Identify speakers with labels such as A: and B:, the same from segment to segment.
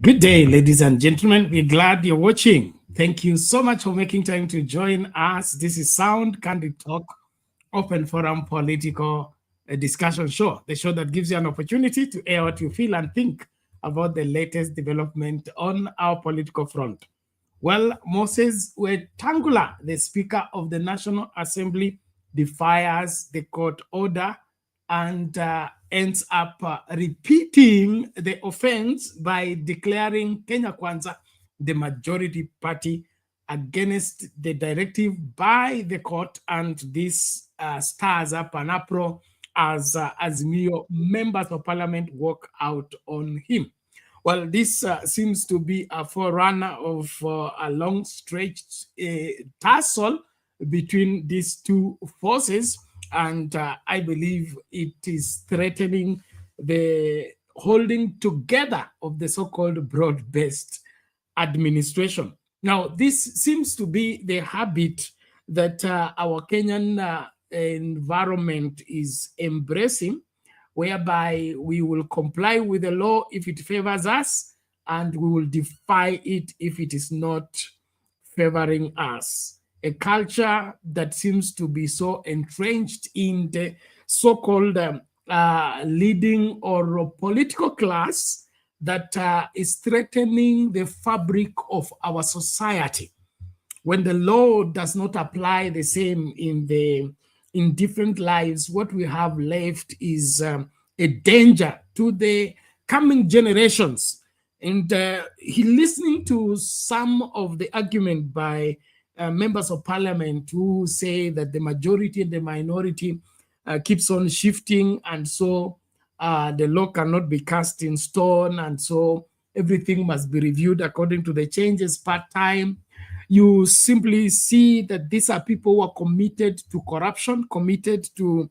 A: Good day, ladies and gentlemen. We're glad you're watching. Thank you so much for making time to join us. This is Sound Candid Talk, open forum political discussion show, the show that gives you an opportunity to air what you feel and think about the latest development on our political front. Well, Moses Wetangula, the Speaker of the National Assembly, defies the court order and ends up repeating the offense by declaring Kenya Kwanza the majority party against the directive by the court, and this stirs up an uproar as Azimio members of parliament walk out on him. Well, this seems to be a forerunner of a long stretched tussle between these two forces, and I believe it is threatening the holding together of the so-called broad-based administration. Now, this seems to be the habit that our Kenyan environment is embracing, whereby we will comply with the law if it favors us, and we will defy it if it is not favoring us. A culture that seems to be so entrenched in the so-called leading or political class that is threatening the fabric of our society. When the law does not apply the same in different lives, what we have left is a danger to the coming generations. And listening to some of the argument by members of parliament who say that the majority and the minority keeps on shifting, and so the law cannot be cast in stone, and so everything must be reviewed according to the changes per time. You simply see that these are people who are committed to corruption, committed to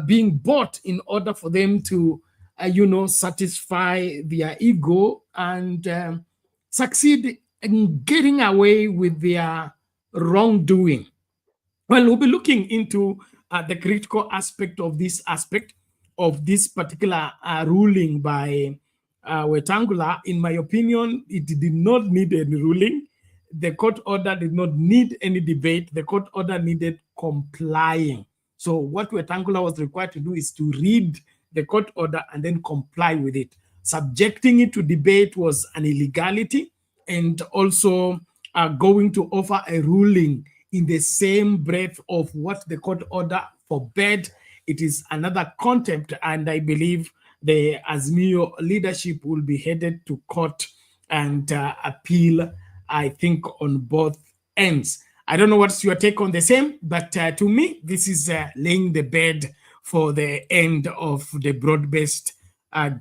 A: being bought in order for them to, satisfy their ego and succeed in getting away with their wrongdoing. Well, we'll be looking into the critical aspect of this particular ruling by Wetangula. In my opinion, it did not need any ruling. The court order did not need any debate. The court order needed complying. So what Wetangula was required to do is to read the court order and then comply with it. Subjecting it to debate was an illegality, and also going to offer a ruling in the same breath of what the court order forbade, it is another contempt, and I believe the Azimio leadership will be headed to court and appeal, I think, on both ends. I don't know what's your take on the same, but to me, this is laying the bed for the end of the broad-based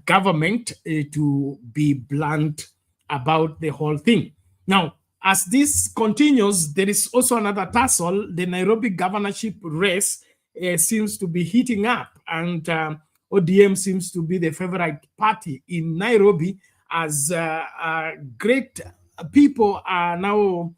A: government, to be blunt about the whole thing. Now, as this continues, there is also another tussle. The Nairobi governorship race seems to be heating up, and ODM seems to be the favorite party in Nairobi, as great people are now,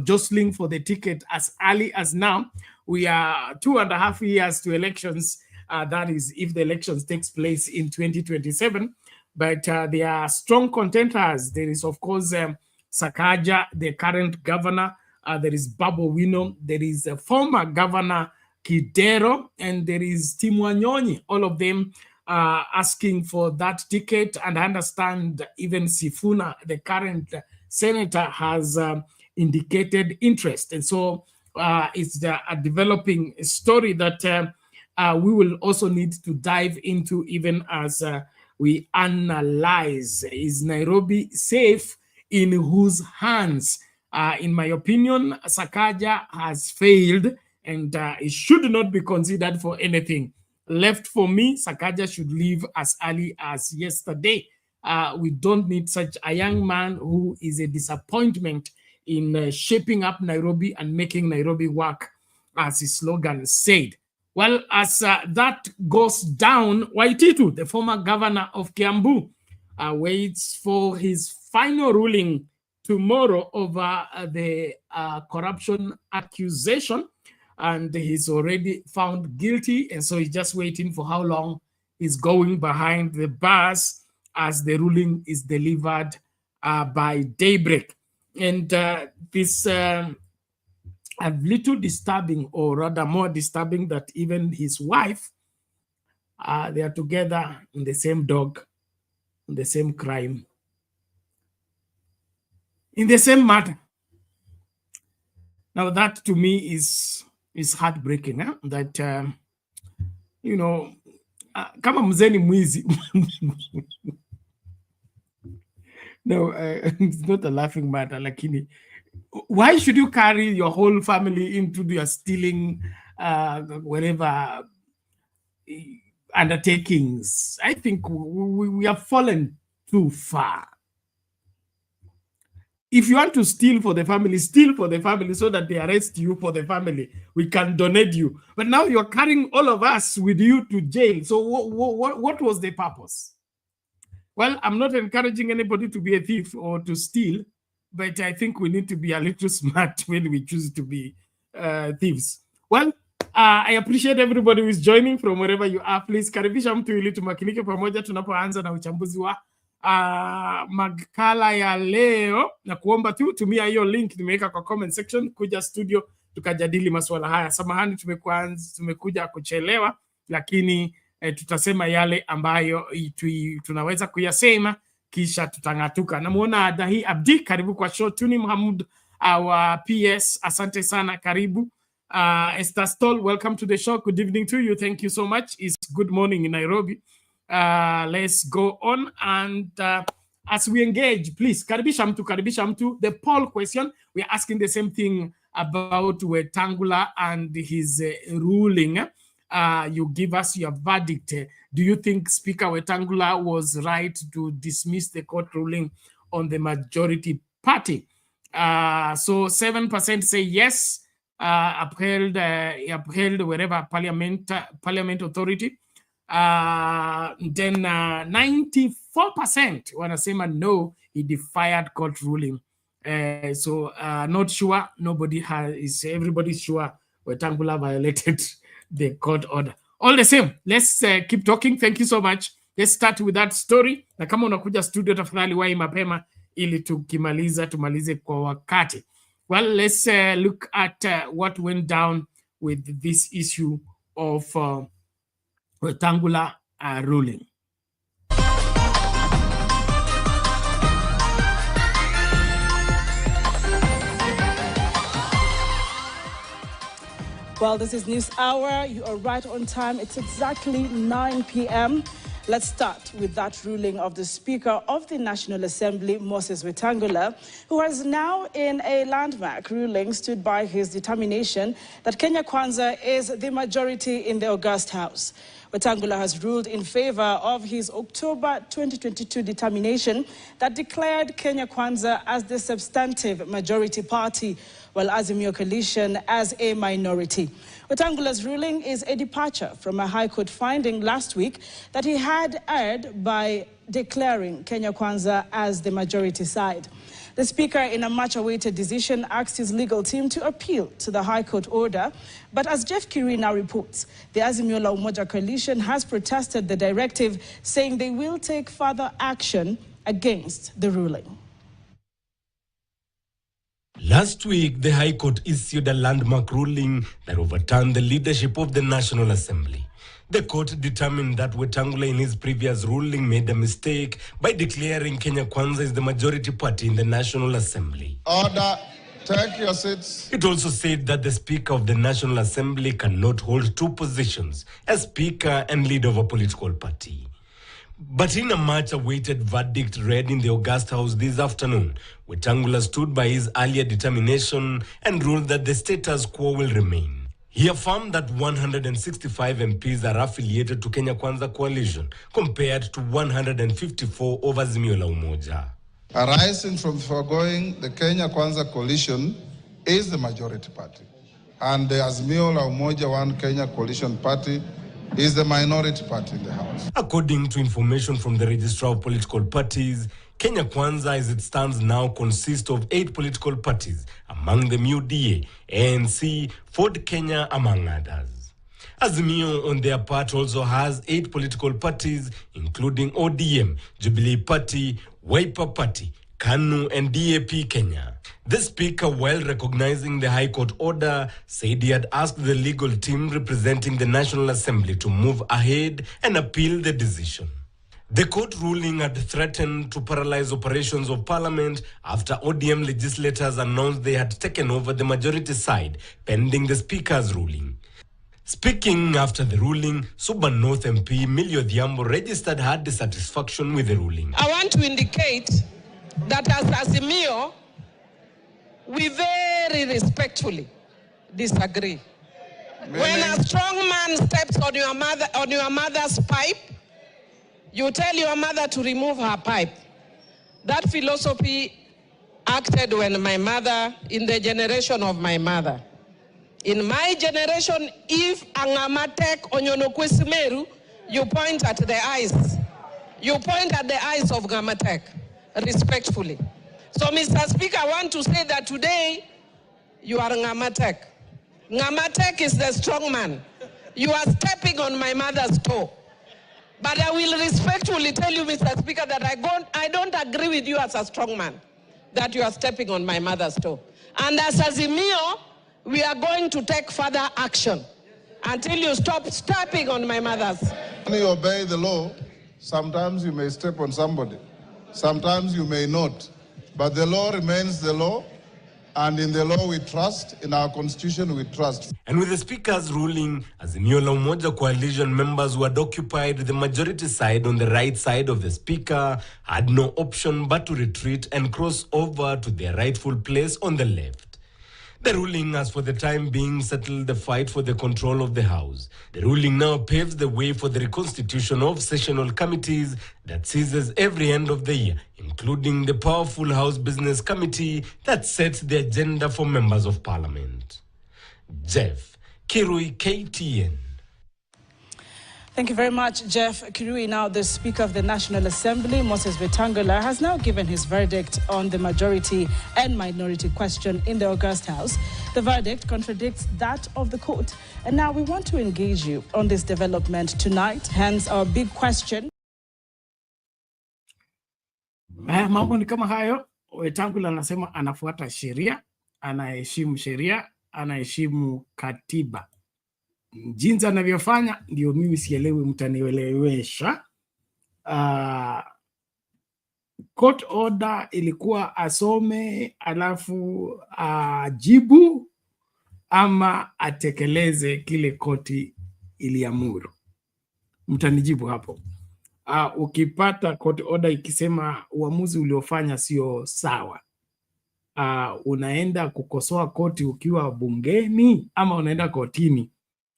A: jostling for the ticket as early as now. We are 2.5 years to elections. That is, if the elections takes place in 2027. But there are strong contenders. There is, of course, Sakaja, the current governor. There is Babu Wino. There is a former governor, Kidero, and there is Tim Wanyonyi. All of them asking for that ticket. And I understand even Sifuna, the current senator, has indicated interest. And so it's a developing story that we will also need to dive into, even as we analyze, is Nairobi safe in whose hands? In my opinion, Sakaja has failed, and it should not be considered for anything. Left for me, Sakaja should leave as early as yesterday. We don't need such a young man who is a disappointment in shaping up Nairobi and making Nairobi work, as his slogan said. Well, as that goes down, Waititu, the former governor of Kiambu, waits for his final ruling tomorrow over the corruption accusation, and he's already found guilty, and so he's just waiting for how long he's going behind the bars as the ruling is delivered by daybreak. And this a little disturbing, or rather more disturbing, that even his wife, they are together in the same dog, in the same crime, in the same matter. Now that to me is heartbreaking, huh? That you know, kama mzee ni mwizi. No, it's not a laughing matter. Lakini, why should you carry your whole family into your stealing, whatever undertakings? I think we have fallen too far. If you want to steal for the family, steal for the family so that they arrest you for the family. We can donate you. But now you're carrying all of us with you to jail. So what was the purpose? Well, I'm not encouraging anybody to be a thief or to steal, but I think we need to be a little smart when we choose to be thieves. Well, I appreciate everybody who is joining from wherever you are. Please karibisha mtu ili tumakinike pamoja tunapoanza na uchambuzi wa makala ya leo, na kuomba tu tumia hiyo link nimeweka kwa comment section, kuja studio tukajadili masuala haya. Samahani tumekuja kuchelewa, lakini tutasema yale ambayo tunaweza kuyasema kisha tutangatuka. Namuona Dahi Abdi, karibu kwa show. Tuni Muhammad our PS, asante sana, karibu. Esther Stoll, welcome to the show. Good evening to you. Thank you so much. It's good morning in Nairobi. Let's go on, and as we engage, please karibisha mtu. The poll question, we are asking the same thing about Wetangula and his ruling. You give us your verdict. Do you think Speaker Wetangula was right to dismiss the court ruling on the majority party? So 7% say yes, upheld wherever parliament authority. Then 94% wanasema no, he defied court ruling. So not sure, everybody's sure Wetangula violated the court order. All the same, let's keep talking. Thank you so much. Let's start with that story. Na kama unakuja studio, tafadhali wahi mapema ili tumalize kwa wakati. Well, let's look at what went down with this issue of Wetangula ruling.
B: Well, this is News Hour. You are right on time. It's exactly 9 p.m. Let's start with that ruling of the Speaker of the National Assembly, Moses Wetangula, who has now, in a landmark ruling, stood by his determination that Kenya Kwanza is the majority in the August House. Wetangula has ruled in favor of his October 2022 determination that declared Kenya Kwanza as the substantive majority party, while Azimio coalition as a minority. Wetangula's ruling is a departure from a High Court finding last week that he had erred by declaring Kenya Kwanza as the majority side. The Speaker, in a much-awaited decision, asked his legal team to appeal to the High Court order. But as Jeff Kiri now reports, the Azimio La Umoja coalition has protested the directive, saying they will take further action against the ruling.
C: Last week, the High Court issued a landmark ruling that overturned the leadership of the National Assembly. The court determined that Wetangula in his previous ruling made a mistake by declaring Kenya Kwanza is the majority party in the National Assembly.
D: Order. Take your seats.
C: It also said that the Speaker of the National Assembly cannot hold two positions, as Speaker and leader of a political party. But in a much-awaited verdict read in the August House this afternoon, Wetangula stood by his earlier determination and ruled that the status quo will remain. He affirmed that 165 MPs are affiliated to Kenya Kwanza coalition, compared to 154 of Azimio La Umoja.
D: Arising from foregoing, the Kenya Kwanza coalition is the majority party, and the Azimio La Umoja One Kenya coalition party is the minority party in the House.
C: According to information from the Registrar of Political Parties, Kenya Kwanza, as it stands now, consists of 8 political parties, among them UDA, ANC, Ford Kenya, among others. Azimio, on their part, also has 8 political parties, including ODM, Jubilee Party, Wiper Party, KANU and DAP Kenya. The Speaker, while recognizing the High Court order, said he had asked the legal team representing the National Assembly to move ahead and appeal the decision. The court ruling had threatened to paralyze operations of Parliament after ODM legislators announced they had taken over the majority side, pending the Speaker's ruling. Speaking after the ruling, Suba North MP Millie Odhiambo registered her dissatisfaction with the ruling.
E: I want to indicate that as Azimio, we very respectfully disagree. When a strong man steps on your mother's pipe, you tell your mother to remove her pipe. That philosophy acted when my mother, in the generation of my mother. In my generation, if angamatek onyonokwesimeru, you point at the eyes. You point at the eyes of Ngamatek, respectfully. So, Mr. Speaker, I want to say that today, you are Ngamatek. Ngamatek is the strong man. You are stepping on my mother's toe. But I will respectfully tell you, Mr. Speaker, that I don't agree with you as a strong man, that you are stepping on my mother's toe. And as Azimio, we are going to take further action until you stop stepping on my mother's.
D: When you obey the law, sometimes you may step on somebody. Sometimes you may not. But the law remains the law. And in the law we trust, in our constitution we trust.
C: And with the Speaker's ruling, Azimio la Umoja coalition members who had occupied the majority side on the right side of the Speaker had no option but to retreat and cross over to their rightful place on the left. The ruling has for the time being settled the fight for the control of the House. The ruling now paves the way for the reconstitution of sessional committees that seizes every end of the year, including the powerful House Business Committee that sets the agenda for members of Parliament. Jeff Kirui, KTN.
B: Thank you very much, Jeff Kirui. Now, the Speaker of the National Assembly, Moses Wetangula, has now given his verdict on the majority and minority question in the August House. The verdict contradicts that of the court. And now we want to engage you on this development tonight, hence our big question.
A: Mambo ni kama hayo. Wetangula anasema anafuata sheria, anaheshimu katiba. Jinsi anavyofanya ndio mimi sielewi, mtanielewesha. Court order ilikuwa asome alafu ajibu ama atekeleze kile koti iliamuru. Mtanijibu hapo. Ukipata court order ikisema uamuzi uliofanya sio sawa, unaenda kukosoa koti ukiwa bungeni ama unaenda kotini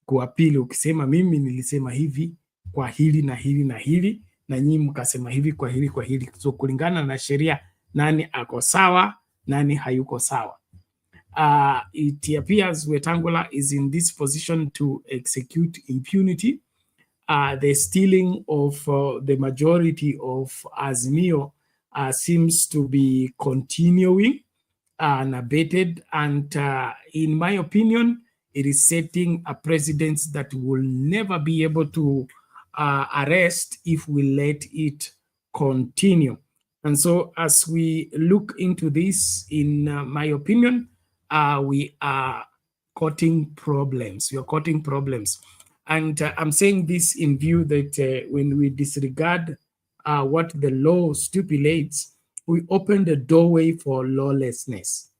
A: kuapili ukisema mimi nilisema hivi kwa hili na hili na hili na nyinyi mkasema hivi kwa hili. So kulingana na sheria, nani ako sawa, nani hayuko sawa. It appears Wetangula is in this position to execute impunity. The stealing of the majority of Azimio seems to be continuing unabated, and in my opinion, it is setting a precedent that will never be able to arrest if we let it continue. And so as we look into this, in my opinion, we are causing problems. We are causing problems. And I'm saying this in view that when we disregard what the law stipulates, we open the doorway for lawlessness.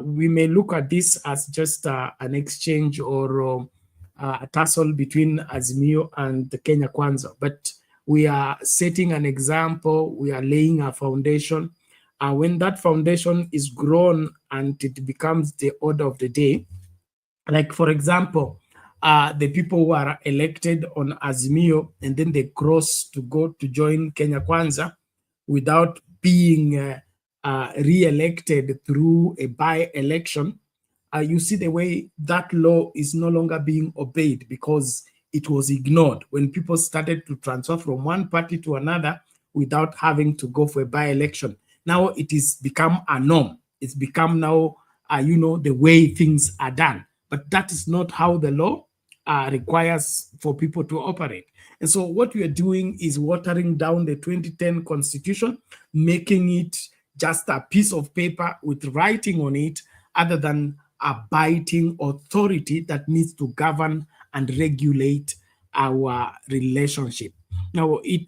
A: We may look at this as just an exchange or a tussle between Azimio and the Kenya Kwanza, but we are setting an example, we are laying a foundation. When that foundation is grown and it becomes the order of the day, like for example, the people who are elected on Azimio and then they cross to go to join Kenya Kwanza without being re-elected through a by-election, you see the way that law is no longer being obeyed because it was ignored when people started to transfer from one party to another without having to go for a by-election. Now it is become a norm. It's become now, the way things are done. But that is not how the law requires for people to operate. And so what we are doing is watering down the 2010 Constitution, making it just a piece of paper with writing on it, other than a biting authority that needs to govern and regulate our relationship. Now, it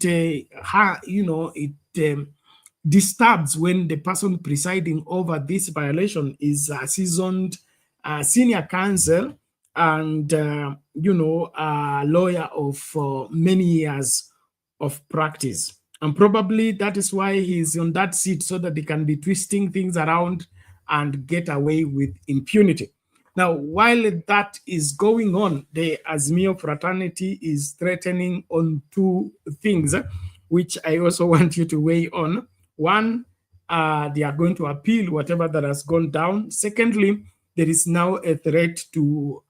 A: disturbs when the person presiding over this violation is a seasoned senior counsel and a lawyer of many years of practice. And probably that is why he's on that seat, so that they can be twisting things around and get away with impunity. Now, while that is going on, the Azimio fraternity is threatening on two things, which I also want you to weigh on. One, they are going to appeal whatever that has gone down. Secondly, there is now a threat to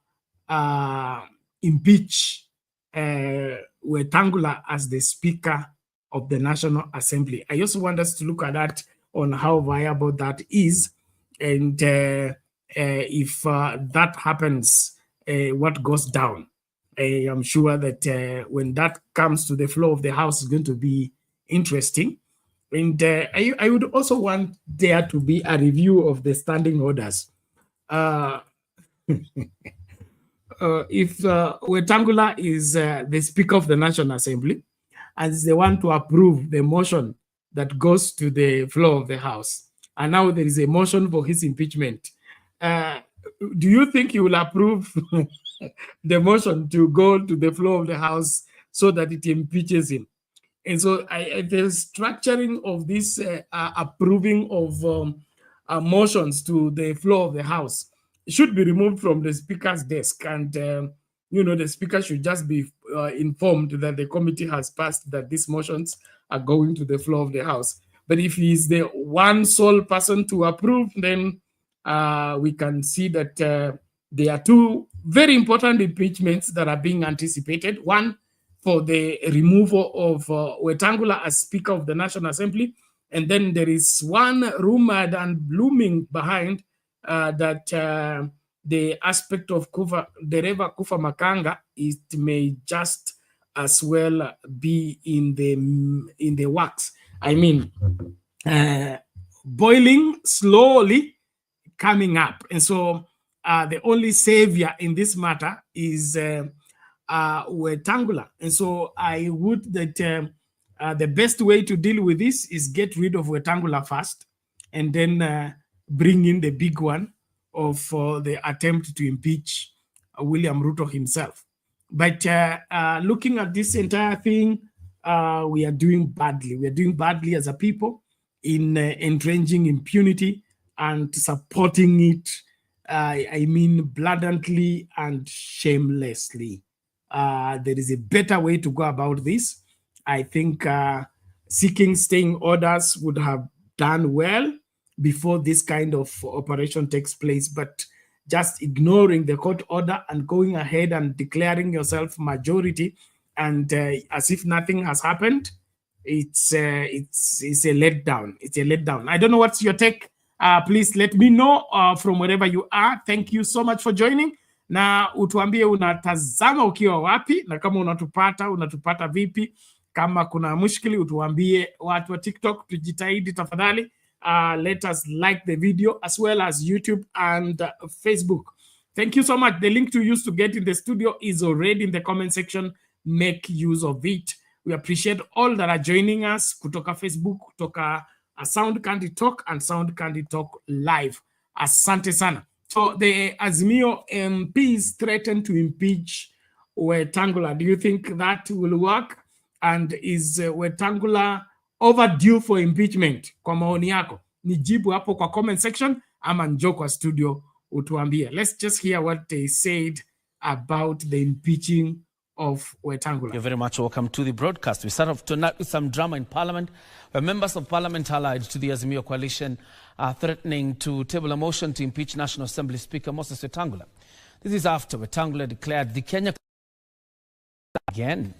A: impeach Wetangula as the Speaker of the National Assembly. I also want us to look at that, on how viable that is, and if that happens, what goes down. I am sure that when that comes to the floor of the House, it's going to be interesting. And I would also want there to be a review of the standing orders. If Wetangula is the Speaker of the National Assembly and is the one to approve the motion that goes to the floor of the House, and now there is a motion for his impeachment, do you think he will approve the motion to go to the floor of the House so that it impeaches him? And so the structuring of this approving of motions to the floor of the House should be removed from the Speaker's desk. And, the Speaker should just be informed that the committee has passed that these motions are going to the floor of the House. But if he is the one sole person to approve, then we can see that there are two very important impeachments that are being anticipated. One, for the removal of Wetangula as Speaker of the National Assembly. And then there is one rumored and blooming behind that the aspect of Dereva Kufa Makanga, it may just as well be in the works. I mean, boiling slowly, coming up. And so the only savior in this matter is Wetangula. And so I would that the best way to deal with this is get rid of Wetangula first, and then bring in the big one of the attempt to impeach William Ruto himself. But looking at this entire thing, we are doing badly. We are doing badly as a people in entrenching impunity and supporting it, I mean, blatantly and shamelessly. There is a better way to go about this. I think seeking staying orders would have done well before this kind of operation takes place, but just ignoring the court order and going ahead and declaring yourself majority and as if nothing has happened, it's a letdown. It's a letdown. I don't know what's your take. Please let me know from wherever you are. Thank you so much for joining. Na utuambie unatazama ukiwa wapi, na kama unatupata vipi. Kama kuna mushkili utuambie. Watu wa TikTok tujitahidi tafadhali. Let us like the video as well as YouTube and Facebook. Thank you so much. The link to use to get in the studio is already in the comment section. Make use of it. We appreciate all that are joining us kutoka Facebook, kutoka Sound Candy Talk and Sound Candy Talk Live. Asante sana. So the Azimio MPs threatened to impeach Wetangula. Do you think that will work? And is Wetangula overdue for impeachment? Kwa maoni yako, nijibu hapo kwa comment section ama njoo kwa studio utuambie. Let's just hear what they said about the impeaching of Wetangula.
F: You're very much welcome to the broadcast. We start off tonight with some drama in Parliament, where members of Parliament allied to the Azimio coalition are threatening to table a motion to impeach National Assembly Speaker Moses Wetangula. This is after Wetangula declared the Kenya again.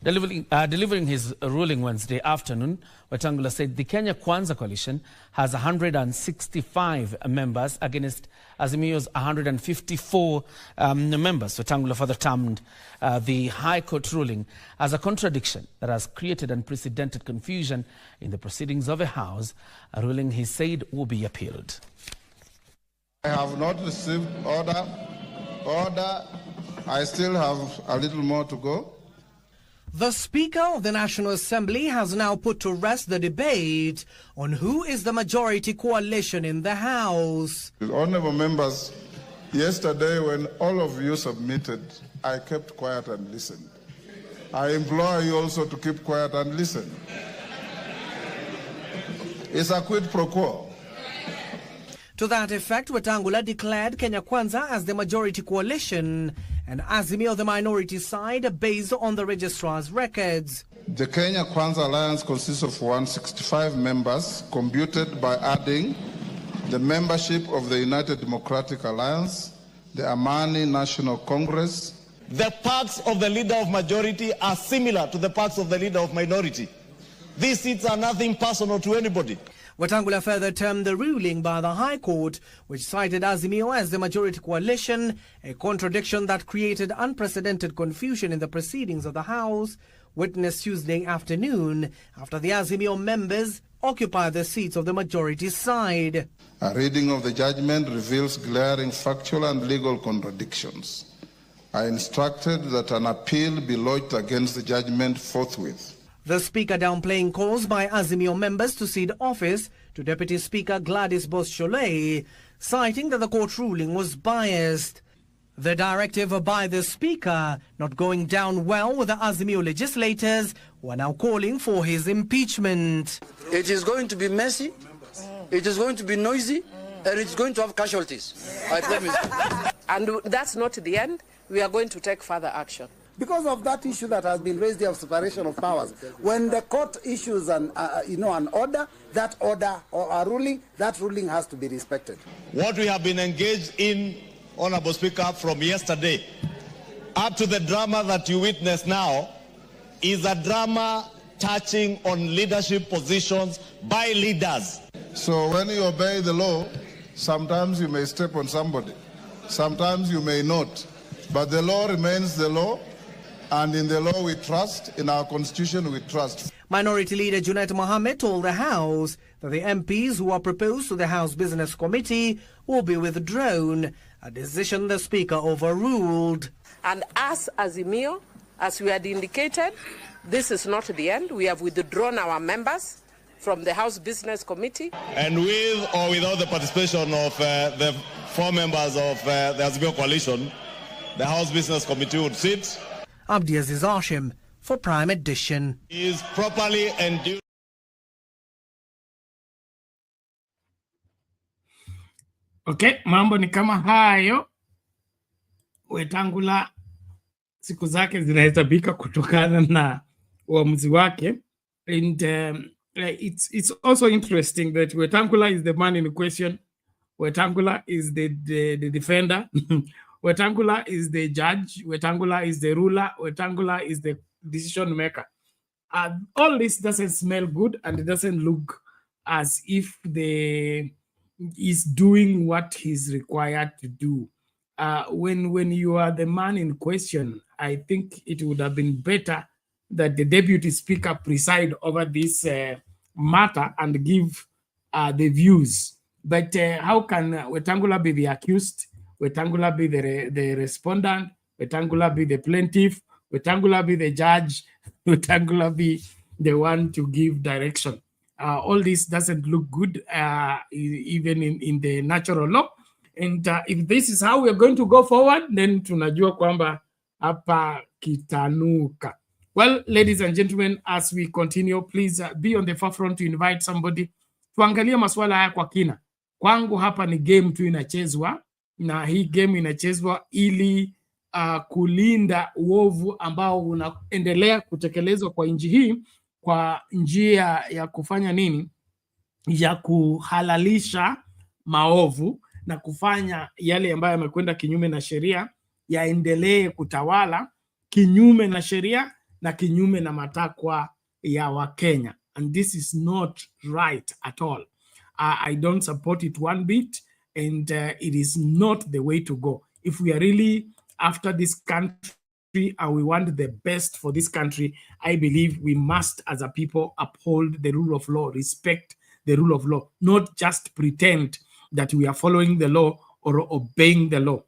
F: Delivering his ruling Wednesday afternoon, Wetangula said the Kenya Kwanza coalition has 165 members against Azimio's 154 members. Wetangula further termed the High Court ruling as a contradiction that has created unprecedented confusion in the proceedings of a House, a ruling he said will be appealed.
D: I have not received order. I still have a little more to go.
G: The Speaker of the National Assembly has now put to rest the debate on who is the majority coalition in the House.
D: Honorable members, yesterday when all of you submitted, I kept quiet and listened. I implore you also to keep quiet and listen. It's a quid pro quo.
G: To that effect, Wetangula declared Kenya Kwanza as the majority coalition and Azimio the minority side based on the registrar's records.
D: The Kenya Kwanza Alliance consists of 165 members, computed by adding the membership of the United Democratic Alliance, the Amani National Congress.
H: The parts of the leader of majority are similar to the parts of the leader of minority. These seats are nothing personal to anybody.
G: Wetangula further termed the ruling by the High Court, which cited Azimio as the majority coalition, a contradiction that created unprecedented confusion in the proceedings of the House, witnessed Tuesday afternoon after the Azimio members occupied the seats of the majority side.
D: A reading of the judgment reveals glaring factual and legal contradictions. I instructed that an appeal be lodged against the judgment forthwith.
G: The Speaker downplaying calls by Azimio members to cede office to Deputy Speaker Gladys Bos-Cholei, citing that the court ruling was biased. The directive by the Speaker not going down well with the Azimio legislators, who are now calling for his impeachment.
I: It is going to be messy, it is going to be noisy, and it's going to have casualties. I promise.
E: And that's not the end. We are going to take further action.
J: Because of that issue that has been raised here of separation of powers, when the court issues an order, that order or a ruling, that ruling has to be respected.
H: What we have been engaged in, Honorable Speaker, from yesterday up to the drama that you witness now is a drama touching on leadership positions by leaders.
D: So when you obey the law, sometimes you may step on somebody, sometimes you may not, but the law remains the law. And in the law we trust, in our constitution we trust.
G: Minority Leader Junet Mohammed told the House that the MPs who are proposed to the House Business Committee will be withdrawn, a decision the Speaker overruled.
E: And as Azimio, as we had indicated, this is not the end. We have withdrawn our members from the House Business Committee.
H: And with or without the participation of the 4 members of the Azimio coalition, the House Business Committee would sit.
G: Abdiaziz Hashim for Prime Edition.
H: Is properly and due.
A: Okay, mambo ni kama hayo. Wetangula siku zake zinahesabika kutokana na uamuzi wake. And it's also interesting that Wetangula is the man in question. Wetangula is the defender. Wetangula is the judge. Wetangula is the ruler. Wetangula is the decision maker. All this doesn't smell good, and it doesn't look as if is doing what he's required to do. When you are the man in question, I think it would have been better that the deputy speaker preside over this matter and give the views. But how can Wetangula be the accused? Wetangula be the respondent, Wetangula be the plaintiff, Wetangula be the judge, Wetangula be the one to give direction. All this doesn't look good, even in the natural law. And if this is how we're going to go forward, then tunajua kwamba hapa kitanuka. Well, ladies and gentlemen, as we continue, please be on the forefront to invite somebody. Tuangalie maswala haya kwa kina. Kwangu hapa ni game tu inachezwa, na hii game inachezwa ili kulinda uovu ambao unaendelea kutekelezwa kwa nchi hii kwa njia ya kufanya nini? Ya kuhalalisha maovu na kufanya yale ambayo yamekwenda kinyume na sheria yaendelee kutawala kinyume na sheria, na kinyume na matakwa ya Wakenya. And this is not right at all. I don't support it one bit, and it is not the way to go. If we are really after this country and we want the best for this country, I believe we must, as a people, uphold the rule of law, respect the rule of law, not just pretend that we are following the law or obeying the law.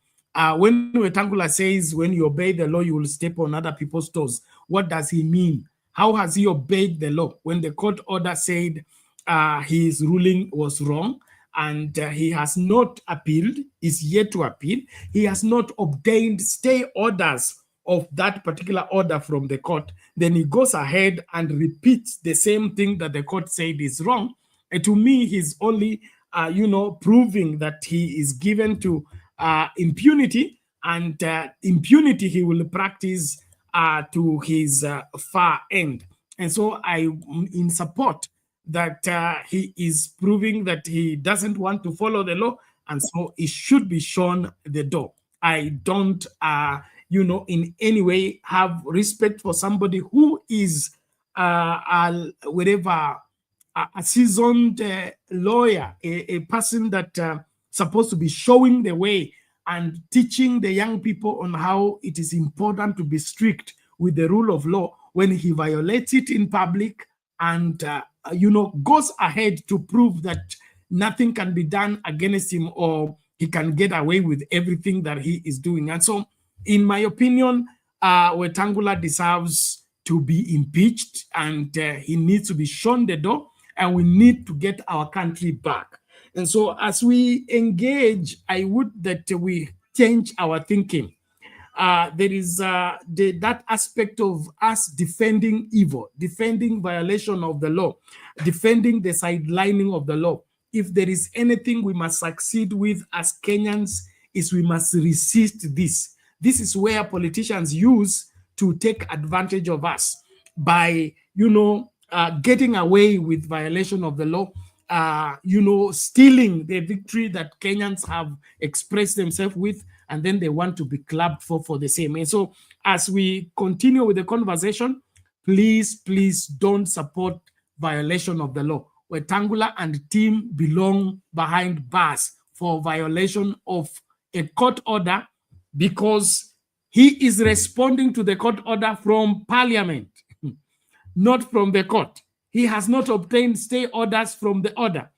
A: When Wetangula says, when you obey the law, you will step on other people's toes, what does he mean? How has he obeyed the law? When the court order said his ruling was wrong, and he has not appealed, is yet to appeal. He has not obtained stay orders of that particular order from the court. Then he goes ahead and repeats the same thing that the court said is wrong. And to me, he's only, proving that he is given to impunity, and impunity he will practice to his far end. And so I'm in support that he is proving that he doesn't want to follow the law, and so he should be shown the door. I don't, in any way have respect for somebody who is a seasoned lawyer, a person that supposed to be showing the way and teaching the young people on how it is important to be strict with the rule of law. When he violates it in public and goes ahead to prove that nothing can be done against him, or he can get away with everything that he is doing. And so, in my opinion, Wetangula deserves to be impeached, and he needs to be shown the door, and we need to get our country back. And so, as we engage, I would that we change our thinking. There is that aspect of us defending evil, defending violation of the law, defending the sidelining of the law. If there is anything we must succeed with as Kenyans, is we must resist this. This is where politicians use to take advantage of us by, getting away with violation of the law, stealing the victory that Kenyans have expressed themselves with, and then they want to be clubbed for the same. And so as we continue with the conversation, please don't support violation of the law. Wetangula and team belong behind bars for violation of a court order, because he is responding to the court order from Parliament, not from the court. He has not obtained stay orders from the order.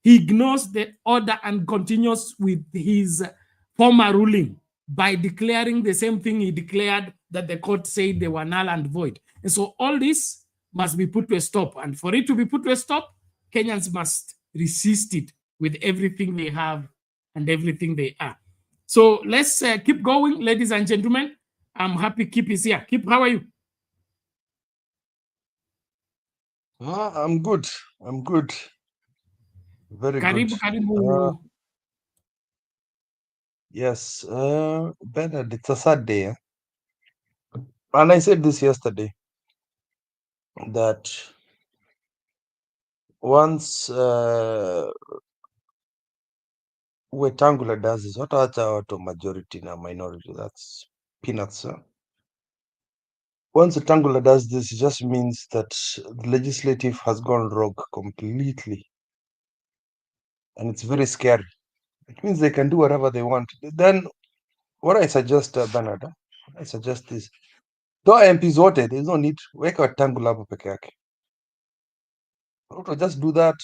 A: He ignores the order and continues with his former ruling by declaring the same thing he declared that the court said they were null and void. And so all this must be put to a stop. And for it to be put to a stop, Kenyans must resist it with everything they have and everything they are. So let's keep going, ladies and gentlemen. I'm happy Kip is here. Kip, how are you?
K: I'm good. Very good.
A: Karibu.
K: Yes, Bernard, it's a sad day. And I said this yesterday, that once Wetangula does this, what auto majority na minority, that's peanuts. Once Wetangula does this, it just means that the legislative has gone rogue completely. And it's very scary. It means they can do whatever they want. Then what I suggest, Bernard, I suggest this. Though MPs voted, there's no need. Weka Wetangula hapo peke yake. Ruto, just do that.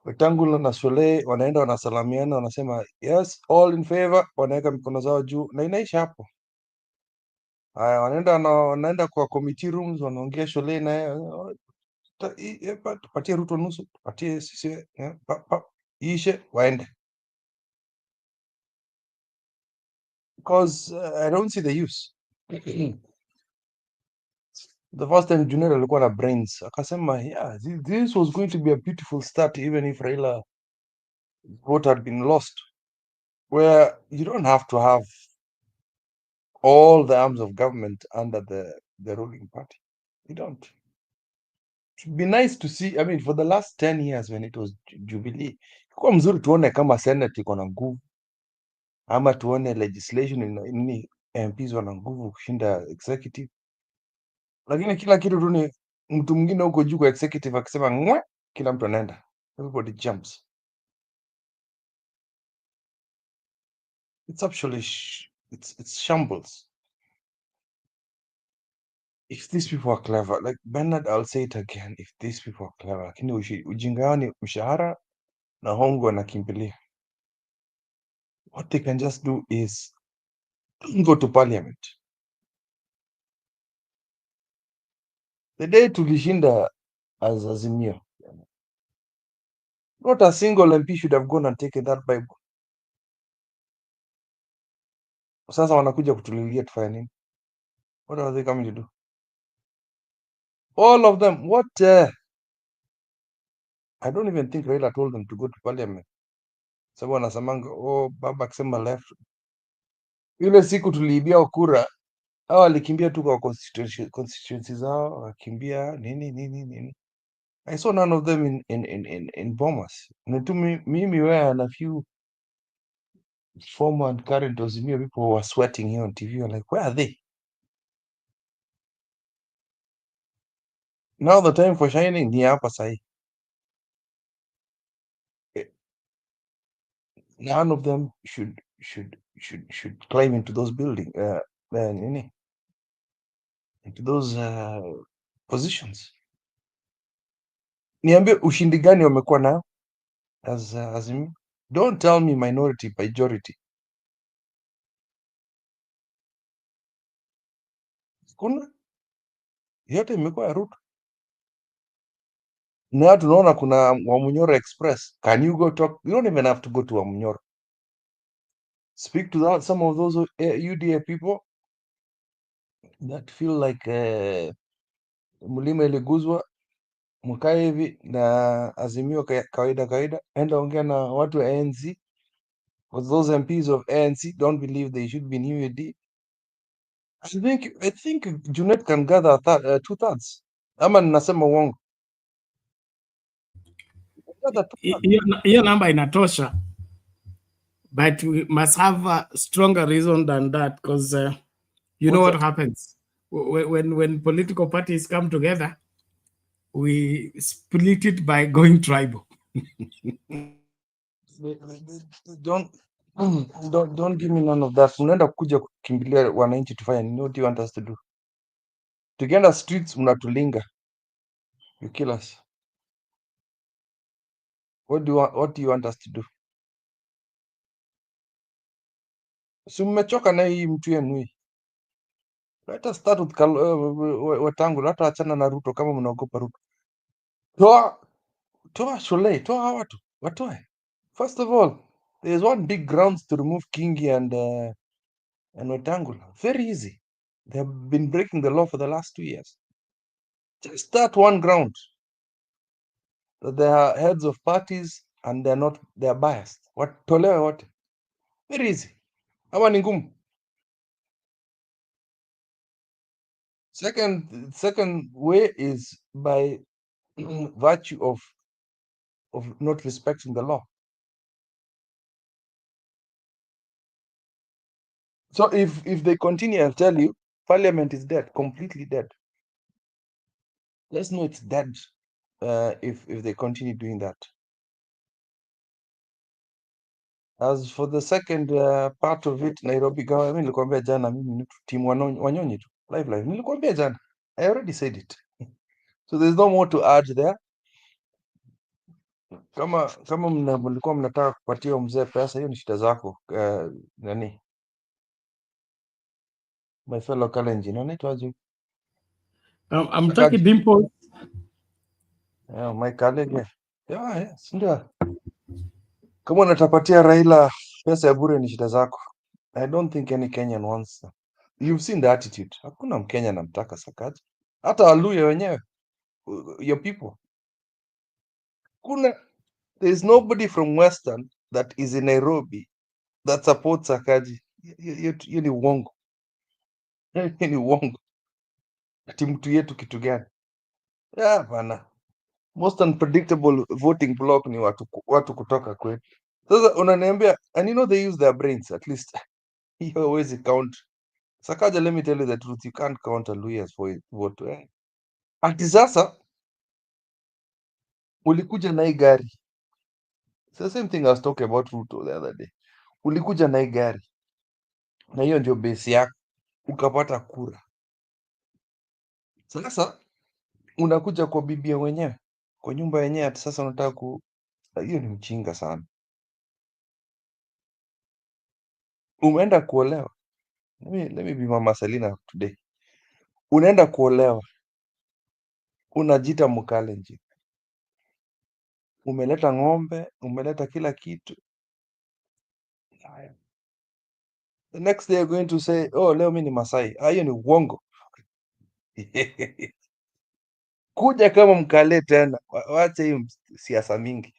K: Wetangula na Swale wanaenda wanasalamiana, wanasema yes, all in favor, wanaweka mikono zao juu na inaisha hapo. Haya, wanaenda kwa committee rooms, wanaongea Swale na tupatie Ruto nusu, tupatie sisi ishe waende. Because I don't see the use. The first time Junior alikuwa na brains, akasema yeah, this was going to be a beautiful start even if Raila vote had been lost, where you don't have to have all the arms of government under the ruling party. You don't. It would be nice to see, I mean, for the last 10 years when it was Jubilee, kwa mzuri tuone kama Senate iko na nguvu, ama tuone legislation in MPs wana nguvu kushinda executive. lakini kila kitu tu ni mtu mwingine huko juu kwa executive akisema ngwe, kila mtu anaenda, everybody jumps. It's actually it's shambles. If these people are clever, like Bernard, I'll say it again, if these people are clever, lakini ujinga wao ni mshahara na hongo wanakimbilia. What they can just do is go to parliament. The day tulishinda as Azimio, not a single MP should have gone and taken that Bible. Sasa wanakuja kutulilia tufanye nini? What are they coming to do? All of them. What? I don't even think Raila told them to go to parliament. Sababu wanasemanga oh, baba akisema left. Ile siku tuliibia kura, hao walikimbia tu kwa constituency zao, wakimbia nini. I saw none of them in Bomas. Na tu mimi wewe and a few former and current Azimio people were sweating here on TV. Like, where are they? Now the time for shining ni hapa sahi. None of them should climb into those buildings, into those positions. Niambie ushindi gani wamekuwa nao as Azimio? Don't tell me minority majority. Kuna yote imekuwa ya Ruto. Na tunaona kuna Wamunyoro Express. Can you go talk? You don't even have to go to Wamunyoro. Speak to some of those UDA people that feel like mlima iliguzwa, mkae hivi na Azimio kawaida. Enda ongea na watu wa ANC. Because those MPs of ANC don't believe they should be in UAD. I think Junet can gather 2/3. Ama ninasema uongo?
A: Hiyo namba inatosha, but we must have a stronger reason than that, because you know what happens when political parties come together, we split it by going tribal.
K: Don't give me none of that. Unaenda kuja kukimbilia wananchi tufanye nini? What do you want us to do? Tukienda streets unatulinga. You kill us. What do you want us to do? Si mmechoka na hii mtu yenu hii. Let us start with Wetangula, hata achana na Ruto kama mnaogopa Ruto. Toa Shule, toa watu, watoe. First of all, there is one big grounds to remove Kingi and Wetangula. Very easy. They have been breaking the law for the last 2 years. Just start one ground. That they are heads of parties and they are biased. Watolewe wote. Very easy. Ama ni ngumu. Second way is by virtue of not respecting the law. So if they continue, I'll tell you, Parliament is dead, completely dead. Let's know it's dead if they continue doing that. As for the second part of it, Nairobi government, nilikwambia jana mimi ni team Wanyonyi tu. Live. Nilikwambia jana. I already said it. So there's no more to add there. Kama mlikuwa mnataka kupatia mzee pesa, hiyo ni shida zako. Nani? My fellow Kalenjin, anaitwaje?
A: I'm talking Dimple.
K: Yeah, my colleague. Yeah, ndio. Kama unatapatia Raila pesa ya bure ni shida zako. I don't think any Kenyan wants them. You've seen the attitude. Hakuna Mkenya anamtaka Sakaja. Hata Waluya wenyewe, your people. There is nobody from Western that is in Nairobi that supports Sakaji. Hiyo ni uongo. Hiyo ni uongo. Ati mtu yetu kitu gani? Yeah, bana. Most unpredictable voting block ni watu kutoka kwetu. Sasa unaniambia, and you know they use their brains at least. Hiyo hawezi count Sakaja, let me tell you the truth, you can't counter Luyas for it vote. Ati sasa ulikuja na hii gari. It's the same thing I was talking about Ruto the other day. Ulikuja na hii gari na hiyo ndio base yako, ukapata kura. Sasa unakuja kwa bibia wenyewe, kwa nyumba yenyewe, ati sasa unataka hiyo ni mchinga sana. Umeenda kuolewa. Let me be Mama Selina today. Unaenda kuolewa, unajita Mkalenjin, umeleta ng'ombe, umeleta kila kitu. The next day you're going to say, oh, leo mimi ni Masai. Hiyo ni uongo. Kuja kama Mkale tena, wacha hiyo siasa mingi.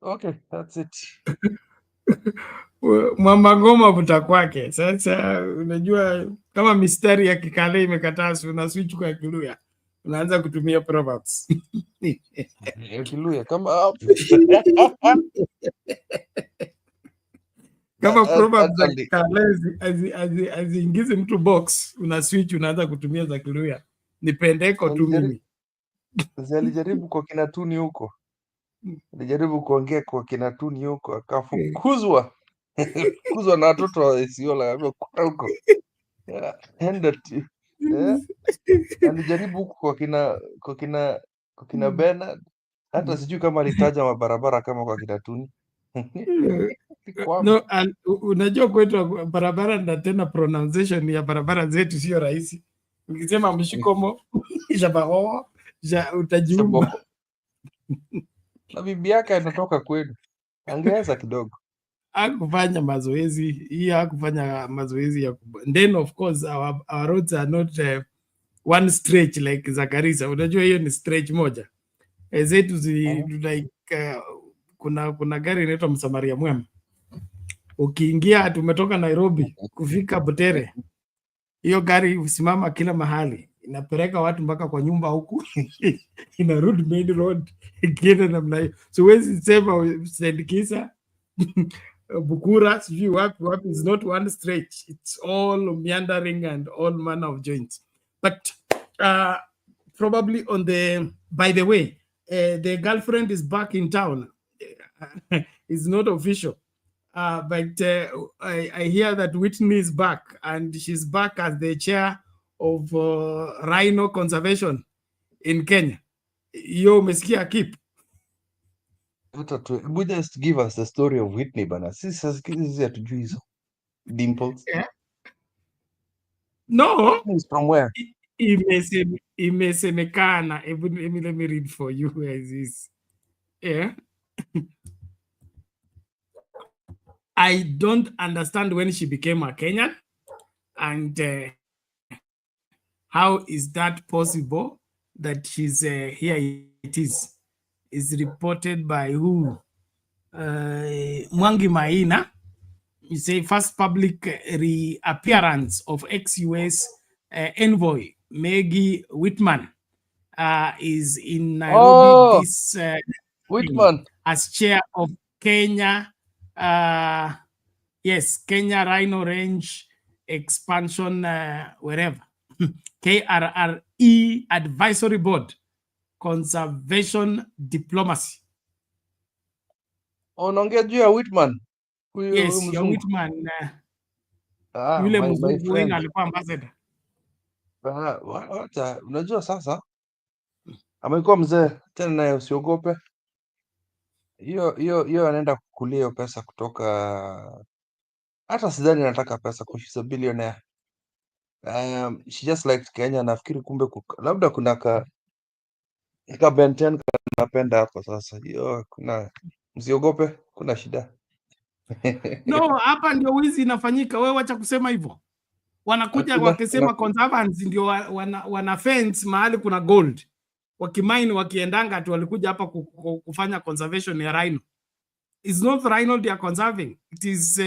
K: Okay, that's it.
A: Mama Goma buta kwake. Sasa unajua kama mistari ya Kikale imekataa, una switch kwa Kiluya, unaanza kutumia proverbs.
K: Kiluya kama
A: kama proverbs za Kikale aziingize mtu box, una switch, unaanza kutumia za Kiluya. Nipendeko tu mimi.
K: Alijaribu kwa kinatuni huko. Alijaribu kuongea kwa kinatuni huko, akafukuzwa. Kuzwa na watoto wa Isiola huko. Enda tu. Alijaribu huko kwa kina Bernard. Hata sijui kama alitaja mabarabara kama kwa kinatuni.
A: No, unajua kwetu barabara na tena pronunciation ya barabara zetu sio rahisi. Ukisema mshikomo jabaho utajiuma.
K: Na bibi yake anatoka kwenu, angeweza kidogo.
A: Hakufanya mazoezi, hakufanya mazoezi ya then of course our roads are not one stretch like Zakarisa. Unajua hiyo ni stretch moja. Zetu like kuna gari inaitwa Msamaria Mwema. Ukiingia, tumetoka Nairobi kufika Butere, hiyo gari usimama kila mahali, inapeleka watu mpaka kwa nyumba huku inarudi main road ikienda namna hiyo. So wezi sema Sendikisa Bukura sijui wapi is not one stretch, it's all meandering and all manner of joints. But probably on by the way, the girlfriend is back in town. It's not official. But I hear that Whitney is back, and she's back as the chair of rhino conservation in Kenya. Yo, umesikia Kip?
K: Just give us the story of Whitney bana. Sisi hatujui hizo. Dimples.
A: Yeah. No.
K: Is from where?
A: Imesemekana. Let me read for you where is this. Yeah. I don't understand when she became a Kenyan, and how is that possible that she's here? It is reported by who? Mwangi Maina. You say first public reappearance of ex-US envoy Maggie Whitman is in Nairobi this
K: Whitman
A: as chair of Kenya. Yes, Kenya Rhino Range Expansion, wherever. KRRE Advisory Board, Conservation Diplomacy.
K: Unaongea juu ya Whitman?
A: Yes, ya Whitman. Yule mzungu wenu alikuwa ambassador.
K: Unajua sasa amekuwa mzee tena, naye usiogope. Hiyo anaenda kukulia hiyo pesa kutoka, hata sidhani anataka pesa, she's a billionaire. She just liked Kenya. Nafikiri kumbe labda kuna ka Ben 10 kanapenda hapo sasa. Hiyo kuna, msiogope, kuna shida.
A: No, hapa ndio wizi inafanyika. Wewe wacha kusema hivyo. Wanakuja wakisema conservants ndio wana fence mahali kuna gold. Wakimaini wakiendanga tu walikuja hapa kufanya conservation ya rhino. It's not rhino they are conserving. It is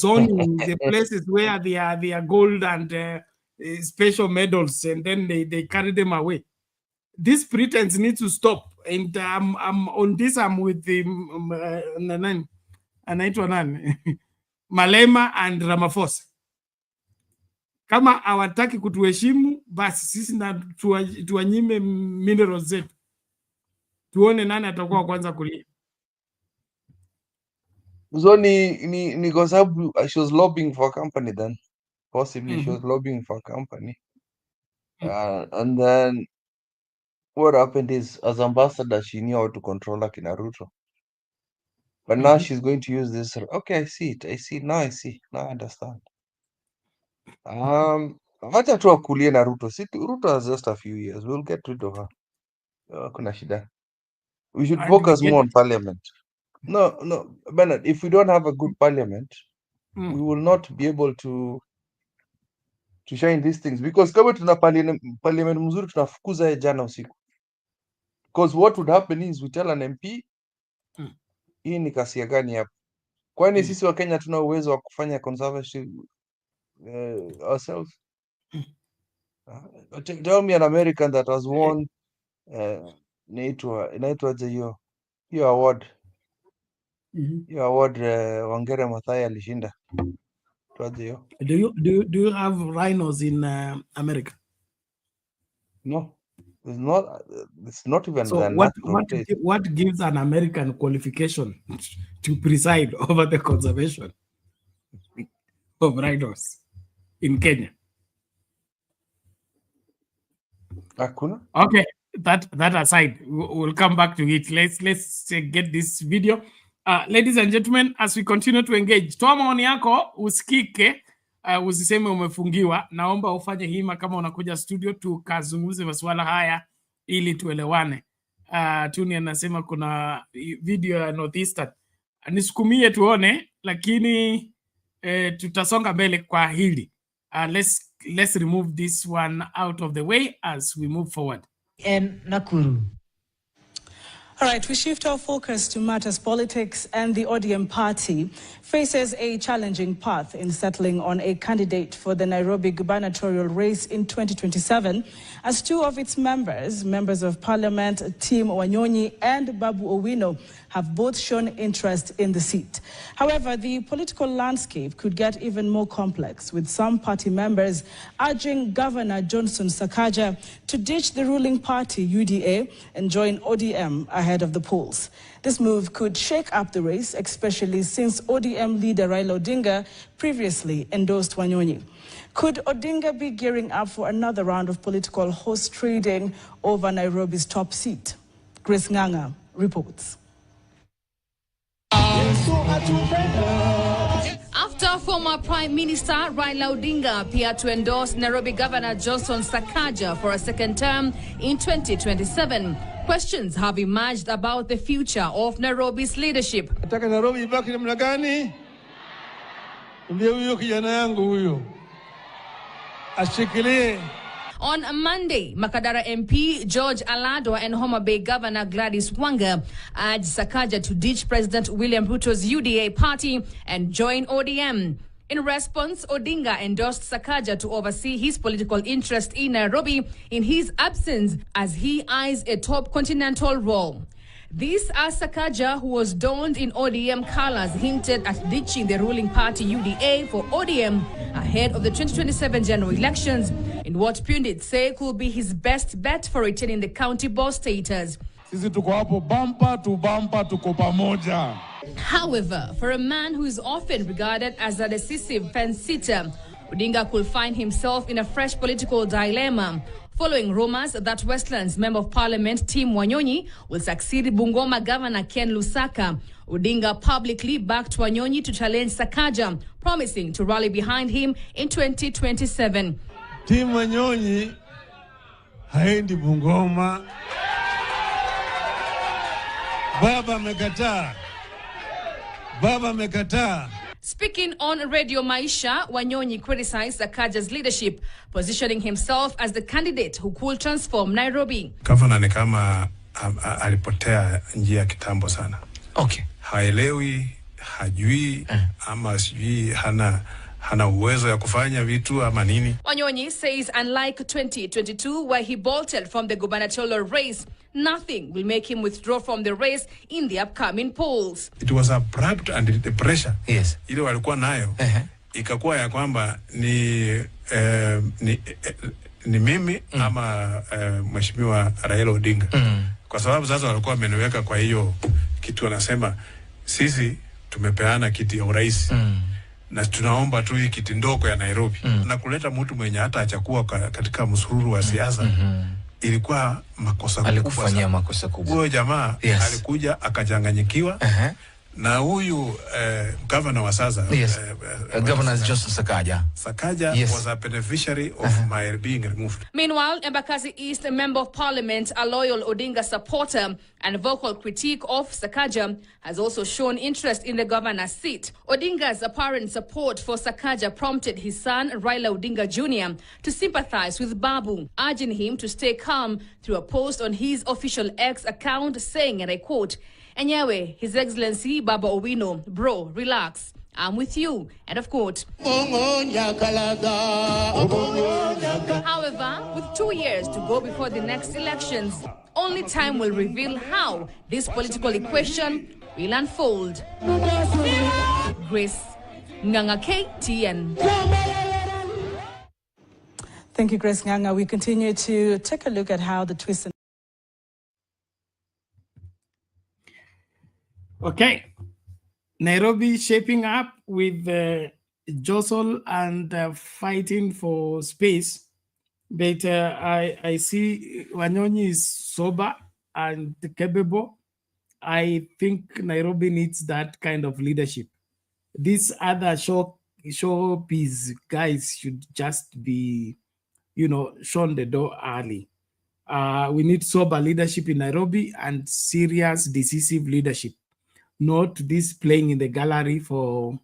A: zoning the places where they are gold and special medals, and then they carry them away. This pretense needs to stop. And I'm on this. I'm with the Malema and Ramaphosa. Kama hawataki kutuheshimu, basi sisi na tuwanyime minerals zetu. Tuone nani atakuwa kwanza kulia.
K: So ni kwa sababu she was lobbying for a company then. Possibly she was lobbying for a company. And then what happened is, as ambassador, she knew how to control Akina Ruto. But now she's going to use this. Okay, I see it. I see. Now I see. Now I understand. Wacha tu akulie na Ruto. See, Ruto has just a few years. We'll get rid of her. Kuna shida. We should focus more on parliament. No, Bernard, if we don't have a good parliament, we will not be able to shine these things. Because kama tuna parliament mzuri, tunafukuza jana usiku. Because what would happen is, we tell an MP, hii ni kasia gani hapa? Kwani sisi wa Kenya tuna uwezo wa kufanya conservative ourselves? Tell me an American that has won inaitwaje hiyo award. Hiyo award Wangere Maathai alishinda.
A: Do you have rhinos in America?
K: No. It's not even
A: so what gives an American qualification to preside over the conservation of rhinos in Kenya?
K: Hakuna.
A: Okay, that aside, we'll come back to it. Let's get this video. Ladies and gentlemen, as we continue to engage, toa maoni yako, usikike, usiseme umefungiwa. Naomba ufanye hima kama unakuja studio, tukazungumze masuala haya ili tuelewane. Tuni anasema kuna video ya Northeastern. Nisukumie tuone, lakini tutasonga mbele kwa hili. Let's remove this one out of the way as we move forward.
B: Nakuru. All right, we shift our focus to matters politics, and the ODM party faces a challenging path in settling on a candidate for the Nairobi gubernatorial race in 2027, as two of its members of Parliament, Tim Wanyonyi and Babu Owino, have both shown interest in the seat. However, the political landscape could get even more complex, with some party members urging Governor Johnson Sakaja to ditch the ruling party, UDA, and join ODM ahead of the polls. This move could shake up the race, especially since ODM leader Raila Odinga previously endorsed Wanyonyi. Could Odinga be gearing up for another round of political horse trading over Nairobi's top seat? Grace Nganga reports.
L: After former Prime Minister Raila Odinga appeared to endorse Nairobi Governor Johnson Sakaja for a second term in 2027, questions have emerged about the future of Nairobi's leadership.
M: Nataka Nairobi ibaki namna gani? Ndio huyo kijana yangu huyo. Ashikilie.
L: On Monday, Makadara MP George Alado and Homa Bay Governor Gladys Wanga urged Sakaja to ditch President William Ruto's UDA party and join ODM. In response, Odinga endorsed Sakaja to oversee his political interest in Nairobi in his absence as he eyes a top continental role. This as Sakaja, who was donned in ODM colors, hinted at ditching the ruling party UDA for ODM ahead of the 2027 general elections in what pundits say could be his best bet for retaining the county boss status.
M: Sisi tuko hapo bumper to bumper, tuko pamoja.
L: However, for a man who is often regarded as a decisive fence-sitter, Odinga could find himself in a fresh political dilemma following rumors that Westlands Member of Parliament Tim Wanyonyi will succeed Bungoma Governor Ken Lusaka. Odinga publicly backed Wanyonyi to challenge Sakaja, promising to rally behind him in 2027.
M: Tim Wanyonyi haendi Bungoma. Baba amekataa.
L: Speaking on Radio Maisha, Wanyonyi criticized Sakaja's leadership, positioning himself as the candidate who could transform Nairobi.
N: Governor ni kama alipotea njia kitambo sana.
C: Okay.
N: Haelewi, hajui, ama sijui hana uwezo ya kufanya vitu ama nini.
L: Wanyonyi says unlike 2022 where he bolted from the gubernatorial race, nothing will make him withdraw from the race in the upcoming polls.
N: It was abrupt and the pressure. Yes. Ile walikuwa nayo. Ikakuwa ya kwamba ni mimi ama mheshimiwa Raila Odinga. Kwa sababu sasa walikuwa wameniweka kwa hiyo kitu wanasema sisi tumepeana kiti ya urais. Na tunaomba tu hii kiti ndogo ya Nairobi. Na kuleta mtu mwenye hata hajakuwa katika msururu wa siasa. Ilikuwa makosa kubwa.
O: Alikufanyia makosa kubwa.
N: Huyo jamaa alikuja akachanganyikiwa. Na huyu governor wa sasa,
O: Governor Joseph
N: Sakaja was a beneficiary of my being removed.
L: Meanwhile, Embakasi East Member of Parliament, a loyal Odinga supporter and vocal critique of Sakaja, has also shown interest in the governor's seat. Odinga's apparent support for Sakaja prompted his son, Raila Odinga Jr., to sympathize with Babu, urging him to stay calm through a post on his official X account saying, and I quote, "Enyewe, His Excellency Baba Owino, bro, relax. I'm with you." End of quote. However, with 2 years to go before the next elections, only time will reveal how this political equation will unfold. Grace Nganga, KTN.
B: Thank you, Grace Nganga. We continue to take a look at how the twist.
A: Okay, Nairobi shaping up with jostle and fighting for space. But I see Wanyonyi is sober and capable. I think Nairobi needs that kind of leadership. These other showbiz guys should just be, shown the door early. We need sober leadership in Nairobi and serious, decisive leadership. Not this playing in the gallery for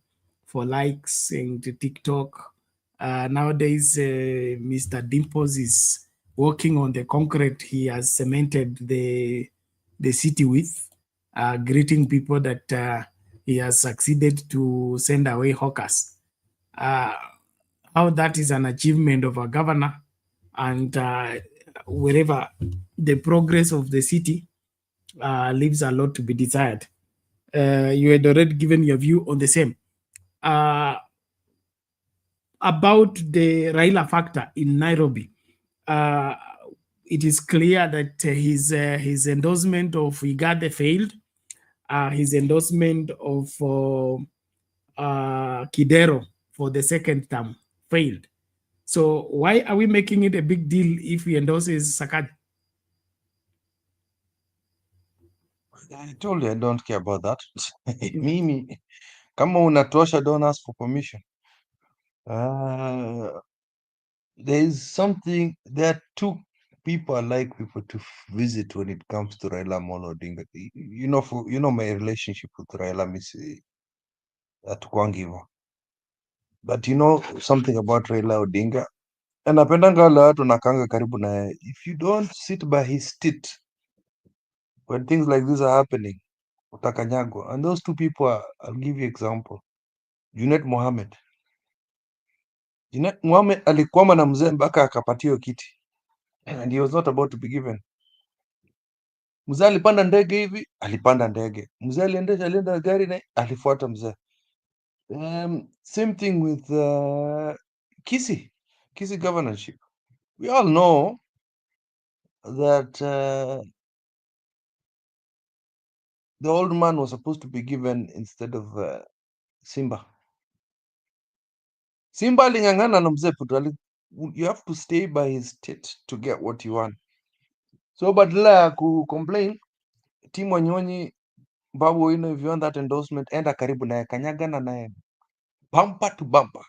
A: likes and TikTok. Nowadays, Mr. Dimples is working on the concrete he has cemented the city with, greeting people that he has succeeded to send away hawkers. How that is an achievement of a governor, and wherever the progress of the city leaves a lot to be desired. You had already given your view on the same. About the Raila factor in Nairobi, it is clear that his endorsement of Igade failed. His endorsement of Kidero for the second term failed. So why are we making it a big deal if he endorses Sakaja?
K: I told you I don't care about that. Mimi, kama unatosha, don't ask for permission. There are two people I like people to visit when it comes to Raila Amolo Odinga. You know my relationship with Raila atukwangiwa. But you know something about Raila Odinga, and napendanga wale watu nakanga karibu na if you don't sit by his seat when things like this are happening, utakanyagwa. And those two people I'll give you example. Junet Mohammed alikwama na mzee mpaka akapatiwa kiti, and he was not about to be given. Mzee alipanda ndege hivi, alipanda ndege. Mzee alienda gari na alifuata mzee. Same thing with Kisii governorship. We all know that the old man was supposed to be given instead of Simba. Simba aling'ang'ana na mzee puto. You have to stay by his state to get what you want. So badala ya complain, Tim Wanyonyi, Babu Owino, if you want that endorsement, enda karibu naye, kanyagana naye bumper to bumper.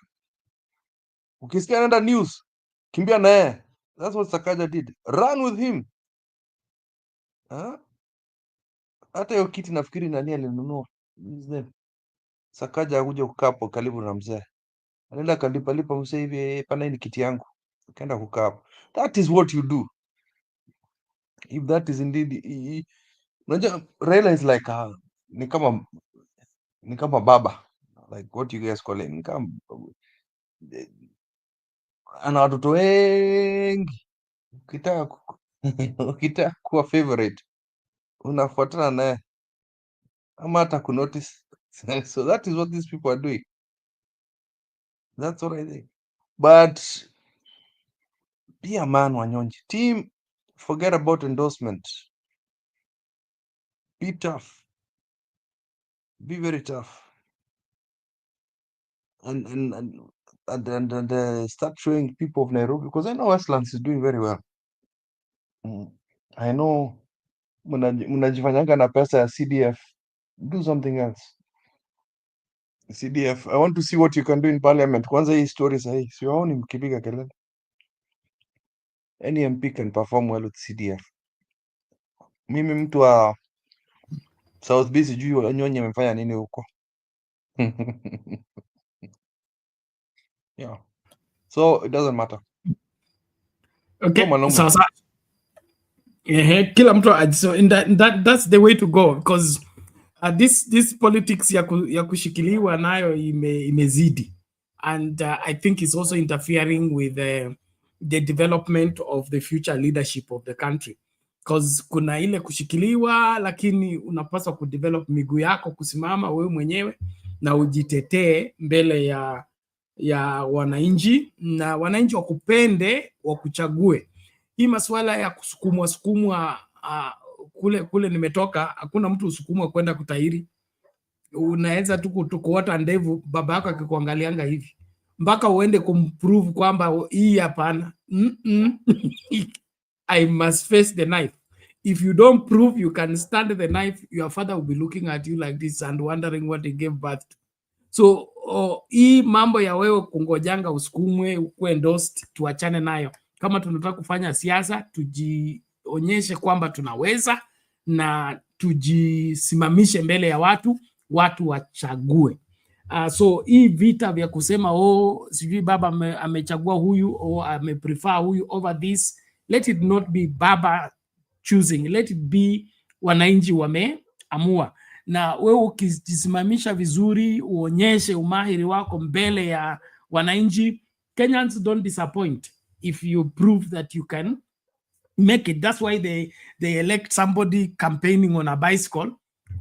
K: Ukisikia anaenda news, kimbia naye. That's what Sakaja did. Run with him. Hata hiyo kiti nafikiri nani alinunua. Sakaja hakuja kukaa hapo karibu na mzee. Anaenda kalipalipa mzee hivi, pana ni kiti yangu. Akaenda kukaa hapo. That is what you do. If that is indeed, unajua Raila is like ni kama baba, like what you guys call it, ana watoto wengi. Ukitaka kuwa favorite unafuatana naye ama hata kunotice. So that is what these people are doing. That's what I think. But be a man, Wanyonyi. Team, forget about endorsement. Be tough. Be very tough. And start showing people of Nairobi, because I know Westlands is doing very well. I know mnajifanyanga na pesa ya CDF. Do something else. CDF, I want to see what you can do in parliament. Kwanza hii story sahi, siwaoni mkipiga kelele. Any MP can perform well with CDF. Mimi mtu wa South B sijui Wanyonyi amefanya nini huko. Yeah. So it doesn't matter.
A: Okay,
K: Malongo.
A: so kila mtu so in that's the way to go, because this politics ya kushikiliwa nayo imezidi, and I think it's also interfering with the development of the future leadership of the country, because kuna ile kushikiliwa, lakini unapaswa kudevelop miguu yako, kusimama wewe mwenyewe na ujitetee mbele ya wananchi, na wananchi wakupende, wakuchague. Hii masuala ya kusukumwa kule nimetoka, hakuna mtu usukumwa kwenda kutairi. Unaweza tu kuota ndevu, baba yako akikuangalianga hivi mpaka uende kumprove kwamba hii hapana. I must face the knife. If you don't prove you can stand the knife, your father will be looking at you like this and wondering what he gave birth to. So hii mambo ya wewe kungojanga usukumwe ukuwe endorsed, tuachane nayo. Kama tunataka kufanya siasa, tujionyeshe kwamba tunaweza na tujisimamishe mbele ya watu wachague. So hii vita vya kusema sijui baba amechagua huyu ameprefer huyu over this, let it not be baba choosing, let it be wananchi wameamua. Na wewe ukijisimamisha vizuri, uonyeshe umahiri wako mbele ya wananchi, Kenyans don't disappoint if you prove that you can make it. That's why they elect somebody campaigning on a bicycle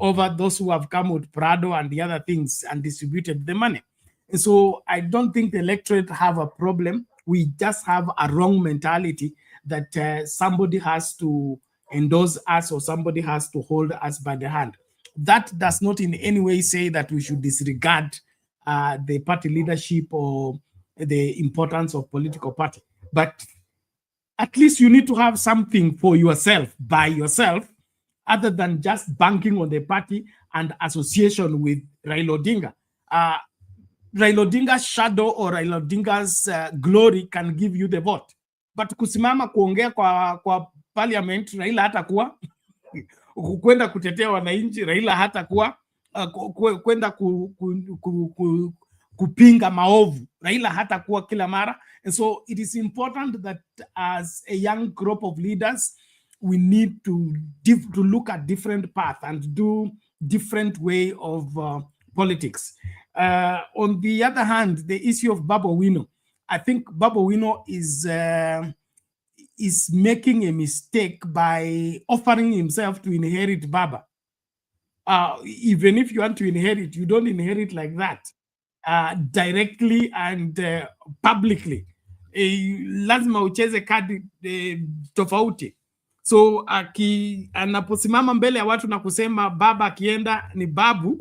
A: over those who have come with Prado and the other things and distributed the money. And so I don't think the electorate have a problem. We just have a wrong mentality that somebody has to endorse us or somebody has to hold us by the hand. That does not in any way say that we should disregard the party leadership or the importance of political party. But at least you need to have something for yourself, by yourself, other than just banking on the party and association with Raila Odinga. Raila Odinga's shadow or Raila Odinga's glory can give you the vote. But kusimama kuongea kwa parliament, Raila hatakuwa kwenda kutetea wananchi, Raila hatakuwa kwenda kupinga maovu, Raila hatakuwa kila mara. And so it is important that as a young group of leaders, we need to look at different paths and do different way of politics. On the other hand, the issue of Babu Owino, I think Babu Owino is making a mistake by offering himself to inherit Baba. Even if you want to inherit, you don't inherit like that, directly and publicly. Lazima ucheze kadi tofauti. So anaposimama mbele ya watu na kusema baba akienda ni babu,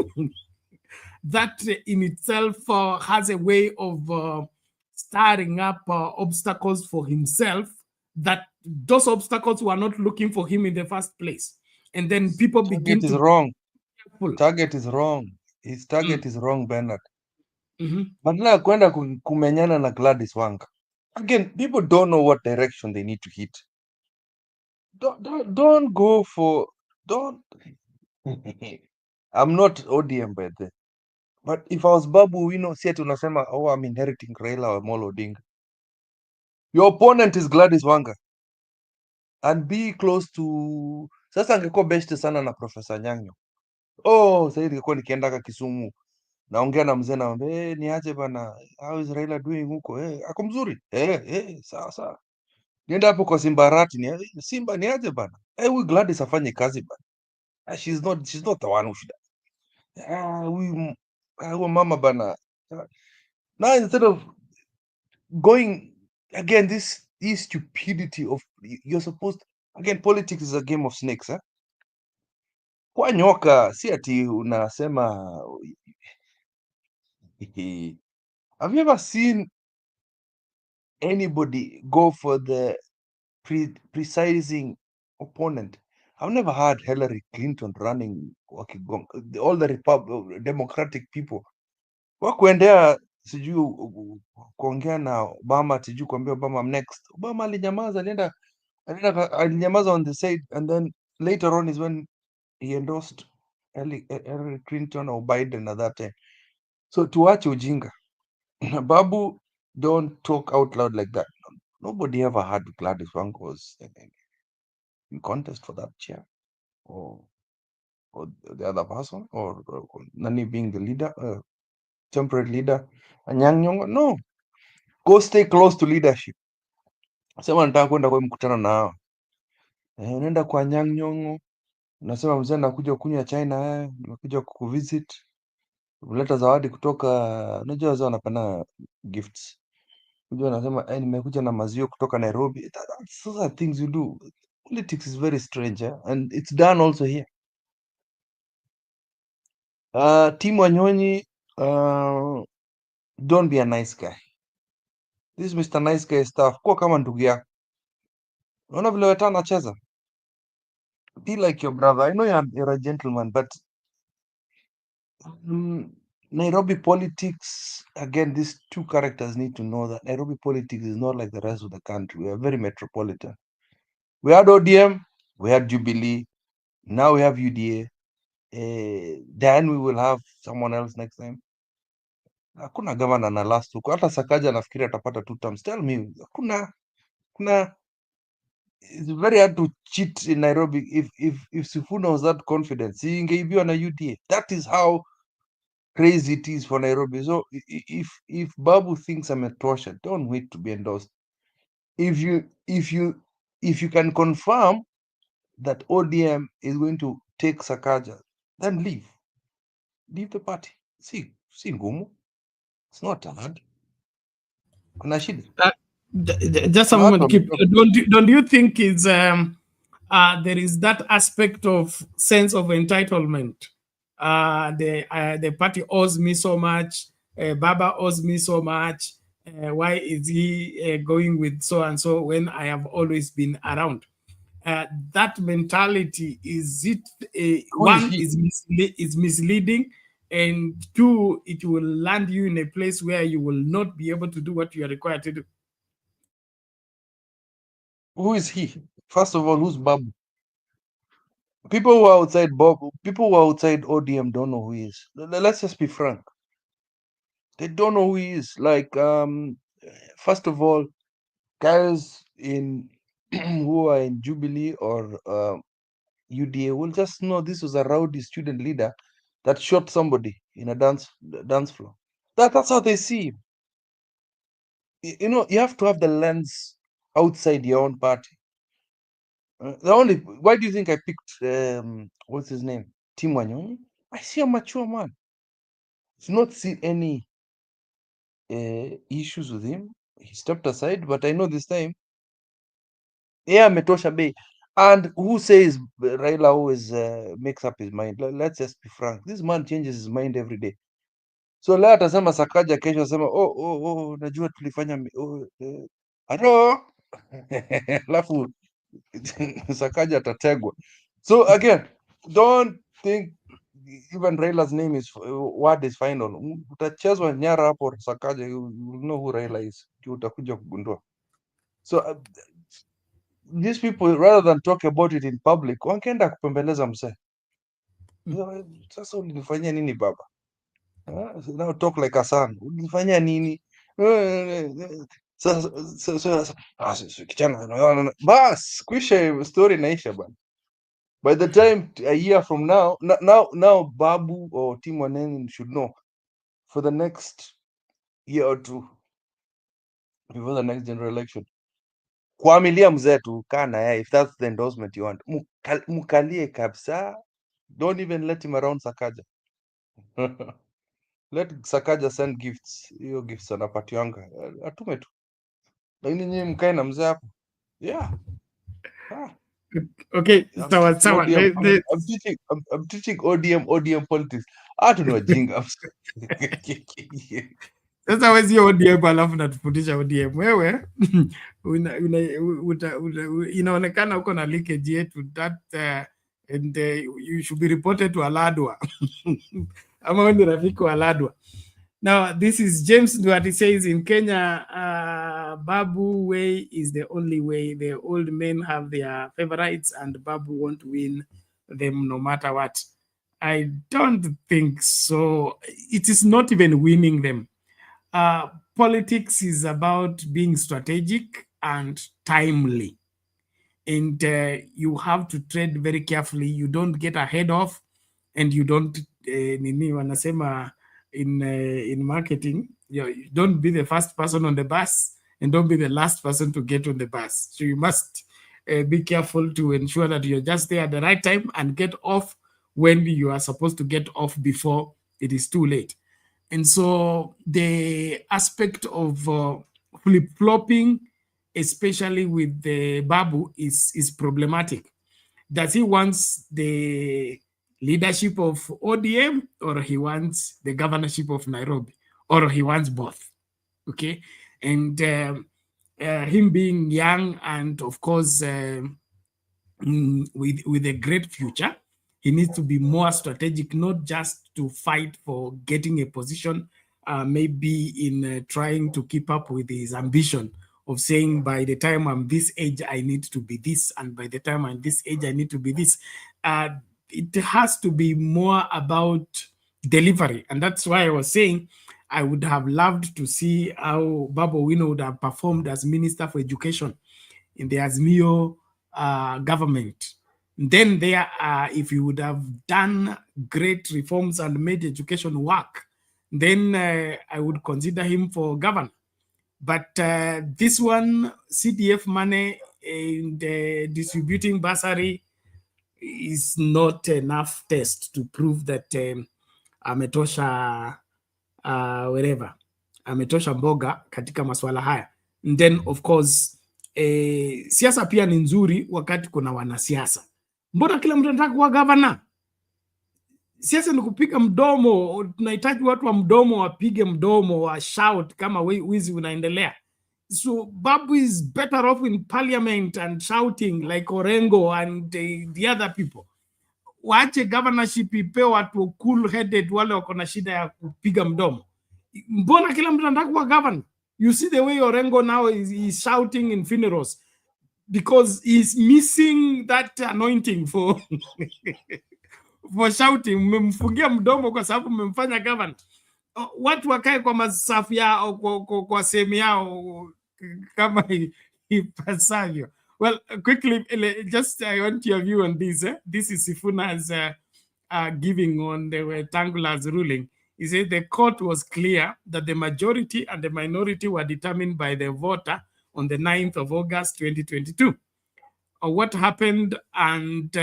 A: that in itself has a way of stirring up obstacles for himself, that those obstacles were not looking for him in the first place. And then people begin to...
K: Target is wrong. His target is wrong, Bernard. Badala kwenda kumenyana na Gladys Wanga. Again, people don't know what direction they need to hit. Don't go for... I'm not ODM by the way. But if I was Babu Owino, si ati unasema, I'm inheriting Raila Amolo Odinga. Your opponent is Gladys Wanga. And be close to... Sasa angekuwa best sana na Professor Nyang'o. Sasa ingekuwa nikienda Kisumu. naongea na mzee naombe niaje bana, how is Raila doing huko? Ako mzuri. Sawa sawa. Nienda hapo kwa Simbarati Simba niaje bana. Huyu Gladys afanye kazi bana. She's not the one who should. Huyu mama bana. Now instead of going again, this stupidity of you're supposed, again, politics is a game of snakes, eh? Kwa nyoka si ati unasema. Have you ever seen anybody go for the presiding opponent? I've never heard Hillary Clinton running all the Democratic people wakuendea sijui kuongea na Obama, sijui kuambia Obama I'm next. Obama alinyamaza, alinyamaza on the side, and then later on is when he endorsed Hillary Clinton or Biden at that time. So tuache ujinga. Babu, don't talk out loud like that. Nobody ever had Gladys Wanga was in contest for that chair, or the other person, or Nani being the leader, temporary leader. Anyang' Nyong'o, no. Go stay close to leadership. Sema nataka kwenda kwa mkutano na hao. Unaenda kwa Anyang' Nyong'o, unasema mzee nakuja kunywa chai na wewe, nakuja kukuvisit. Uleta zawadi kutoka, unajua wazee wanapenda gifts. Unajua anasema nimekuja na maziwa kutoka Nairobi. Those are things you do. Politics is very strange, eh? And it's done also here. Tim Wanyonyi, don't be a nice guy. This Mr. Nice Guy stuff, kuwa kama ndugu yako. Unaona vile Wetangula anacheza? Be like your brother. I know you're a gentleman, but Nairobi politics, again, these two characters need to know that Nairobi politics is not like the rest of the country. We are very metropolitan. We had ODM, we had Jubilee, now we have UDA. Then we will have someone else next time. Hakuna governor na last huko. Hata Sakaja nafikiri atapata 2 terms. Tell me, kuna it's very hard to cheat in Nairobi. If Sifuna was that confident, he ingeibiwa na UDA. That is how crazy it is for Nairobi. So if Babu thinks I'm a torture, don't wait to be endorsed. If you can confirm that ODM is going to take Sakaja, then leave the party. Si ngumu. It's not hard. Kuna shida.
A: Just a moment. Don't you think it's there is that aspect of sense of entitlement? The party owes me so much. Baba owes me so much. Why is he going with so and so when I have always been around? That mentality, is it one is misleading, and 2, it will land you in a place where you will not be able to do what you are required to do.
K: Who is he? First of all, who's Babu? People who are outside ODM don't know who he is. Let's just be frank. They don't know who he is. Like, first of all, guys who are in Jubilee or UDA will just know this was a rowdy student leader that shot somebody in a dance floor. That's how they see him. You know, you have to have the lens outside your own party. Why do you think I picked what's his name? Tim Wanyonyi? I see a mature man. Do not see any issues with him. He stepped aside, but I know this time, ametosha bei. And who says Raila always makes up his mind? Let's just be frank. This man changes his mind every day. So leo atasema Sakaja, kesho asema najua tulifanya halo alafu Sakaja atategwa. So again, don't think even Raila's word is final. Utachezwa nyara hapo Sakaja, you know who Raila is. Utakuja kugundua. So these people, rather than talk about it in public, wangeenda kupembeleza msee. Sasa ulinifanyia nini baba? Now talk like a son. Ulinifanyia nini? Kijana bas, kwisha story naisha bana. By the time a year from now Babu or Tim Wanyonyi should know for the next year or two before the next general election. Kuamilia mzee tu, kaa na yeye if that's the endorsement you want. Mukalie kabisa. Don't even let him around Sakaja. Let Sakaja send gifts. Hiyo gifts anapatiwanga. Atume tu. Lakini nyinyi mkae na mzee hapo. Yeah.
A: Okay,
K: I'm
A: sawa
K: teaching
A: sawa.
K: ODM. I'm teaching ODM politics. Hatu ni wajinga.
A: Sasa wezi ODM alafu natufundisha ODM. Wewe inaonekana uko na leakage yetu that and you should be reported to Aladwa. Ama wewe ni rafiki wa Aladwa. Now, this is James Duarte says in Kenya, Babu way is the only way. The old men have their favorites and Babu won't win them no matter what. I don't think so. It is not even winning them. Politics is about being strategic and timely. And you have to tread very carefully. You don't get ahead of, and you don't, nini wanasema, in marketing, you don't be the first person on the bus and don't be the last person to get on the bus. So you must be careful to ensure that you're just there at the right time and get off when you are supposed to get off before it is too late. And so the aspect of flip-flopping, especially with the Babu, is problematic. Does he wants the leadership of ODM or he wants the governorship of Nairobi, or he wants both? Okay, and him being young and of course with a great future, he needs to be more strategic, not just to fight for getting a position, maybe in trying to keep up with his ambition of saying, by the time I'm this age, I need to be this, and by the time I'm this age, I need to be this. It has to be more about delivery. And that's why I was saying I would have loved to see how Babu Owino would have performed as Minister for Education in the Azimio government. Then there, if you would have done great reforms and made education work, then I would consider him for governor. But this one, CDF money and distributing bursary is not enough test to prove that ametosha wherever, ametosha mboga katika masuala haya. And then of course siasa pia ni nzuri wakati kuna wanasiasa. Mbona kila mtu anataka kuwa governor? Siasa ni kupiga mdomo. Tunahitaji watu wa mdomo wapige mdomo, wa shout kama wizi unaendelea. So Babu is better off in parliament and shouting like Orengo and the other people. Waache governorship ipewe watu cool headed, wale wako na shida ya kupiga mdomo. Mbona kila mtu anataka kuwa governor? You see the way Orengo now is shouting in funerals because he's missing that anointing for for shouting. Mmemfungia mdomo kwa sababu mmemfanya governor. Watu wakae kwa masafu yao, kwa sehemu yao kama ipasavyo. Well, quickly, just I want your view on this. This is Sifuna's giving on the Wetangula's ruling. He said the court was clear that the majority and the minority were determined by the voter on the 9th of August 2022. What happened and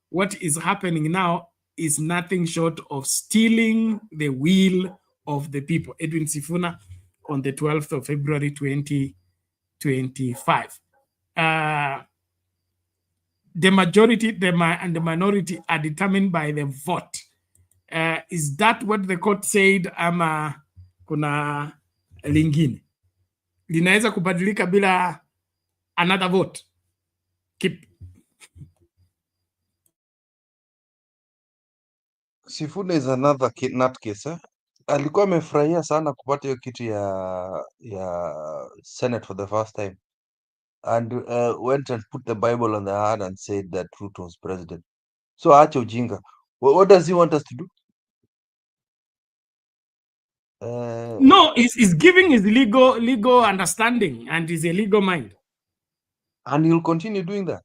A: what is happening now is nothing short of stealing the will of the people. Edwin Sifuna on the 12th of February 2025. The majority and the minority are determined by the vote. Is that what the court said, ama kuna lingine linaweza kubadilika bila another vote? Keep.
K: Sifuna is another nutcase. Alikuwa amefurahia sana kupata hiyo kitu ya Senate for the first time, and went and put the Bible on the hand and said that Ruto was president. So aache ujinga. What does he want us to do?
A: No, he's giving his legal understanding and his a legal mind,
K: and he'll continue doing that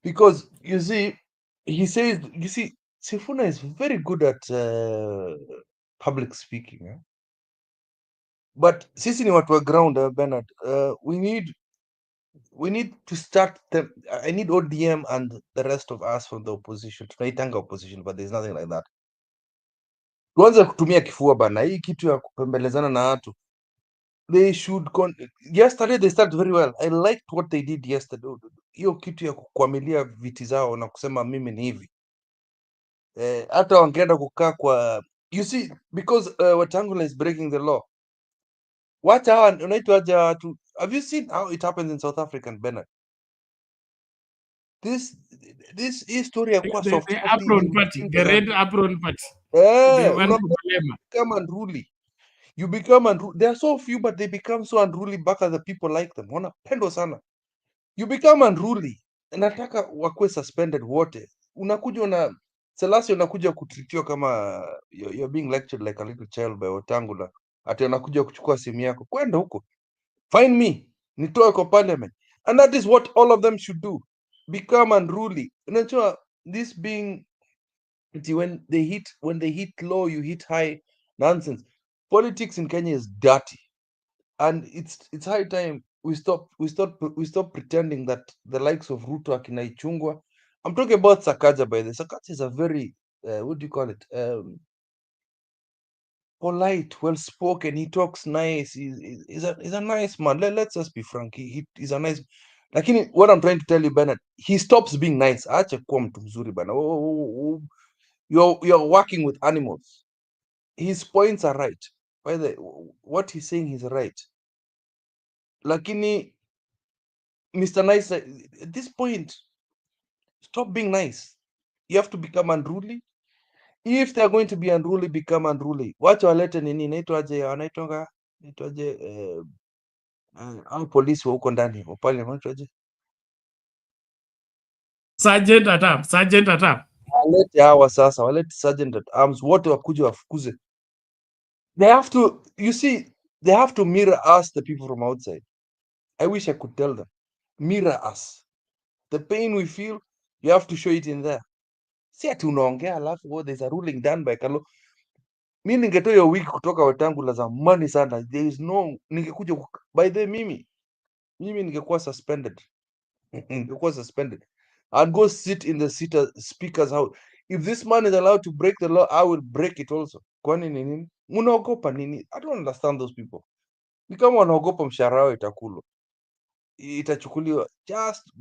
K: because you see, he says, you see, Sifuna is very good at public speaking. But sisi ni watu wa ground, Bernard. We need to start them. I need ODM and the rest of us from the opposition. Tunaitanga opposition, but there's nothing like that. Tuanze kutumia kifua bana. Hii kitu ya kupembelezana na watu. They should yesterday they started very well. I liked what they did yesterday. Hiyo kitu ya kukwamilia viti zao na kusema mimi ni hivi. Hata wangeenda kukaa kwa, you see, because Wetangula is breaking the law. What have you seen how it happens in South Africa, Bernard? This history ya kuwa soft
A: the apron party, the red apron party.
K: Become unruly. You become unruly. There are so few, but they become so unruly back as the people like them. Wanapendwa sana. You become unruly. Nataka wakuwe suspended wote. Unakuja Selassie unakuja kutritiwa kama you're being lectured like a little child by Wetangula. Ati anakuja kuchukua simu yako. Kwenda huko. Find me. Nitoe kwa parliament. And that is what all of them should do. Become unruly. Unajua this being when they hit low, you hit high nonsense. Politics in Kenya is dirty. And it's high time we stop pretending that the likes of Ruto akina Ichungwa. I'm talking about Sakaja, by the way. Sakaja is a very what do you call it? Polite, well spoken. He talks nice. He's a nice man. Let's just be frank. He's a nice. Lakini what I'm trying to tell you, Bernard, he stops being nice. Acha kuwa mtu mzuri bana. You're working with animals. His points are right. By the what he's saying is right. Lakini Mr. Nice, at this point, stop being nice. You have to become unruly. If they're going to be unruly, become unruly. Wacha walete nini? Naitwaje au polisi wa huko ndani wa parliament waje.
A: Sergeant at arms.
K: Walete hawa sasa, walete sergeant at arms wote wakuje wafukuze. They have to, you see, they have to mirror us, the people from outside. I wish I could tell them. Mirror us. The pain we feel, you have to show it in there. Si ati unaongea alafu there's a ruling done by Kalo. Mi ningetoa hiyo wiki kutoka Wetangula zamani sana. There is no, ningekuja by the mimi ningekuwa suspended. Ningekuwa suspended. I'd go sit in the speaker's house. If this man is allowed to break the law, I will break it also. Kwani nini? Unaogopa nini? I don't understand those people. Ni kama wanaogopa mshahara wao itachukuliwa. Just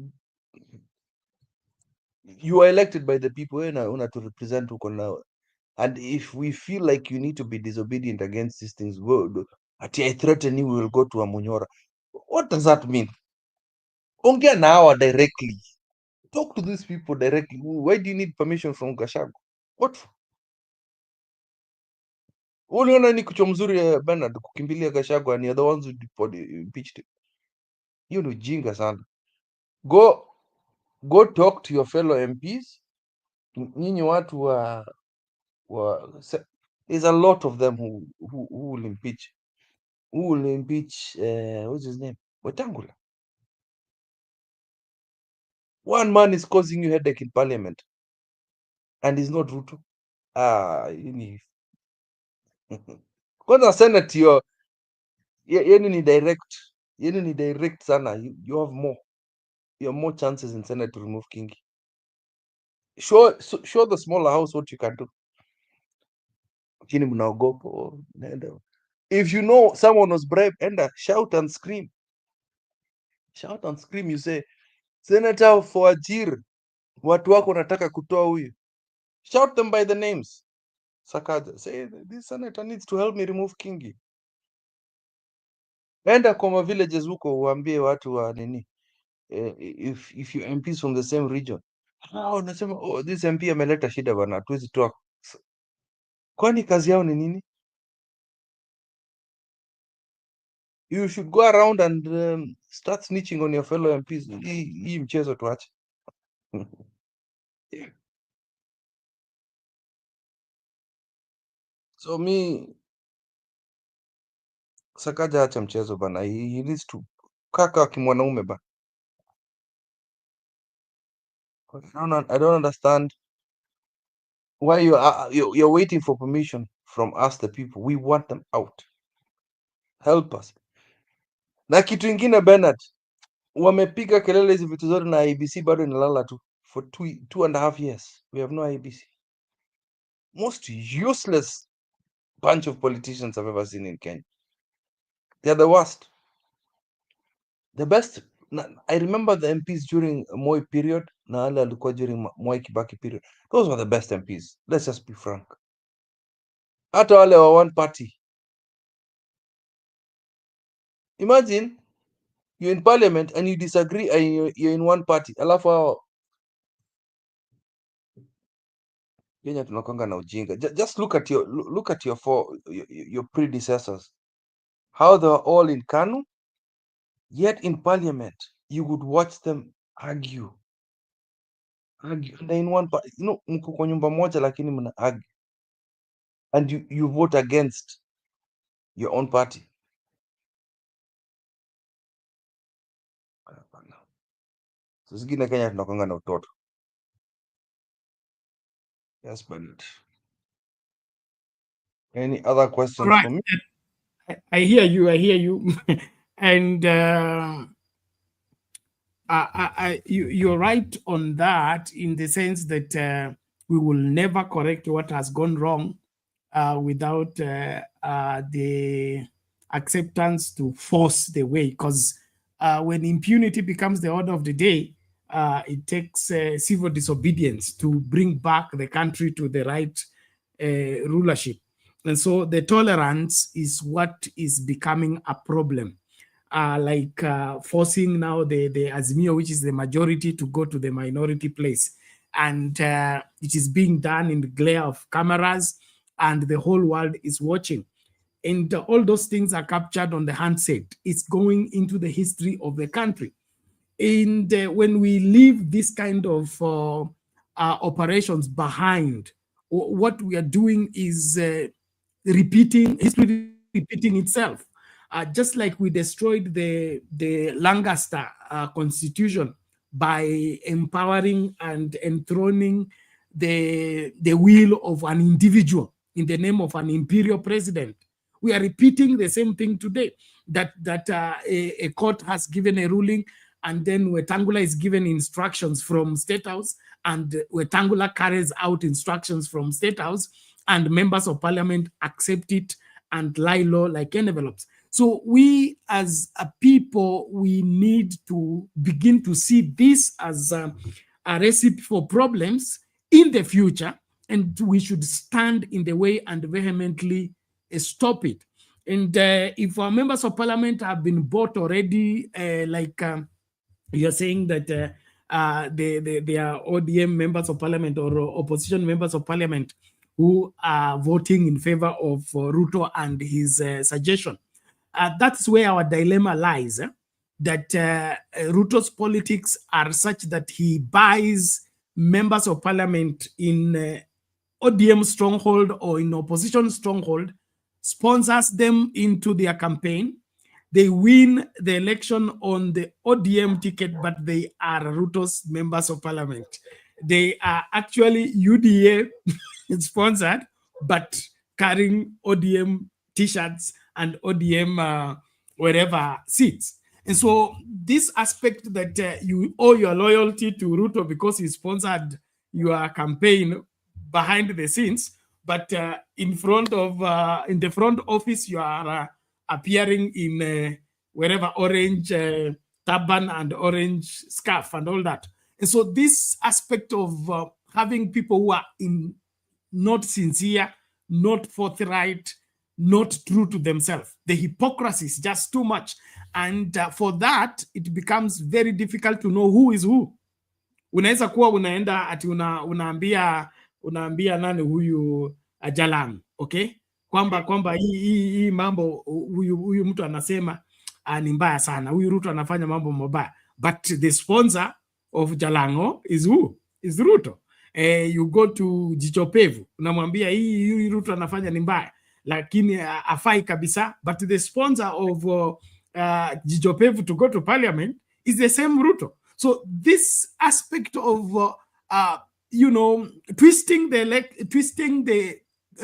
K: you are elected by the people una to represent huko now. And if we feel like you need to be disobedient against these things, go. Ati I threaten you, we will go to Amunyora. What does that mean? Ongea na hawa directly. Talk to these people directly. Why do you need permission from Gashago? What for? Uliona ni kucho mzuri Bernard kukimbilia Gashago and you're the ones who impeached him. Hiyo ni ujinga sana. Go talk to your fellow MPs. Nyinyi watu there's a lot of them who will impeach. Who will impeach what's his name? Wetangula. One man is causing you headache in parliament. And he's not Ruto. Kwanza Senate yenu ni direct. Yenu ni direct sana. You have more. You have more chances in Senate to remove Kingi. Show the smaller house what you can do. Kini mnaogopa. If you know someone was bribed, enda shout and scream. Shout and scream. You say, Senator for Ajir, watu wako nataka kutoa huyu. Shout them by the names. Sakaja, say, this senator needs to help me remove Kingi. Enda kwa villages huko uambie watu wa nini. If you MPs from the same region. Unasema, this MP ameleta shida bana, hatuwezi toa. Kwani kazi yao ni nini? You should go around and start snitching on your fellow MPs. Hii mchezo tuache. So Sakaja acha mchezo bana. He needs to kaka kimwanaume bana. I don't understand why you're waiting for permission from us the people. We want them out. Help us. Na kitu ingine Bernard, wamepiga kelele hizi vitu zote na IEBC bado inalala tu for 2.5 years. We have no IEBC. Most useless bunch of politicians I've ever seen in Kenya. They're the worst. The best. I remember the MPs during Moi period, na wale walikuwa during Moi Kibaki period. Those were the best MPs. Let's just be frank. Hata wale wa one party. Imagine you're in parliament and you disagree and you're in one party. Alafu hao Kenya tunakwanga na ujinga. Just look at your predecessors. How they were all in KANU, yet in parliament you would watch them argue. And in one party, mko kwa nyumba moja lakini mna argue. And you vote against your own party. So zingine Kenya tunakwanga na utoto. Yes, Bernard. Any other questions
A: Right.
K: for me?
A: I hear you. And you're right on that, in the sense that we will never correct what has gone wrong without the acceptance to force the way. Because when impunity becomes the order of the day, it takes civil disobedience to bring back the country to the right rulership. And so the tolerance is what is becoming a problem. Like forcing now the Azimio, which is the majority, to go to the minority place. And it is being done in the glare of cameras, and the whole world is watching. And all those things are captured on the handset. It's going into the history of the country. And when we leave this kind of operations behind, what we are doing is history repeating itself. Just like we destroyed the Lancaster constitution by empowering and enthroning the will of an individual in the name of an imperial president. We are repeating the same thing today, that a court has given a ruling, and then Wetangula is given instructions from State House, and Wetangula carries out instructions from State House, and members of parliament accept it and lie low like envelopes. So we as a people, we need to begin to see this as a recipe for problems in the future, and we should stand in the way and vehemently stop it. And if our members of parliament have been bought already, like you're saying that they are ODM members of parliament or opposition members of parliament who are voting in favor of Ruto and his suggestion. That's where our dilemma lies, that Ruto's politics are such that he buys members of parliament in ODM stronghold or in opposition stronghold, sponsors them into their campaign. They win the election on the ODM ticket, but they are Ruto's members of parliament. They are actually UDA sponsored, but carrying ODM t-shirts and ODM wherever seats. And so this aspect that you owe your loyalty to Ruto because he sponsored your campaign behind the scenes, but in the front office, you are appearing in wherever orange turban and orange scarf and all that. And so this aspect of having people who are not sincere, not forthright, not true to themselves. The hypocrisy is just too much. And for that, it becomes very difficult to know who is who. Unaweza kuwa unaenda ati unaambia nani huyu Jalan, okay? Kwamba hii mambo huyu mtu anasema ni mbaya sana. Huyu Ruto anafanya mambo mabaya. But the sponsor of Jalango is who? Is Ruto. You go to Jichopevu, unamwambia hii Ruto anafanya ni mbaya, lakini afai kabisa. But the sponsor of Jichopevu to go to parliament is the same Ruto. So this aspect of twisting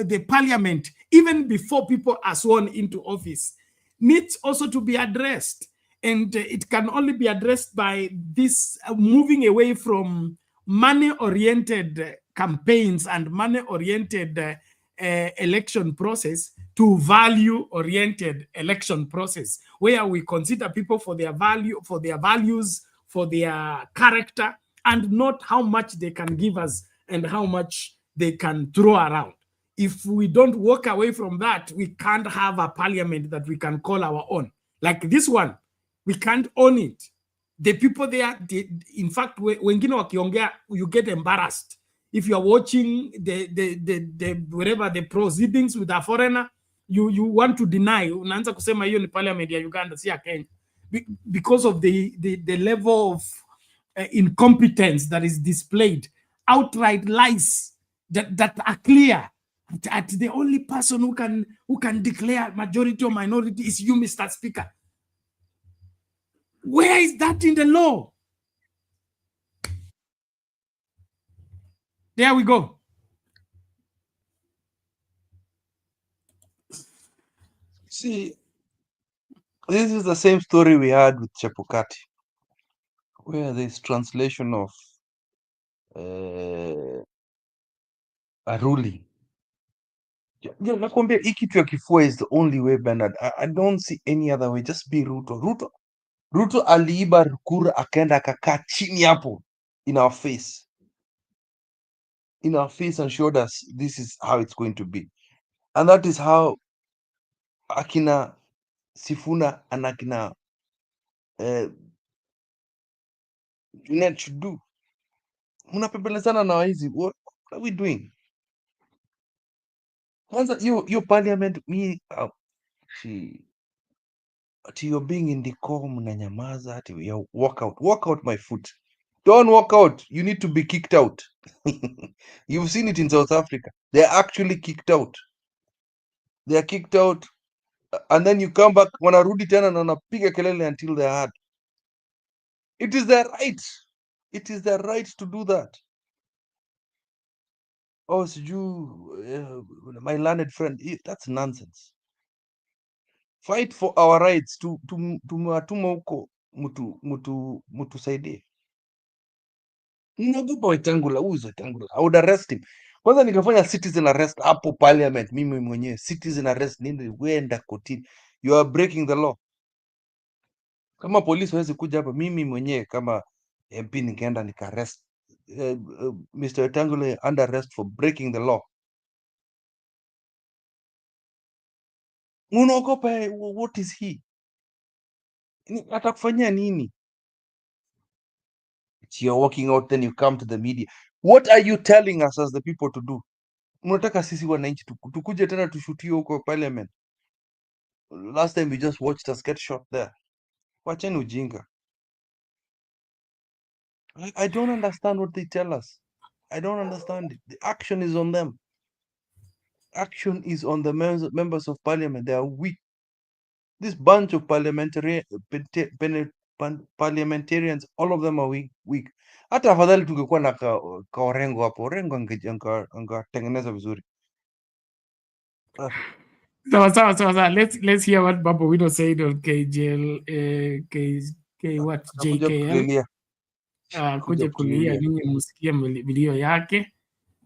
A: the parliament even before people are sworn into office, needs also to be addressed. And it can only be addressed by this moving away from money-oriented campaigns and money-oriented election process to value-oriented election process, where we consider people for their value, for their values, for their character, and not how much they can give us and how much they can throw around. If we don't walk away from that, we can't have a parliament that we can call our own. Like this one, we can't own it. The people there, in fact, wengine wakiongea, you get embarrassed. If you are watching whatever the proceedings with a foreigner, you want to deny. Unaanza kusema hiyo ni parliament ya Uganda, si ya Kenya, because of the level of incompetence that is displayed, outright lies that are clear. At the only person who can declare majority or minority is you, Mr. Speaker. Where is that in the law? There we go.
K: See, this is the same story we had with Chepukati, where there's translation of a ruling. Yeah, nakwambia hii kitu ya kifua is the only way, Bernard. I don't see any other way. Just be Ruto. Ruto aliiba kura akaenda akakaa chini hapo in our face and showed us this is how it's going to be. And that is how akina Sifuna and akina Junet should do. Munapembelezana na hizi. What are we doing? Kwanza your parliament, ati you're being in the call, mnanyamaza, ati you walk out my foot. Don't walk out. You need to be kicked out. You've seen it in South Africa. They're actually kicked out. They are kicked out, and then you come back, wanarudi tena na wanapiga kelele until they're hard. It is their right. It is their right to do that. Oh, my learned friend, that's nonsense. Fight for our rights. Tumewatuma huko mutusaidie. Naogopa Wetangula. Who is Wetangula? I would arrest him. Kwanza nikafanya citizen arrest hapo parliament, mimi mwenyewe citizen arrest, nini wenda kotini. You are breaking the law. Kama polisi hawezi kuja hapa, mimi mwenyewe kama MP nikaenda arrest Mr. Wetangula under arrest for breaking the law. Unaogopa? What is he? Atakufanyia nini? You're walking out, then you come to the media. What are you telling us as the people to do? Mnataka sisi wananchi tukuje tena tushutio huko parliament? Last time we just watched us get shot there. Wacheni ujinga. I don't understand what they tell us. I don't understand it. The action is on them. Action is on the members of parliament. They are weak. This bunch of parliamentarians, all of them are weak. Hata afadhali tungekuwa na ka Orengo hapo. Orengo angetengeneza vizuri.
A: So let's hear what Babu Widow said on KJL, what JKM. Kuja kulia ninyi msikie video yake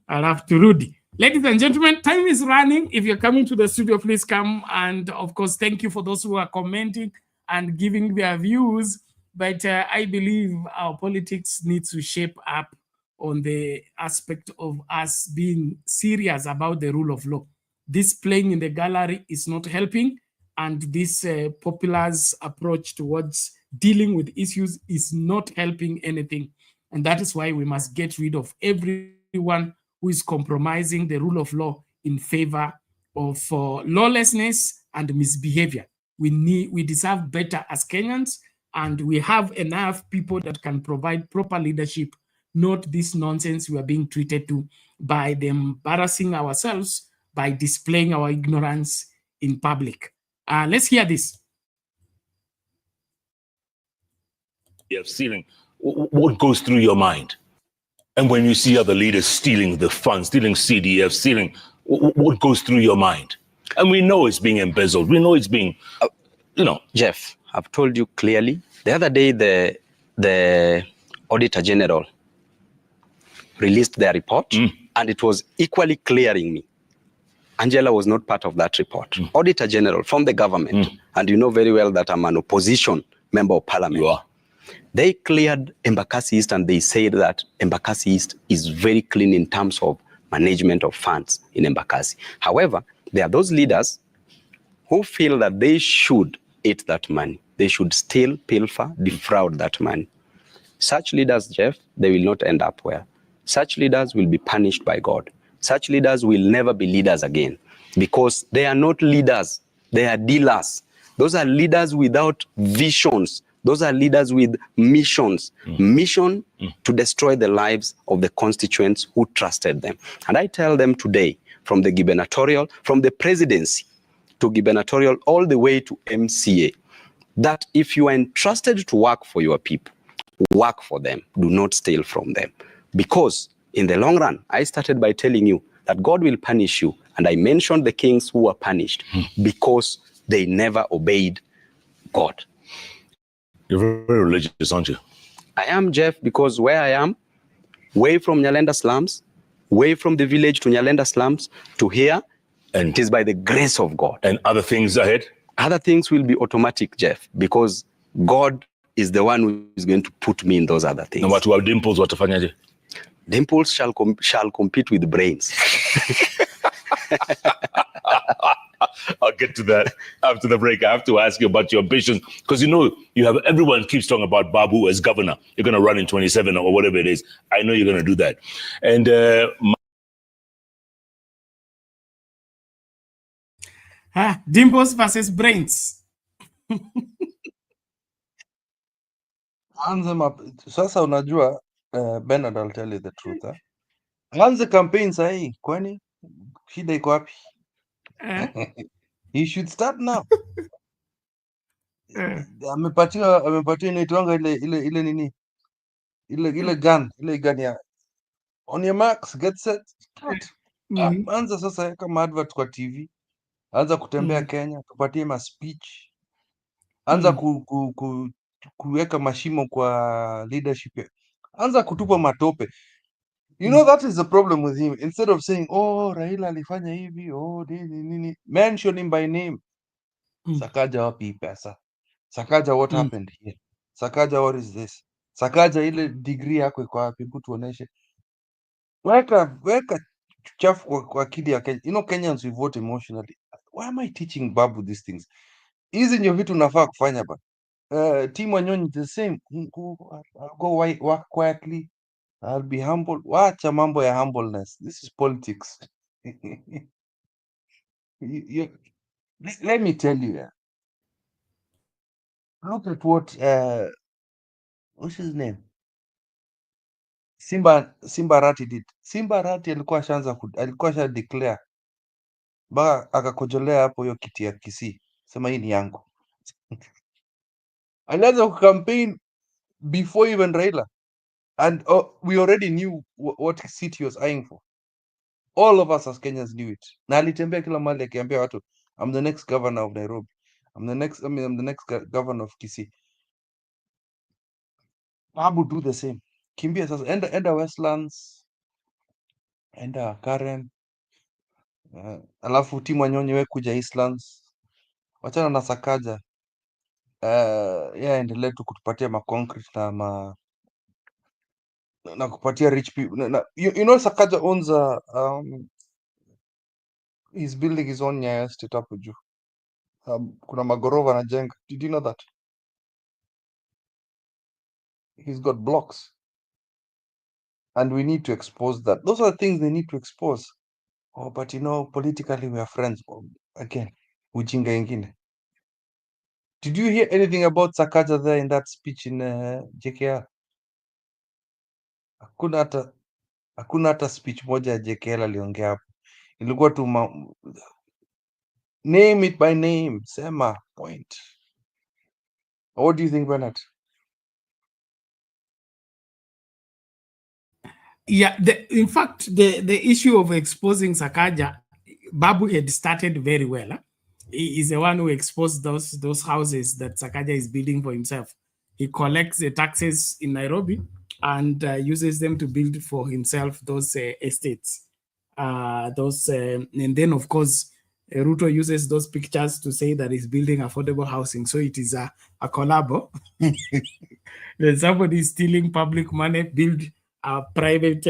A: alafu turudi. Ladies and gentlemen, time is running. If you're coming to the studio, please come. And of course, thank you for those who are commenting and giving their views. But I believe our politics needs to shape up on the aspect of us being serious about the rule of law. This playing in the gallery is not helping. And this populist approach towards dealing with issues is not helping anything. And that is why we must get rid of everyone who is compromising the rule of law in favor of lawlessness and misbehavior. We deserve better as Kenyans, and we have enough people that can provide proper leadership, not this nonsense we are being treated to by them embarrassing ourselves by displaying our ignorance in public. Let's hear this.
P: Stealing, what goes through your mind? And when you see other leaders stealing the funds, stealing CDF, stealing, what goes through your mind? And we know it's being embezzled. We know it's being,
Q: Jeff, I've told you clearly. The other day, the Auditor General released their report, and it was equally clearing me. Angela was not part of that report. Auditor General from the government, and you know very well that I'm an opposition member of parliament.
P: You are.
Q: They cleared Embakasi East, and they said that Embakasi East is very clean in terms of management of funds in Embakasi. However, there are those leaders who feel that they should eat that money. They should steal, pilfer, defraud that money. Such leaders, Jeff, they will not end up well. Such leaders will be punished by God. Such leaders will never be leaders again, because they are not leaders, they are dealers. Those are leaders without visions. Those are leaders with missions. Mission to destroy the lives of the constituents who trusted them. And I tell them today, from the gubernatorial, from the presidency to gubernatorial, all the way to MCA, that if you are entrusted to work for your people, work for them. Do not steal from them. Because in the long run, I started by telling you that God will punish you. And I mentioned the kings who were punished because they never obeyed God.
P: You're very religious, aren't you?
Q: I am, Jeff, because where I am, way from Nyalenda slums, way from the village to Nyalenda slums to here, and it is by the grace of God.
P: And other things ahead?
Q: Other things will be automatic, Jeff, because God is the one who is going to put me in those other things.
P: Na watu wa dimples watafanyaje?
Q: Dimples shall compete with brains.
P: I'll get to that after the break. I have to ask you about your ambitions, because you have everyone keeps talking about Babu as governor. You're going to run in 27 or whatever it is. I know you're going to do that. And
A: Dimples versus brains.
K: Sasa unajua, Bernard, I'll tell you the truth. Anze campaign sahi, kwani shida iko wapi? He should start now. Amepatiwa inaitwanga ile nini? Ile gun ya on your marks, get set, start. Anza sasa kama advert kwa TV. Anza kutembea Kenya, tupatie ma speech. Anza kuweka mashimo kwa leadership. Anza kutupa matope. You know, that is the problem with him. Instead of saying, oh, Raila alifanya hivi, oh, nini, mention him by name. Sakaja wapi pesa? Sakaja, what happened here? Sakaja, what is this? Sakaja, ile degree yako iko wapi? Hebu tuoneshe. Weka chafu kwa akili ya Kenya. You know, Kenyans, we vote emotionally. Why am I teaching Babu these things? Hizi ndio vitu unafaa kufanya ba. Team Wanyonyi the same. I'll go work quietly. I'll be humble. Wacha mambo ya humbleness. This is politics. Let me tell you. Look at what what's his name? Simba Rati did. Simba Rati alikuwa sha declare. Baka akakojolea hapo hiyo kiti ya Kisii. Sema hii ni yangu. Alianza kucampaign before even Raila. And we already knew what seat he was eyeing for. All of us as Kenyans knew it. Na alitembea kila mahali akiambia watu, I'm the next governor of Nairobi. I'm the next governor of Kisii. Babu do the same. Kimbia sasa, enda Westlands, enda Karen, alafu Team Wanyonyi we kuja Eastlands. Wachana na Sakaja. Endelee tu kutupatia concrete na kupatia rich people. You know Sakaja owns he's building his own Nyayo estate hapo juu. Kuna magorova anajenga. Did you know that? He's got blocks. And we need to expose that. Those are the things they need to expose. Oh, but politically we are friends. Again, ujinga ingine. Did you hear anything about Sakaja there in that speech in JKL? Hakuna hata speech moja ya JKL aliongea hapo. Ilikuwa tu name it by name. Sema, point. What do you think, Bernard?
A: Yeah, in fact, the issue of exposing Sakaja, Babu had started very well. He is the one who exposed those houses that Sakaja is building for himself. He collects the taxes in Nairobi and uses them to build for himself those estates. And then of course, Ruto uses those pictures to say that he's building affordable housing. So it is a collabo. When somebody is stealing public money, build a private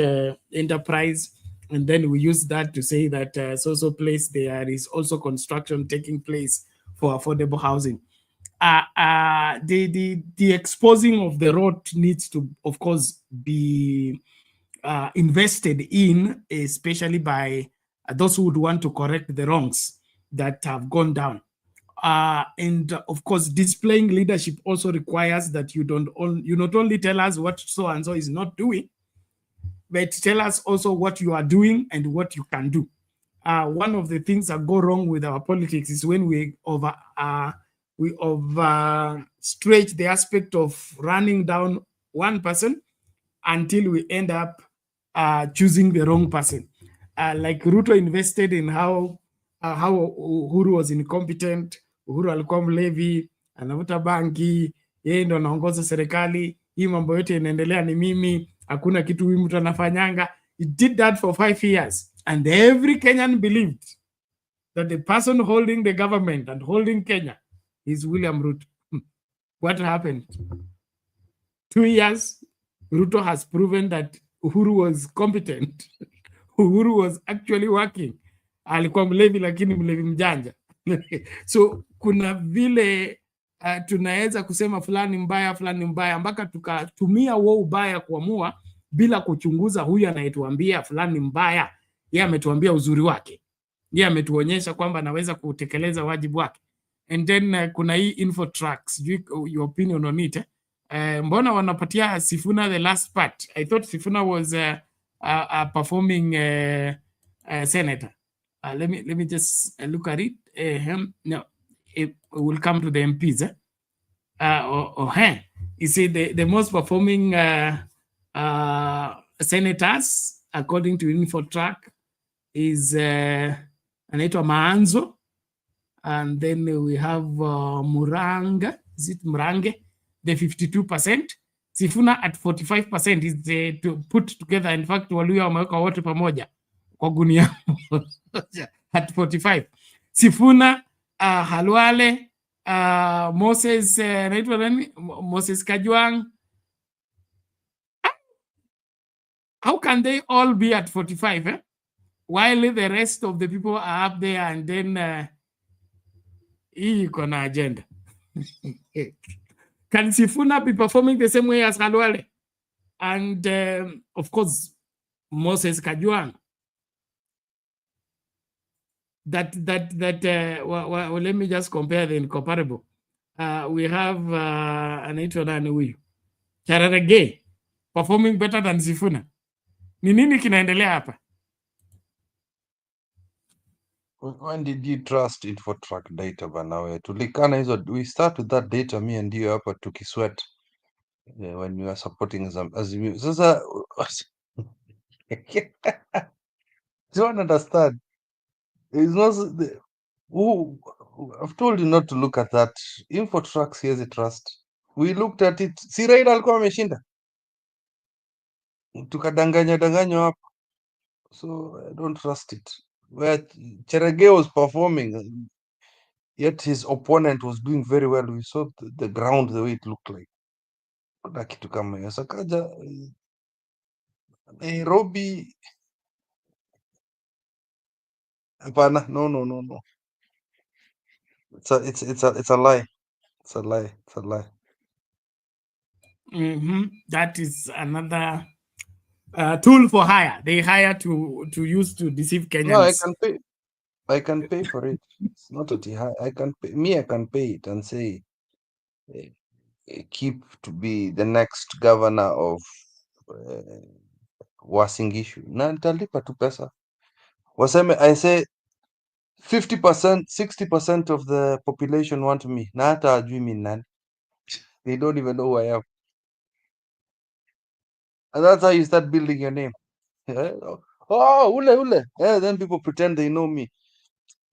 A: enterprise, and then we use that to say that so place there is also construction taking place for affordable housing. The exposing of the road needs to, of course, be invested in, especially by those who would want to correct the wrongs that have gone down. And of course, displaying leadership also requires that you not only tell us what so and so is not doing, but tell us also what you are doing and what you can do. One of the things that go wrong with our politics is when we stretch the aspect of running down one person until we end up choosing the wrong person. Like Ruto invested in how Uhuru was incompetent, Uhuru alikuwa mlevi, anavuta bangi, yeye ndo anaongoza serikali, hii mambo yote inaendelea ni mimi, hakuna kitu huyu mtu anafanyanga. He did that for 5 years, and every Kenyan believed that the person holding the government and holding Kenya is William Ruto. What happened? 2 years, Ruto has proven that Uhuru was competent. Uhuru was actually working. Alikuwa mlevi lakini mlevi mjanja. So kuna vile tunaweza kusema fulani mbaya mpaka tukatumia huo ubaya kuamua bila kuchunguza huyu anayetuambia fulani mbaya. Yeye ametuambia uzuri wake. Yeye ametuonyesha kwamba anaweza kutekeleza wajibu wake. And then kuna hii info tracks. Your opinion on it. Mbona wanapatia Sifuna the last part? I thought Sifuna was a performing senator. Let me just look at it. No, it will come to the MPs. You see, the most performing senators, according to InfoTrack, is anaitwa Maanzo, and then we have Muranga. Is it Murange? The 52%. Sifuna at 45% is to put together. In fact, Waluya wameweka wote pamoja kwa gunia at 45. Sifuna, Halwale, Moses, Moses Kajwang. How can they all be at 45? While the rest of the people are up there, and then hii iko na agenda. Can Sifuna be performing the same way as Halwale? And of course, Moses Kajwang. Well, let me just compare the incomparable. We have anaitwa nani huyu? Chararege performing better than Sifuna. Ni nini kinaendelea hapa?
K: When did you trust InfoTrack data bana? Tulikana hizo, we start with that data, me and you hapa tukisweat when you are supporting Azimio. Sasa don't understand. It's not I've told you not to look at that. InfoTrack here's a trust. We looked at it. Si Raila alikuwa ameshinda. Tukadanganywa hapa. So I don't trust it. Where Cherage was performing, yet his opponent was doing very well. We saw the ground the way it looked like. Kuna kitu kama hiyo. Sakaja Nairobi. Hapana, no. It's a lie. It's a lie. It's a lie.
A: That is another tool for hire. They hire to use to deceive Kenyans.
K: No, I can pay. I can pay for it. It's not that I can pay. I can pay it and say, keep to be the next governor of Uasin Gishu. Na nitalipa tu pesa. Waseme, I say 50%, 60% of the population want me. Na hata ajui mi nani. They don't even know who I am. And that's how you start building your name. Oh, ule. Then people pretend they know me.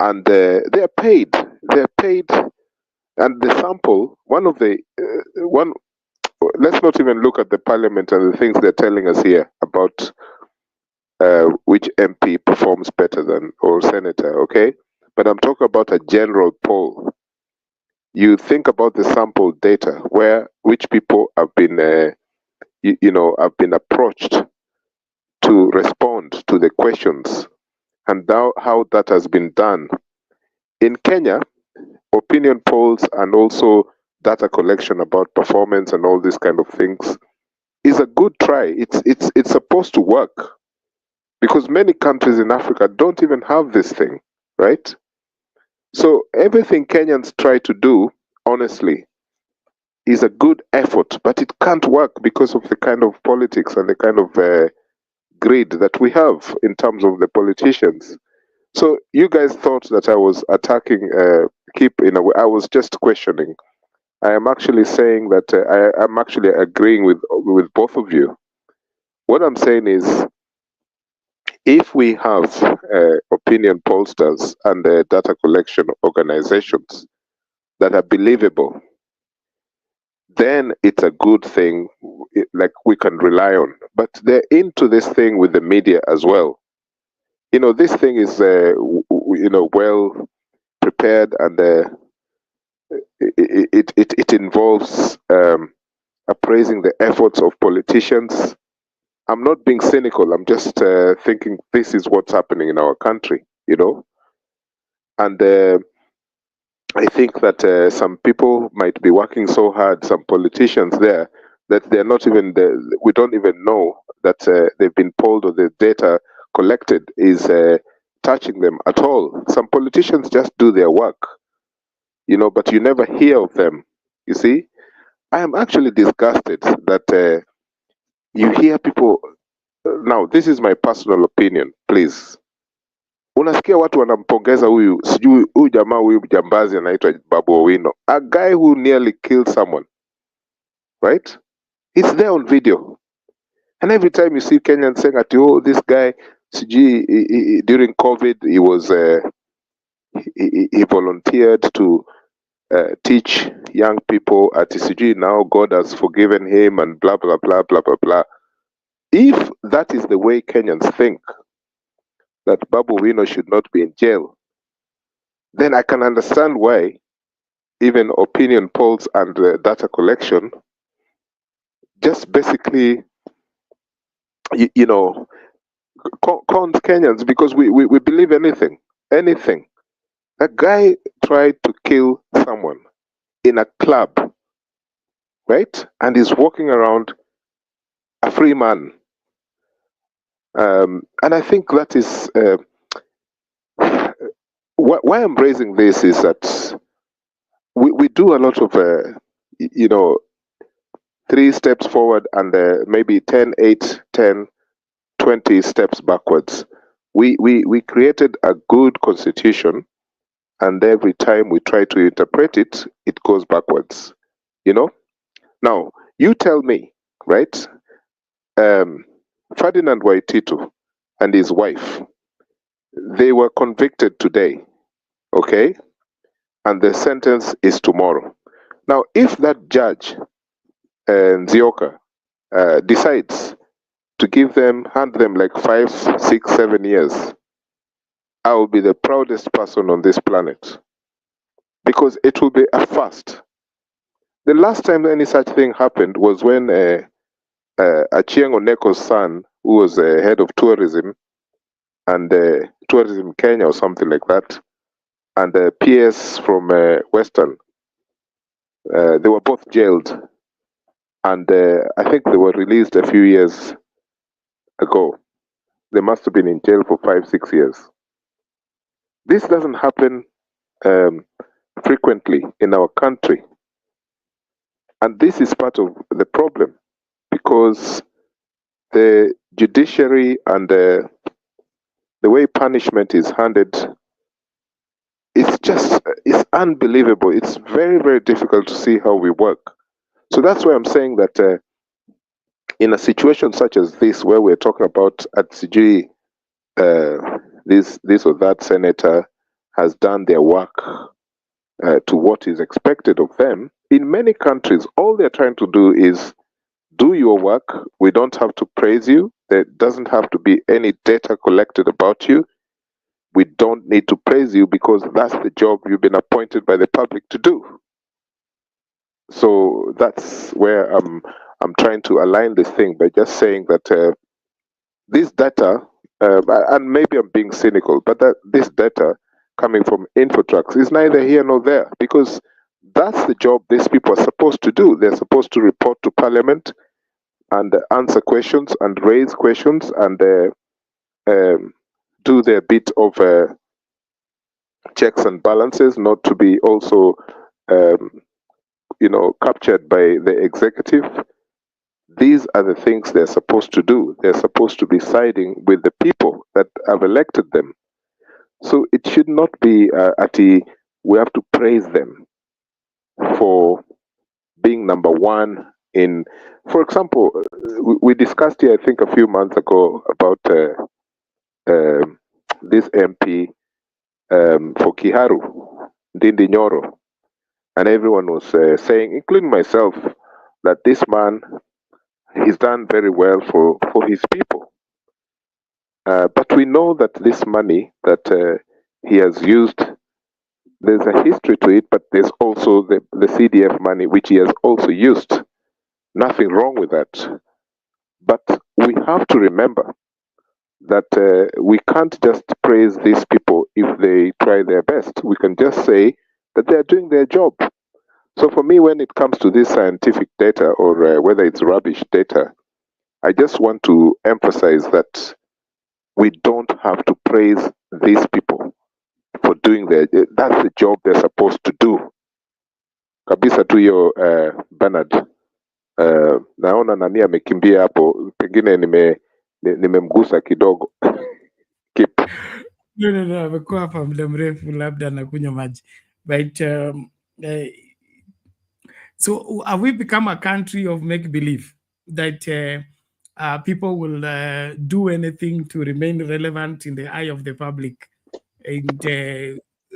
R: and they're paid. They're paid, and the sample. One of the one. Let's not even look at the parliament and the things they're telling us here about which MP performs better than or senator. Okay, but I'm talking about a general poll. You think about the sample data where which people have been, have been approached to respond to the questions, and how that has been done in Kenya. Opinion polls and also data collection about performance and all these kind of things is a good try. It's supposed to work because many countries in Africa don't even have this thing, right? So everything Kenyans try to do, honestly, is a good effort, but it can't work because of the kind of politics and the kind of greed that we have in terms of the politicians. So you guys thought that I was attacking Keep in a way. I was just questioning. I am actually saying that I'm actually agreeing with both of you. What I'm saying is, if we have opinion pollsters and data collection organizations that are believable, then it's a good thing, like we can rely on. But they're into this thing with the media as well. This thing is, well prepared, and it involves appraising the efforts of politicians. I'm not being cynical. I'm just thinking this is what's happening in our country, And I think that some people might be working so hard, some politicians there, that they're not even we don't even know that they've been polled or the data collected is touching them at all. Some politicians just do their work, but you never hear of them. You see, I am actually disgusted that you hear people. Now, this is my personal opinion, please. Unasikia watu wanampongeza huyu jamaa, huyu jambazi anaitwa Babu Owino, a guy who nearly killed someone, right? It's there on video. And every time you see Kenyans saying that, oh, this guy, during COVID, he was he volunteered to teach young people at CG. Now God has forgiven him and blah, blah, blah, blah, blah, blah. If that is the way Kenyans think, that Babu Owino should not be in jail, then I can understand why even opinion polls and data collection just basically, cons Kenyans, because we believe anything. A guy tried to kill someone in a club, right? And he's walking around a free man. And I think that is why I'm raising this is that we do a lot of 3 steps forward and maybe 10, 8, 10, 20 steps backwards. We created a good constitution, and every time we try to interpret it, it goes backwards. Now you tell me, right? Ferdinand Waititu and his wife, they were convicted today, okay? And the sentence is tomorrow. Now, if that judge, Nzioka, decides to hand them like 5, 6, 7 years, I will be the proudest person on this planet, because it will be a first. The last time any such thing happened was when Achieng Oneko's son, who was head of tourism and Tourism Kenya or something like that, and the PS from Western, they were both jailed, and I think they were released a few years ago. They must have been in jail for 5, 6 years. This doesn't happen frequently in our country, and this is part of the problem, because the judiciary and the way punishment is handed, it's unbelievable. It's very, very difficult to see how we work. So that's why I'm saying that in a situation such as this, where we're talking about at CG, this or that senator has done their work to what is expected of them, in many countries, all they're trying to do is do your work. We don't have to praise you. There doesn't have to be any data collected about you. We don't need to praise you because that's the job you've been appointed by the public to do. So that's where I'm trying to align this thing by just saying that this data, and maybe I'm being cynical, but that this data coming from Infotrucks is neither here nor there, because that's the job these people are supposed to do. They're supposed to report to Parliament and answer questions and raise questions and do their bit of checks and balances, not to be also captured by the executive. These are the things they're supposed to do. They're supposed to be siding with the people that have elected them. So it should not be we have to praise them for being number one in, for example, we discussed here, I think a few months ago, about this MP for Kiharu, Ndindi Nyoro, and everyone was saying, including myself, that this man, he's done very well for his people. But we know that this money that he has used, there's a history to it, but there's also the CDF money, which he has also used. Nothing wrong with that. But we have to remember that we can't just praise these people if they try their best. We can just say that they're doing their job. So for me, when it comes to this scientific data or whether it's rubbish data, I just want to emphasize that we don't have to praise these people for doing that's the job they're supposed to do. Kabisa tu hiyo Bernard. Naona nani amekimbia hapo, pengine nimemgusa kidogo. Keep.
A: No, amekuwa hapa muda mrefu, labda anakunywa maji. But so have we become a country of make-believe that people will do anything to remain relevant in the eye of the public and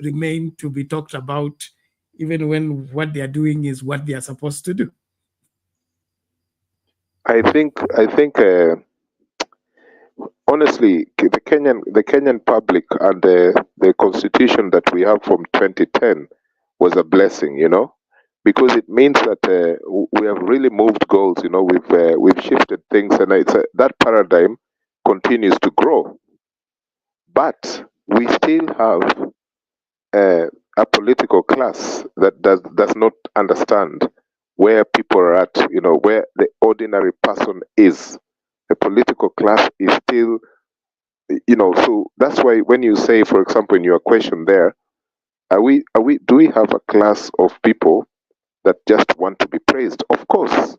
A: remain to be talked about, even when what they are doing is what they are supposed to do?
R: I think honestly, the Kenyan public and the constitution that we have from 2010 was a blessing, because it means that we have really moved goals. We've shifted things, and that paradigm continues to grow. But we still have a political class that does not understand where people are at, where the ordinary person is. The political class is still, so that's why when you say, for example, in your question there, do we have a class of people that just want to be praised? Of course,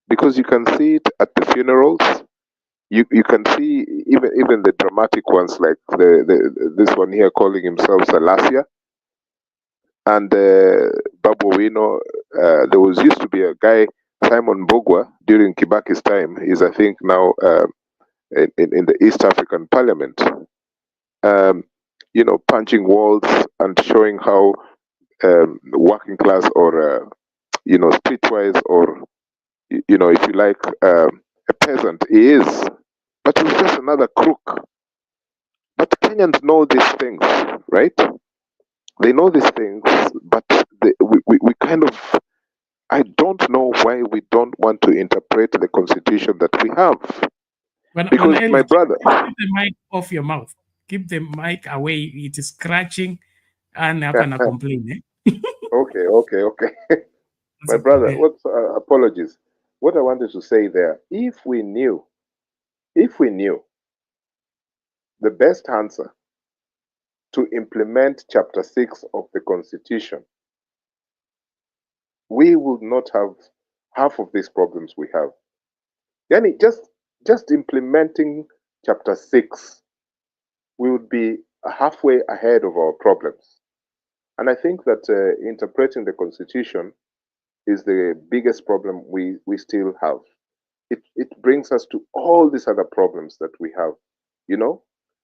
R: because you can see it at the funerals. You can see even the dramatic ones, like this one here calling himself Salasia, and Babu Wino. There used to be a guy, Simon Bogwa, during Kibaki's time. He's, I think, now in the East African Parliament. Punching walls and showing how working class or streetwise or if you like a peasant he is, but he's just another crook. But Kenyans know these things, right? They know these things, but we kind of, I don't know why we don't want to interpret the constitution that we have. Because my brother,
A: keep the mic off your mouth. Keep the mic away. It is scratching, and I'm gonna complain.
R: Okay. My brother, apologies. What I wanted to say there, if we knew the best answer to implement Chapter 6 of the Constitution, we would not have half of these problems we have. Yani, just implementing Chapter 6, we would be halfway ahead of our problems. And I think that interpreting the Constitution is the biggest problem we still have. It brings us to all these other problems that we have,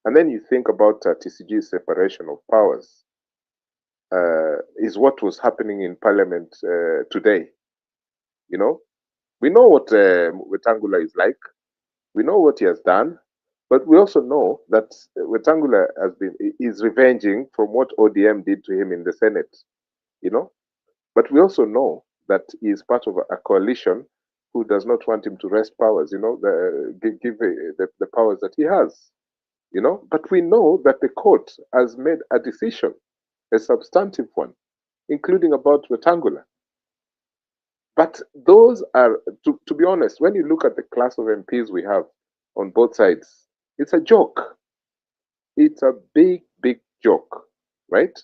R: And then you think about TCG's separation of powers, is what was happening in Parliament today. You know, we know what Wetangula is like. We know what he has done, but we also know that Wetangula is revenging from what ODM did to him in the Senate. You know, but we also know that he is part of a coalition who does not want him to wrest powers. You know, give the powers that he has. You know, but we know that the court has made a decision, a substantive one, including about Wetangula. But those are, to be honest, when you look at the class of MPs we have on both sides, it's a joke. It's a big, big joke, right?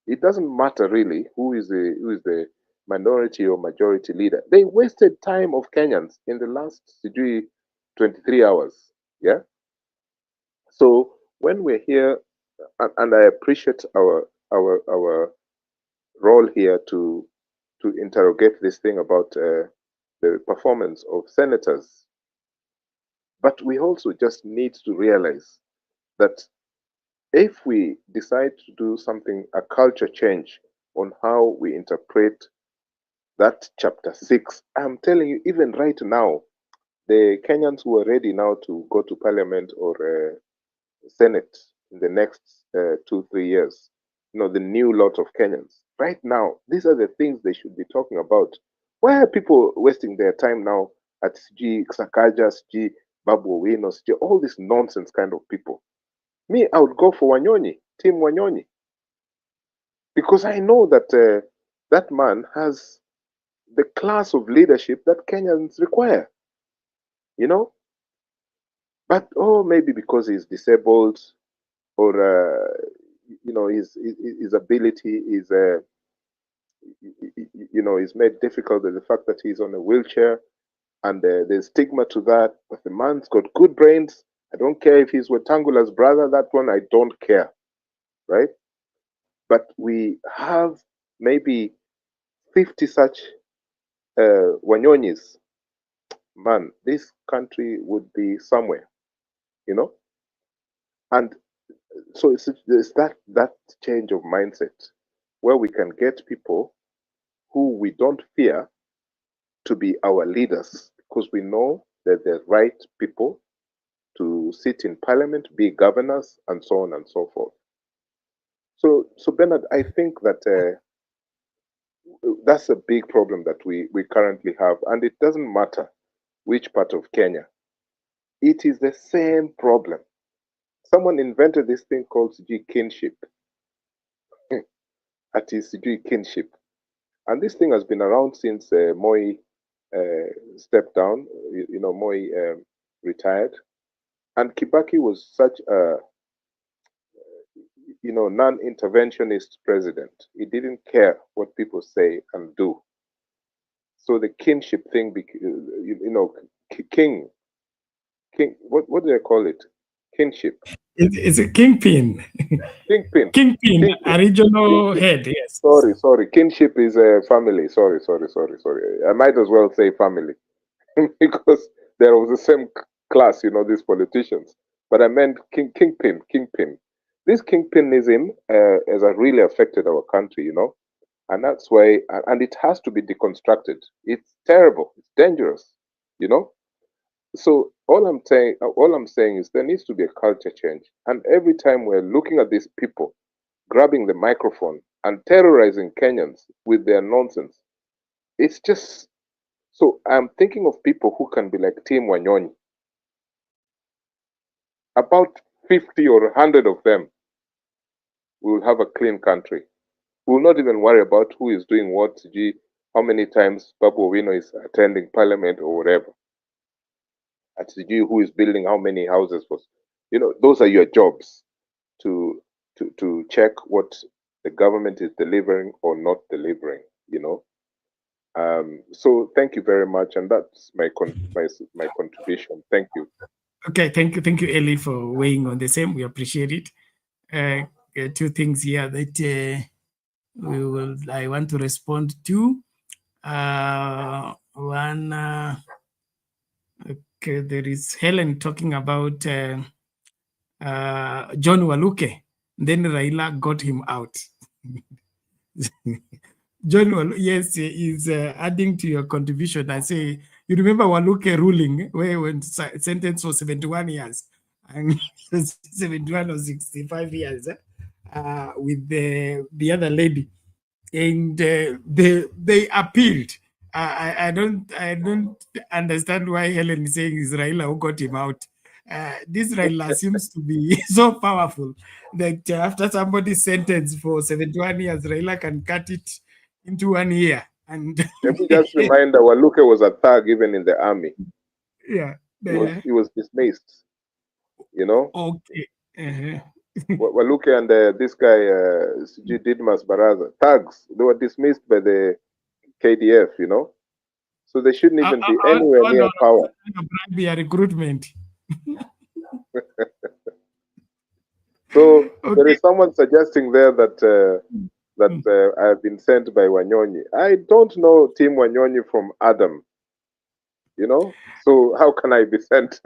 R: It doesn't matter really who is the minority or majority leader. They wasted time of Kenyans in the last 23 hours. Yeah. So when we're here, and I appreciate our role here to interrogate this thing about the performance of senators, but we also just need to realize that if we decide to do something, a culture change on how we interpret that chapter 6, I'm telling you, even right now, the Kenyans who are ready now to go to parliament or Senate in the next 2-3 years, you know, the new lot of Kenyans, right now, these are the things they should be talking about. Why are people wasting their time now at CG, Sakaja, CG, Babu Owino, CG, all this nonsense kind of people? Me, I would go for Wanyonyi, Team Wanyonyi, because I know that that man has the class of leadership that Kenyans require, you know? But, maybe because he's disabled or, you know, his ability is, you know, is made difficult by the fact that he's on a wheelchair, and there's stigma to that. But the man's got good brains. I don't care if he's Wetangula's brother, that one, I don't care, right? But we have maybe 50 such Wanyonyis. Man, this country would be somewhere, you know? And so it's that change of mindset where we can get people who we don't fear to be our leaders, because we know that they're right people to sit in parliament, be governors, and so on and so forth. So Bernard, I think that that's a big problem that we currently have, and it doesn't matter which part of Kenya. It is the same problem. Someone invented this thing called kinship. That is kinship. And this thing has been around since Moi stepped down, you know, Moi retired. And Kibaki was such a, you know, non-interventionist president. He didn't care what people say and do. So the kinship thing, you know, king, what do they call it? Kinship.
A: It's a kingpin. Kingpin, a regional head, yes.
R: Sorry. Kinship is a family. Sorry. I might as well say family because there was the same class, you know, these politicians. But I meant kingpin. This kingpinism has really affected our country, you know, and that's why, and it has to be deconstructed. It's terrible. It's dangerous, you know. So all I'm saying is there needs to be a culture change. And every time we're looking at these people grabbing the microphone and terrorizing Kenyans with their nonsense, it's just, so I'm thinking of people who can be like Team Wanyonyi. About 50 or 100 of them will have a clean country. We'll not even worry about who is doing what, how many times Babu Owino is attending parliament or whatever. At who is building how many houses for, you know, those are your jobs to check what the government is delivering or not delivering, you know. So thank you very much, and that's my contribution. Thank you.
A: Okay, thank you, Eli, for weighing on the same. We appreciate it. Two things here that I want to respond to. One, okay, there is Helen talking about John Waluke. Then Raila got him out. John Waluke, yes, is adding to your contribution. I say, you remember Waluke ruling where when sentenced for 71 years and 71 or 65 years with the other lady, and they appealed. I don't understand why Helen is saying it's Raila who got him out. This Raila seems to be so powerful that after somebody's sentenced for 71 years, Raila can cut it into 1 year. And
R: let me just remind that Waluke was a thug even in the army.
A: Yeah,
R: he was dismissed. You know.
A: Okay.
R: Waluke and this guy Didmas Baraza, thugs. They were dismissed by the KDF. You know. So they shouldn't even be anywhere near power.
A: Be a recruitment.
R: So there is someone suggesting there that I have been sent by Wanyonyi. I don't know Team Wanyonyi from Adam. You know, so how can I be sent?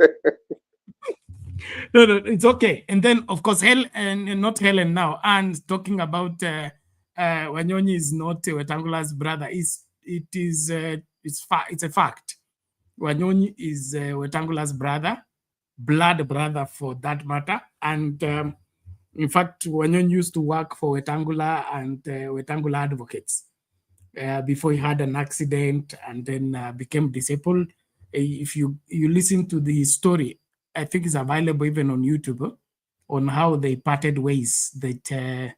A: No, it's okay. And then, of course, not Helen now, and talking about Wanyonyi is not Wetangula's brother. It's a fact. Wanyonyi is Wetangula's brother, blood brother for that matter. And in fact, Wanyonyi used to work for Wetangula and Wetangula Advocates before he had an accident and then became disabled. If you listen to the story, I think it's available even on YouTube, on how they parted ways, that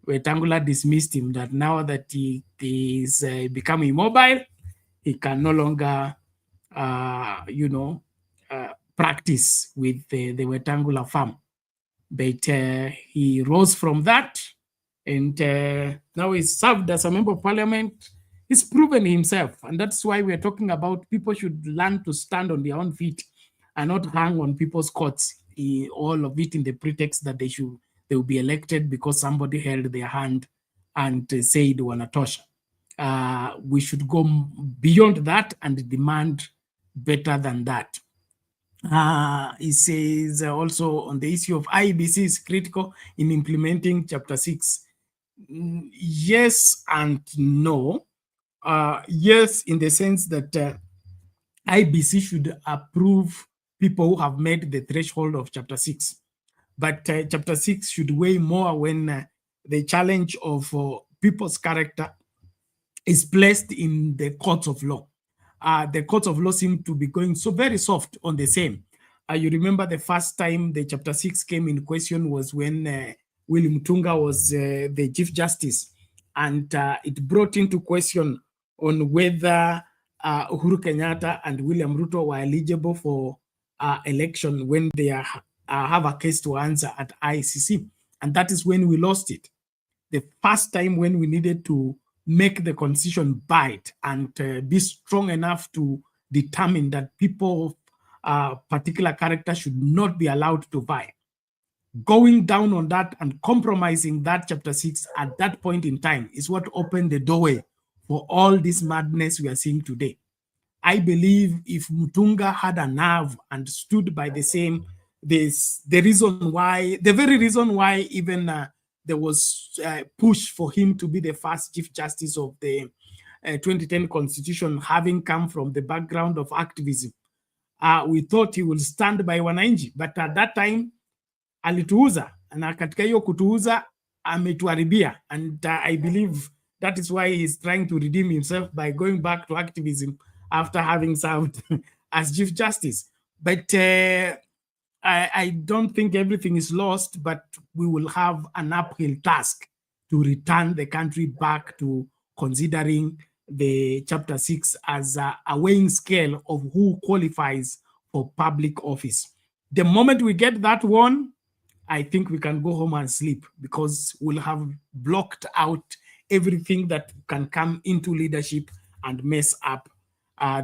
A: Wetangula dismissed him, that now that he is becoming immobile, he can no longer, practice with the Wetangula farm. But he rose from that, and now he's served as a member of parliament. He's proven himself, and that's why we're talking about people should learn to stand on their own feet and not hang on people's courts, all of it in the pretext that they will be elected because somebody held their hand and said wanatosha. We should go beyond that and demand better than that. He says also on the issue of IBC is critical in implementing Chapter 6. Yes and no. Yes, in the sense that IBC should approve people who have met the threshold of Chapter 6. But Chapter 6 should weigh more when the challenge of people's character is placed in the courts of law. The courts of law seem to be going so very soft on the same. You remember the first time the Chapter 6 came in question was when William Mutunga was the Chief Justice, and it brought into question on whether Uhuru Kenyatta and William Ruto were eligible for election when they have a case to answer at ICC. And that is when we lost it. The first time when we needed to make the constitution bite and be strong enough to determine that people of particular character should not be allowed to vie. Going down on that and compromising that Chapter 6 at that point in time is what opened the doorway for all this madness we are seeing today. I believe if Mutunga had a nerve and stood by the same, the very reason why even there was push for him to be the first Chief Justice of the 2010 Constitution, having come from the background of activism. We thought he would stand by wananchi, but at that time alituuza, na katika hiyo kutuuza ametuharibia, and I believe that is why he's trying to redeem himself by going back to activism after having served as Chief Justice. But I don't think everything is lost, but we will have an uphill task to return the country back to considering the Chapter 6 as a weighing scale of who qualifies for public office. The moment we get that one, I think we can go home and sleep, because we'll have blocked out everything that can come into leadership and mess up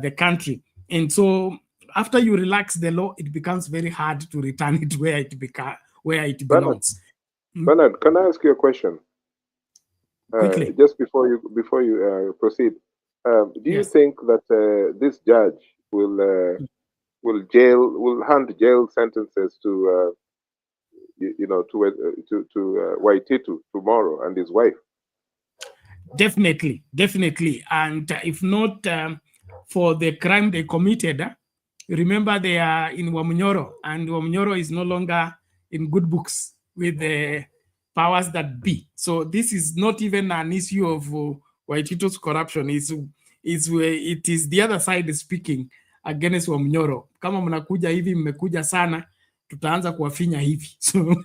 A: the country. And so after you relax the law, it becomes very hard to return it where it belongs.
R: Bernard, can I ask you a question?
A: Quickly.
R: Just before you proceed, do you think that this judge will hand jail sentences to to Waititu tomorrow and his wife.
A: Definitely. And if not for the crime they committed, remember they are in Wamunyoro, and Wamunyoro is no longer in good books with the powers that be. So this is not even an issue of Waititu's corruption. It is the other side speaking against Wamunyoro. Kama mnakuja hivi, mmekuja sana, tutaanza kuwafinya hivi. So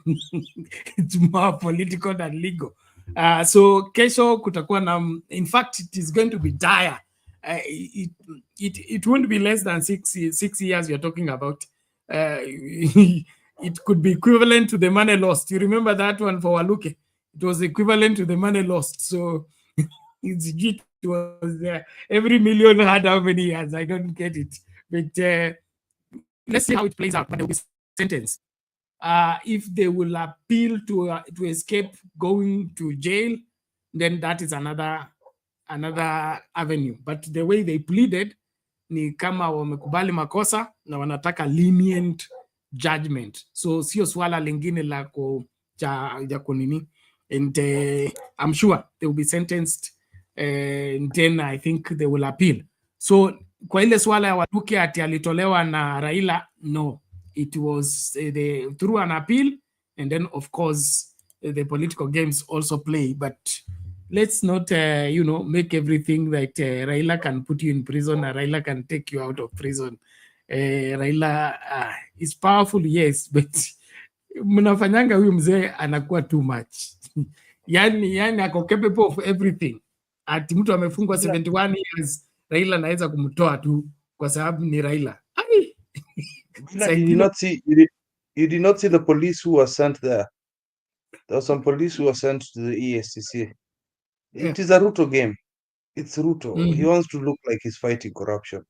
A: it's more political than legal. So kesho kutakuwa na, in fact it is going to be dire. It won't be less than 6 years you're talking about. It could be equivalent to the money lost. You remember that one for Waluke? It was equivalent to the money lost. So it was every million had how many years? I don't get it. But let's see how it plays out. But there will be sentence. If they will appeal to escape going to jail, then that is another avenue. But the way they pleaded ni kama wamekubali makosa na wanataka lenient judgment. So sio swala lingine la kunini. And I'm sure they will be sentenced, and then I think they will appeal. So kwa ile swala ya Waluke ati alitolewa na Raila, no. It was through an appeal, and then of course the political games also play. But let's not make everything that Raila can put you in prison and Raila can take you out of prison. Raila is powerful, yes, but mnafanyanga huyu mzee anakuwa too much. yani ako capable of everything. Ati mtu amefungwa 71 years, Raila anaweza kumtoa tu kwa sababu ni Raila.
K: You did not see the police who were sent there. There were some police who were sent to the ESCC. It is a Ruto game. It's Ruto. He wants to look like he's fighting corruption.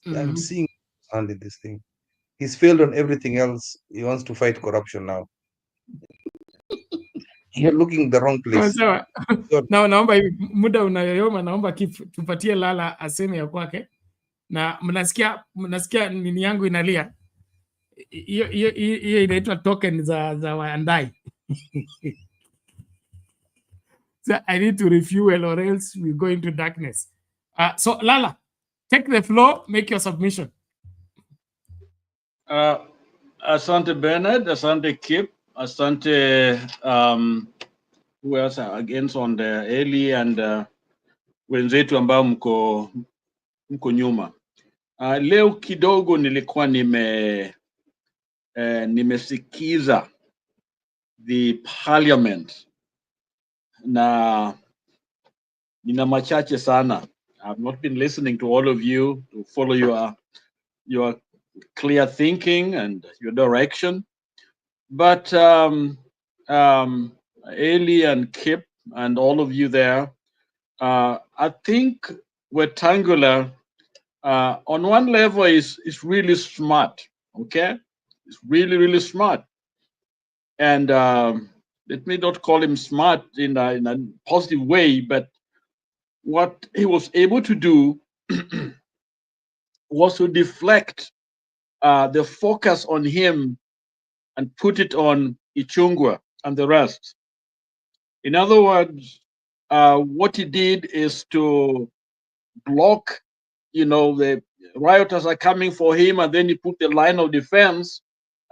K: I'm seeing hand in this thing. He's failed on everything else. He wants to fight corruption now. You're looking the wrong place.
A: Na naomba muda unayoyoma, naomba tupatie Lala aseme ya kwake. Na mnasikia nini yangu inalia. Hiyo inaitwa token za Wandai. So I need to refuel or else we go into darkness. So Lala, take the floor, make your submission.
S: Asante Bernard, asante Kip, asante who else against on the Eli and wenzetu ambao mko nyuma. Leo kidogo nilikuwa nimesikiza the parliament na nina machache sana. I've not been listening to all of you to follow your clear thinking and your direction, but Eli and Kip and all of you there, I think Wetangula on one level is really smart. Okay, it's really smart, and let me not call him smart in a positive way, but what he was able to do was to deflect the focus on him and put it on Ichung'wah and the rest. In other words, what he did is to block, the rioters are coming for him, and then he put the line of defense,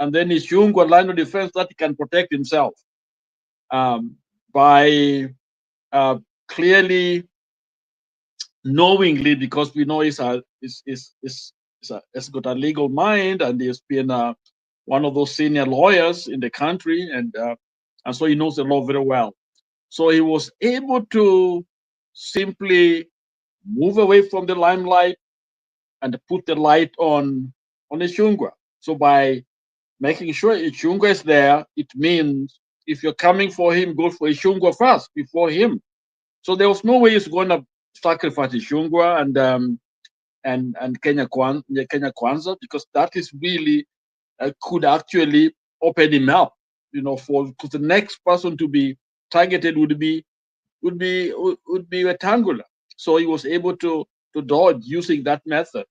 S: and then Ichung'wah line of defense that he can protect himself by clearly, knowingly, because we know he's got a legal mind, and he's been one of those senior lawyers in the country, and so he knows the law very well. So he was able to simply move away from the limelight and put the light on Ichung'wah. So by making sure Ichung'wah is there, it means if you're coming for him, go for Ichung'wah first before him. So there was no way he's going to sacrifice Ichung'wah and Kenya Kwanza, because that is really could actually open him up, because the next person to be targeted would be Wetangula. So he was able to dodge using that method.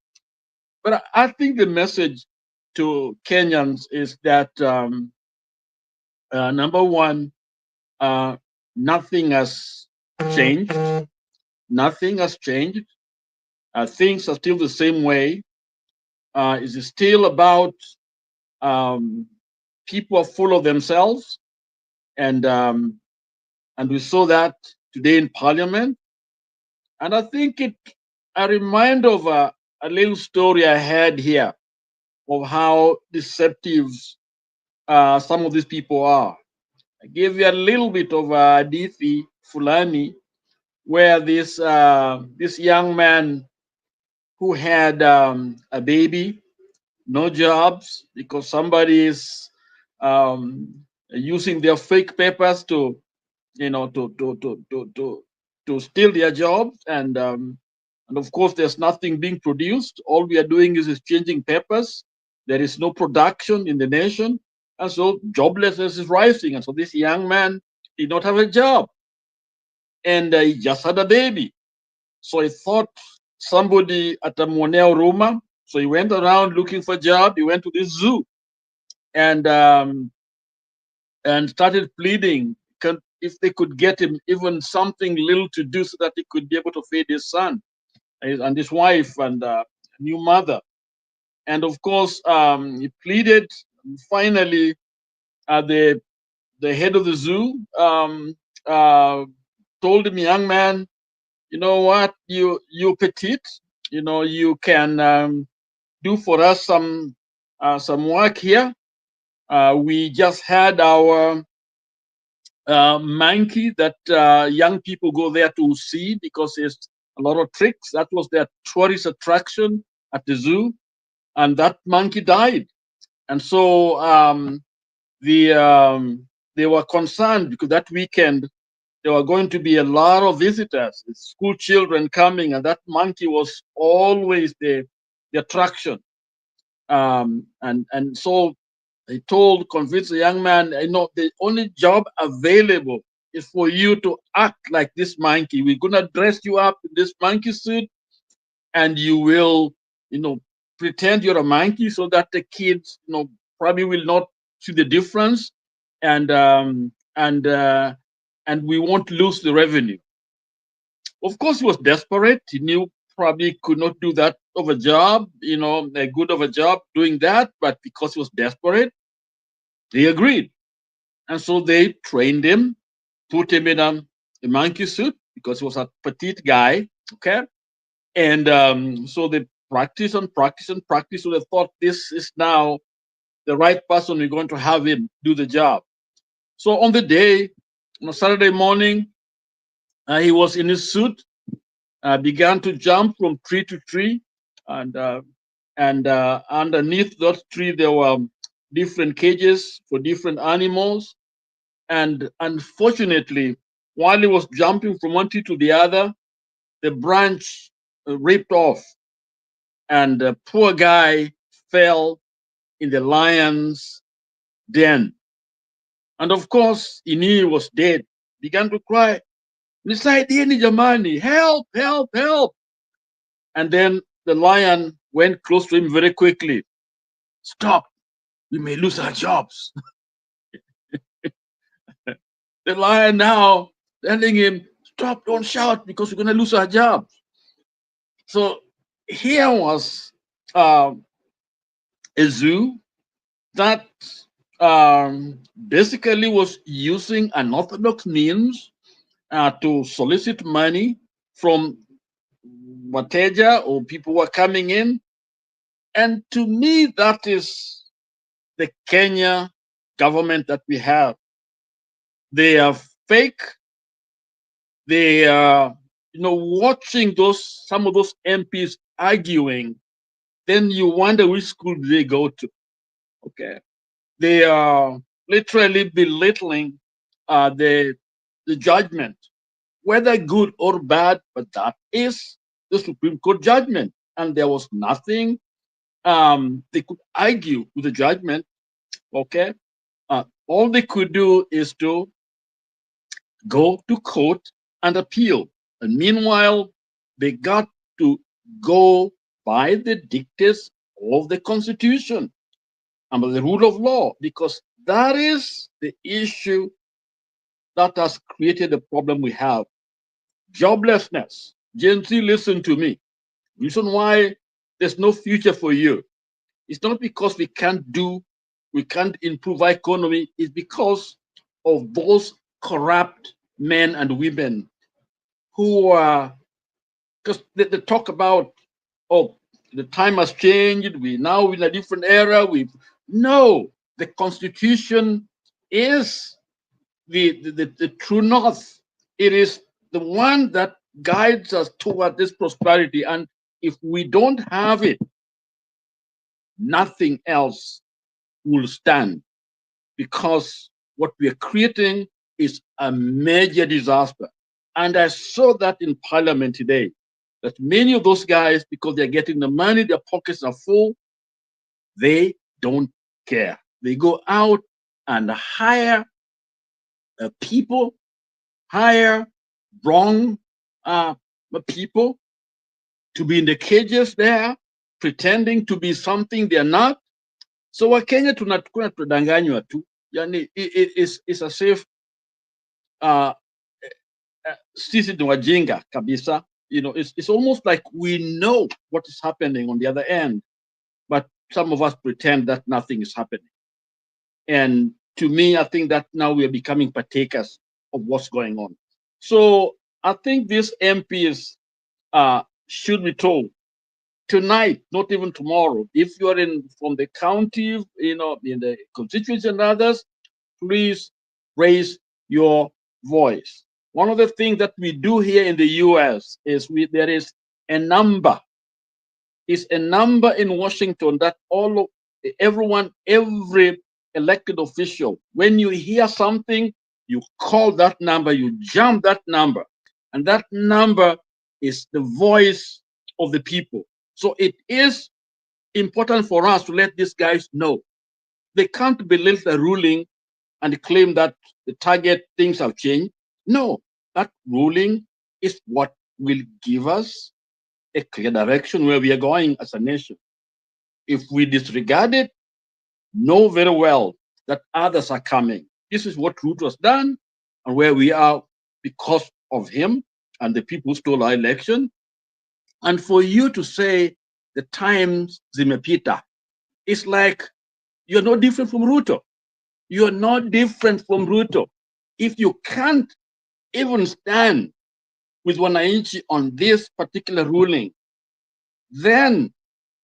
S: But I think the message to Kenyans is that Number one, nothing has changed. Nothing has changed. Things are still the same way. It's still about people are full of themselves, and we saw that today in Parliament. And I think I remind of a little story I had here of how deceptive some of these people are. I gave you a little bit of a hadithi fulani, where this young man who had a baby, no jobs because somebody is using their fake papers to steal their jobs, and of course there's nothing being produced. All we are doing is exchanging papers. There is no production in the nation, and so joblessness is rising. And so this young man did not have a job, and he just had a baby. So he thought somebody atamuonea huruma. So he went around looking for a job. He went to this zoo and started pleading if they could get him even something little to do so that he could be able to feed his son and his wife and new mother. And of course, he pleaded. Finally, the head of the zoo told him, young man, you know what, you petite, you can do for us some work here. We just had our monkey that young people go there to see because there's a lot of tricks. That was their tourist attraction at the zoo, and that monkey died. And so they were concerned because that weekend there were going to be a lot of visitors, school children coming, and that monkey was always the attraction. And so they convinced the young man, the only job available is for you to act like this monkey. We're gonna dress you up in this monkey suit, and you will, pretend you're a monkey so that the kids, probably will not see the difference, and we won't lose the revenue. Of course, he was desperate. He knew probably could not do that of a job, a good of a job doing that, but because he was desperate, they agreed. And so they trained him, put him in a monkey suit because he was a petite guy, okay? And so they practice and practice and practice. So they thought this is now the right person, we're going to have him do the job. So on the day, on a Saturday morning, he was in his suit, began to jump from tree to tree, and underneath that tree there were different cages for different animals. And unfortunately, while he was jumping from one tree to the other, the branch ripped off, and the poor guy fell in the lion's den. And of course, he knew he was dead. Began to cry, "Nisaidieni jamani, help, help, help!" And then the lion went close to him very quickly. "Stop, we may lose our jobs." The lion now telling him, "Stop, don't shout, because we're going to lose our jobs." So here was a zoo that basically was using unorthodox means to solicit money from wateja or people who are coming in. And to me, that is the Kenya government that we have. They are fake. They are, watching some of those MPs arguing. Then you wonder which school do they go to. Okay, they are literally belittling the judgment, whether good or bad. But that is the Supreme Court judgment, and there was nothing they could argue with the judgment. Okay, all they could do is to go to court and appeal. And meanwhile, they got to go by the dictates of the Constitution and by the rule of law, because That is the issue that has created the problem we have. Joblessness. Gen Z, listen to me. Reason why there's no future for you. It's not because we can't improve our economy. It's because of those corrupt men and women who are, because they talk about, oh, the time has changed. We now in a different era. No, the Constitution is the true north. It is the one that guides us toward this prosperity. And if we don't have it, nothing else will stand, because what we are creating is a major disaster. And I saw that in Parliament today, that many of those guys, because they're getting the money, their pockets are full, they don't care. They go out and hire people, hire wrong people to be in the cages there, pretending to be something they're not. So Wakenya tunakuna tudanganywa tu. Yani, it's as if sisi ni wajinga kabisa. You know, it's almost like we know what is happening on the other end, but some of us pretend that nothing is happening. And to me, I think that now we are becoming partakers of what's going on. So I think these MPs should be told tonight, not even tomorrow. If you are from the county, you know, in the constituency and others, please raise your voice. One of the things that we do here in the US is there is a number. It's a number in Washington that every elected official, when you hear something, you call that number, you jump that number, and that number is the voice of the people. So it is important for us to let these guys know. They can't belittle the ruling and claim that the target things have changed. No, that ruling is what will give us a clear direction where we are going as a nation. If we disregard it, know very well that others are coming. This is what Ruto has done and where we are because of him and the people who stole our election. And for you to say the times zimepita, it's like you're no different from Ruto. You're not different from Ruto. If you can't even stand with wananchi on this particular ruling, then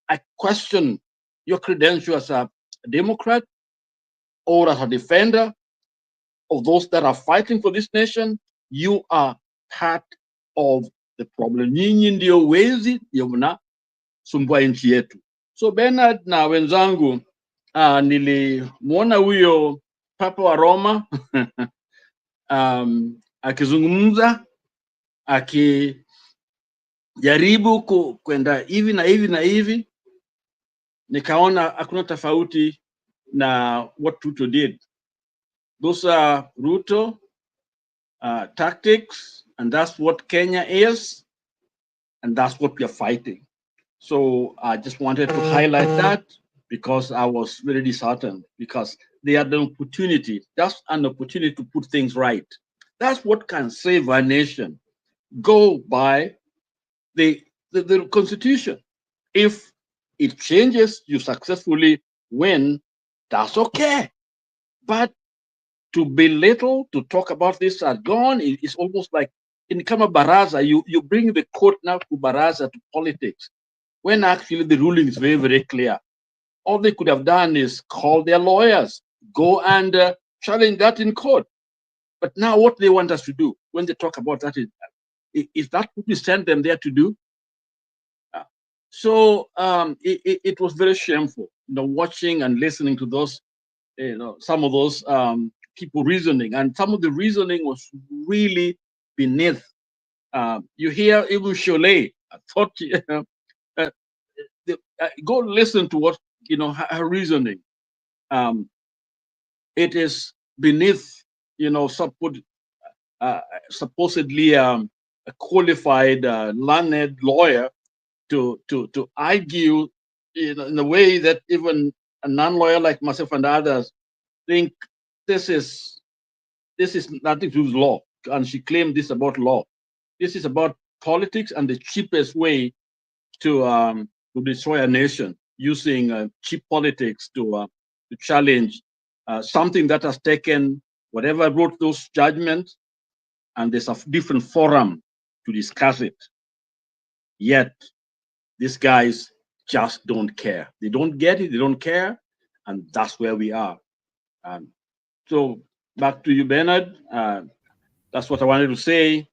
S: I question your credentials as a Democrat or as a defender of those that are fighting for this nation. You are part of the problem. Nyinyi ndio wezi ndio mnasumbua nchi yetu. So Bernard na wenzangu, nilimwona huyo Papa wa Roma akizungumza akijaribu kwenda hivi na hivi na hivi, nikaona hakuna tofauti na what Ruto did. Those are Ruto tactics, and that's what Kenya is, and that's what we are fighting. So I just wanted to highlight that because I was very disheartened, because they had the opportunity, that's an opportunity to put things right. That's what can save our nation. Go by the Constitution. If it changes, you successfully win, that's okay. But to belittle, to talk about this as gone, it's almost like in Kama Baraza, you bring the court now to Baraza, to politics, when actually the ruling is very, very clear. All they could have done is call their lawyers, go and challenge that in court. But now what they want us to do when they talk about that is that what we send them there to do? So it was very shameful, watching and listening to those, some of those people reasoning, and some of the reasoning was really beneath. You hear even Cholet, I thought, go listen to what, her reasoning. It is beneath, supposedly a qualified, learned lawyer to argue in a way that even a non-lawyer like myself and others think this is nothing to do with law, and she claimed this about law. This is about politics and the cheapest way to destroy a nation, using cheap politics to challenge something that has taken whatever wrote those judgments, and there's a different forum to discuss it. Yet these guys just don't care. They don't get it. They don't care, and that's where we are. So back to you, Bernard. That's what I wanted to say.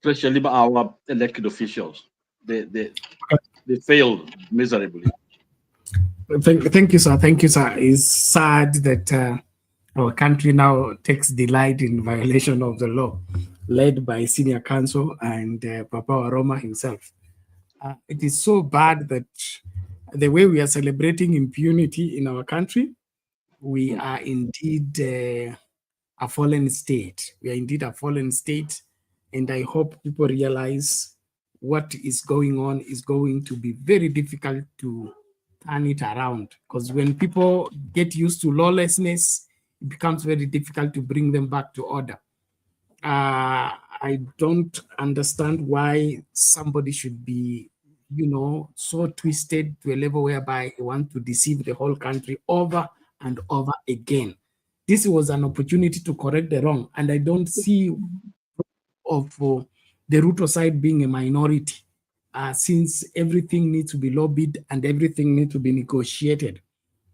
S: Especially our elected officials, they failed miserably.
A: Thank you, sir. Thank you, sir. It's sad that our country now takes delight in violation of the law, led by senior counsel and Papa Waroma himself. It is so bad that the way we are celebrating impunity in our country, we are indeed a fallen state. We are indeed a fallen state, and I hope people realize what is going on is going to be very difficult to turn it around, because when people get used to lawlessness, it becomes very difficult to bring them back to order. I don't understand why somebody should be, so twisted to a level whereby they want to deceive the whole country over and over again. This was an opportunity to correct the wrong, and I don't see of the Ruto side being a minority, since everything needs to be lobbied and everything needs to be negotiated.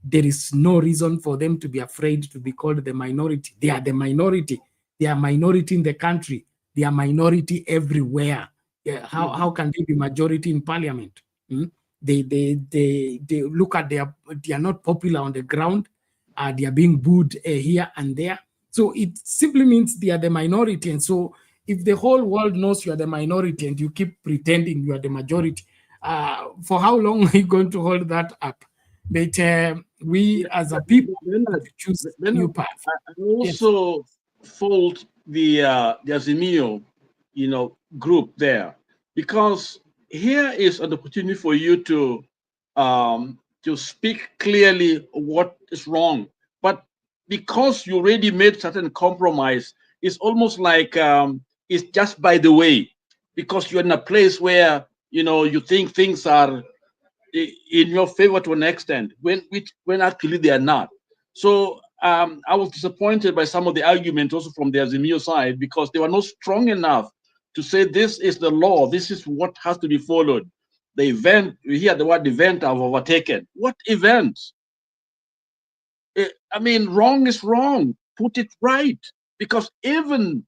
A: There is no reason for them to be afraid to be called the minority. They are the minority. They are minority in the country. They are minority everywhere. How can they be majority in parliament? They look at they are not popular on the ground. They are being booed here and there. So it simply means they are the minority. And so if the whole world knows you are the minority and you keep pretending you are the majority, for how long are you going to hold that up? But we as a people have to choose a new path.
S: I also fault the Azimio, group there, because here is an opportunity for you to speak clearly what is wrong. But because you already made certain compromise, it's almost like it's just by the way, because you're in a place where you think things are in your favor to an extent, when actually they are not. So I was disappointed by some of the arguments also from the Azimio side, because they were not strong enough to say this is the law, this is what has to be followed. The event, we hear the word event, have overtaken. What event? I mean, wrong is wrong. Put it right. Because even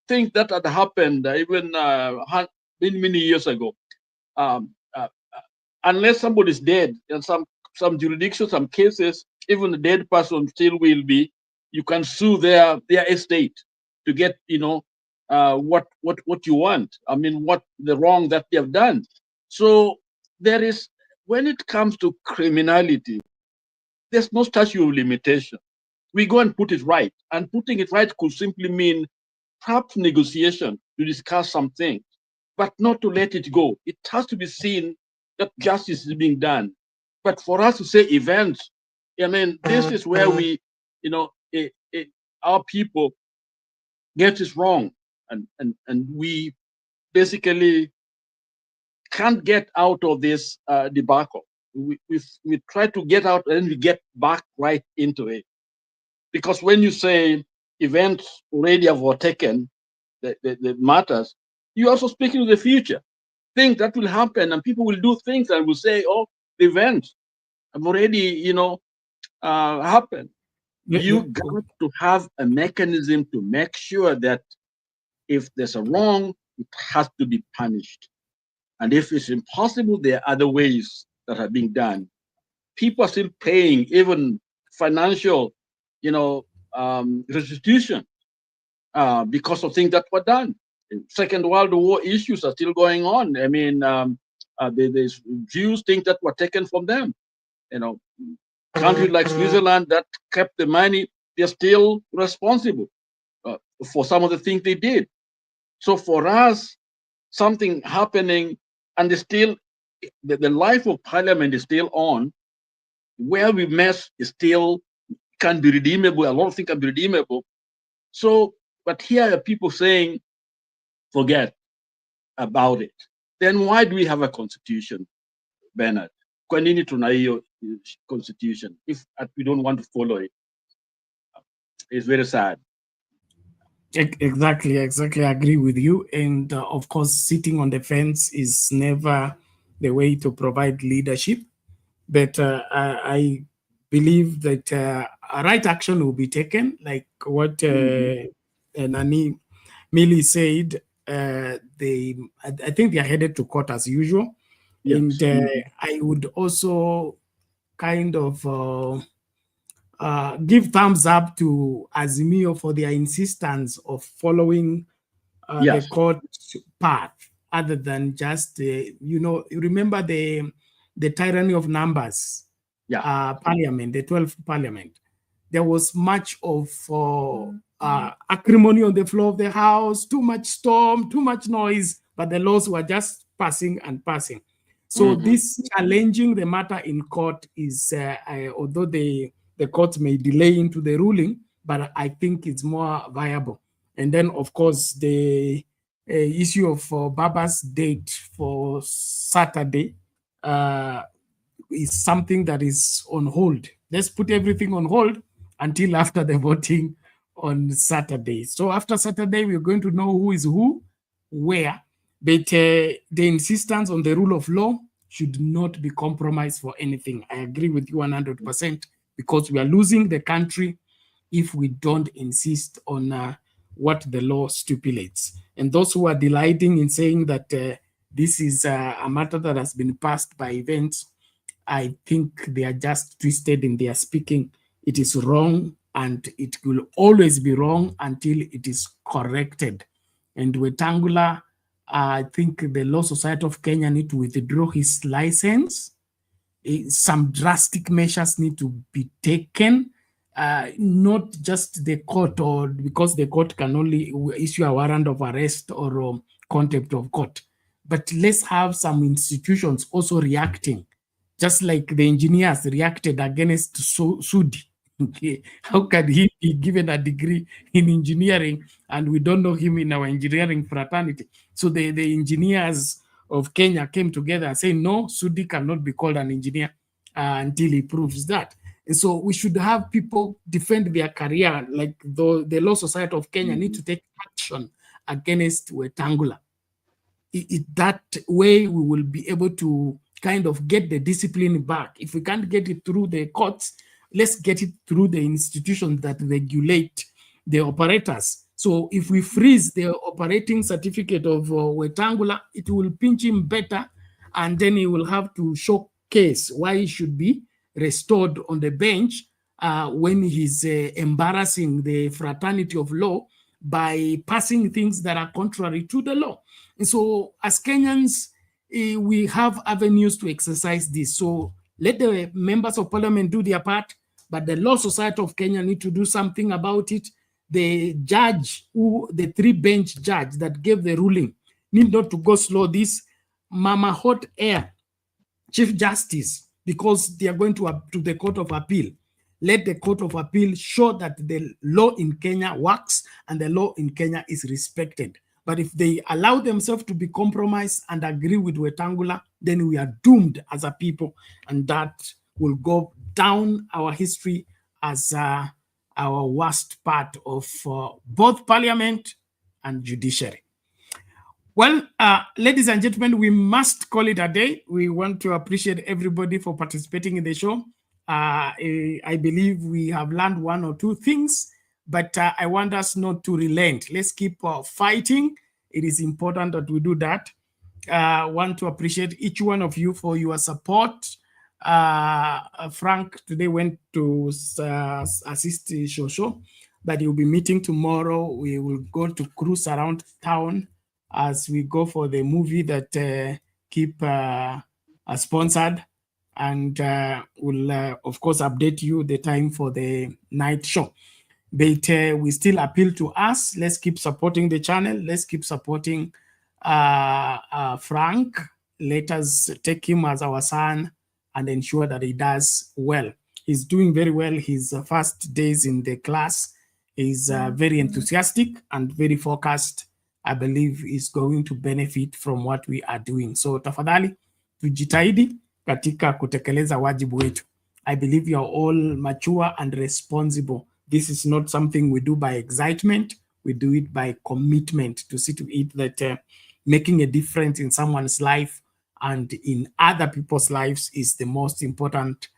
S: things that had happened even many years ago, unless somebody's dead, and some jurisdictions, some cases, even the dead person still will be, you can sue their estate to get what you want. I mean, what the wrong that they have done. So there is, when it comes to criminality, there's no statute of limitation. We go and put it right, and putting it right could simply mean perhaps negotiation to discuss something, but not to let it go. It has to be seen that justice is being done. But for us to say events, I mean, this is where we, our people get it wrong, and we basically can't get out of this debacle. We try to get out and we get back right into it. Because when you say events already have overtaken the matters, you're also speaking of the future. Things that will happen, and people will do things and will say, oh, the events have already, happened. You got to have a mechanism to make sure that if there's a wrong, it has to be punished. And if it's impossible, there are other ways that are being done. People are still paying even financial, restitution because of things that were done. Second World War issues are still going on. I mean, there's Jews, things that were taken from them. Countries like Switzerland that kept the money, they're still responsible for some of the things they did. So for us, something happening, and the life of Parliament is still on, Where we mess is still can be redeemable. A lot of things can be redeemable. So, but here are people saying, forget about it. Then why do we have a constitution, Bernard? Kwa nini tuna hiyo constitution if we don't want to follow it? It's very sad.
A: Exactly. I agree with you. And of course, sitting on the fence is never the way to provide leadership. But I believe that right action will be taken, like what Nani Millie said. I think they are headed to court as usual.
S: Yes.
A: And I would also kind of give thumbs up to Azimio for their insistence of following the court path, other than just, remember the tyranny of numbers, Parliament, the 12th Parliament. There was much of acrimony on the floor of the House, too much storm, too much noise, but the laws were just passing and passing. So this challenging the matter in court is, although the court may delay into the ruling, but I think it's more viable. And then, of course, the issue of Baba's date for Saturday is something that is on hold. Let's put everything on hold until after the voting on Saturday. So after Saturday, we're going to know who is who, where. But the insistence on the rule of law should not be compromised for anything. I agree with you 100%, because we are losing the country if we don't insist on what the law stipulates. And those who are delighting in saying that this is a matter that has been passed by events, I think they are just twisted in their speaking. It is wrong, and it will always be wrong until it is corrected. And Wetangula, I think the Law Society of Kenya need to withdraw his license. Some drastic measures need to be taken, not just the court, or because the court can only issue a warrant of arrest or contempt of court. But let's have some institutions also reacting, just like the engineers reacted against Sudi. Okay. How can he be given a degree in engineering and we don't know him in our engineering fraternity? So the engineers of Kenya came together and said, no, Sudi cannot be called an engineer until he proves that. And so we should have people defend their career, like the Law Society of Kenya need to take action against Wetangula. That way we will be able to kind of get the discipline back. If we can't get it through the courts, let's get it through the institutions that regulate the operators. So if we freeze the operating certificate of Wetangula, it will pinch him better, and then he will have to showcase why he should be restored on the bench when he's embarrassing the fraternity of law by passing things that are contrary to the law. And so as Kenyans, we have avenues to exercise this. So let the members of parliament do their part, but the Law Society of Kenya need to do something about it. The judge, the 3-bench judge that gave the ruling, need not to go slow this mama hot air Chief Justice, because they are going to the Court of Appeal. Let the Court of Appeal show that the law in Kenya works and the law in Kenya is respected. But if they allow themselves to be compromised and agree with Wetangula, then we are doomed as a people, and that will go down our history as our worst part of both parliament and judiciary. Well, ladies and gentlemen, we must call it a day. We want to appreciate everybody for participating in the show. I believe we have learned one or two things, but I want us not to relent. Let's keep fighting. It is important that we do that. I want to appreciate each one of you for your support. Frank today went to assist Shosho, but he'll be meeting tomorrow. We will go to cruise around town as we go for the movie that keep sponsored, and we'll of course update you the time for the night show. But we still appeal to us. Let's keep supporting the channel. Let's keep supporting Frank. Let us take him as our son and ensure that he does well. He's doing very well. His first days in the class is very enthusiastic and very focused. I believe is going to benefit from what we are doing. So tafadhali, tujitahidi katika kutekeleza wajibu wetu. I believe you are all mature and responsible. This is not something we do by excitement. We do it by commitment to see to it that making a difference in someone's life and in other people's lives is the most important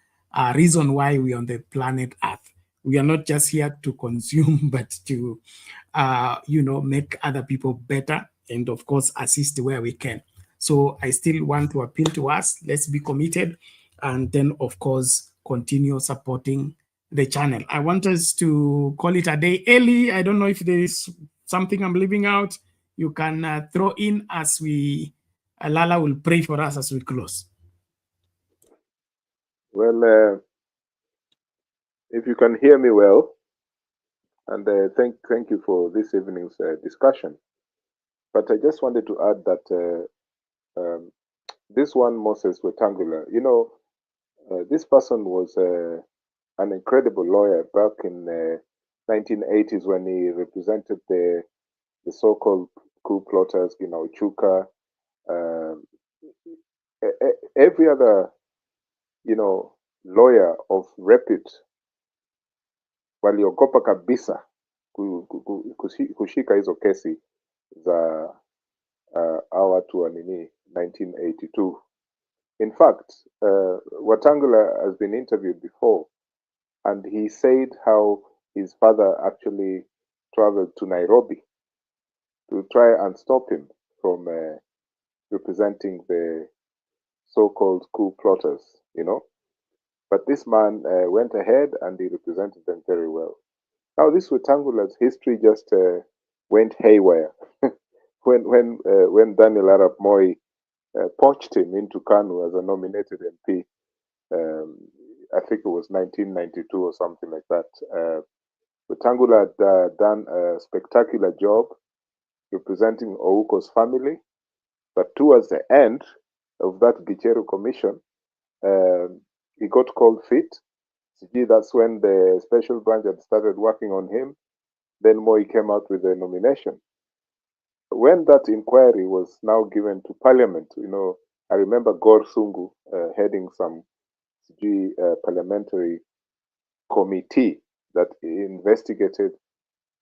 A: reason why we are on the planet Earth. We are not just here to consume, but to, make other people better and, of course, assist where we can. So I still want to appeal to us. Let's be committed and then, of course, continue supporting the channel. I want us to call it a day. Eli, I don't know if there is something I'm leaving out. You can throw in as we, Lala will pray for us as we close.
R: Well, if you can hear me well, and thank you for this evening's discussion. But I just wanted to add that this one, Moses Wetangula, this person was an incredible lawyer back in 1980s when he represented the so-called coup plotters, Chuka, every other, lawyer of repute waliogopa kabisa kushika hizo kesi za hawa watu wa 1982. In fact, Wetangula has been interviewed before, and he said how his father actually traveled to Nairobi to try and stop him from representing the so-called coup plotters, But this man went ahead and he represented them very well. Now, this Wetangula's history just went haywire when Daniel Arap Moi poached him into KANU as a nominated MP. I think it was 1992 or something like that. Wetangula had done a spectacular job representing Ouko's family, but towards the end of that Gicheru commission, he got cold feet. That's when the special branch had started working on him. Then Moi came out with a nomination. When that inquiry was now given to Parliament, I remember Gor Sungu heading some parliamentary committee that investigated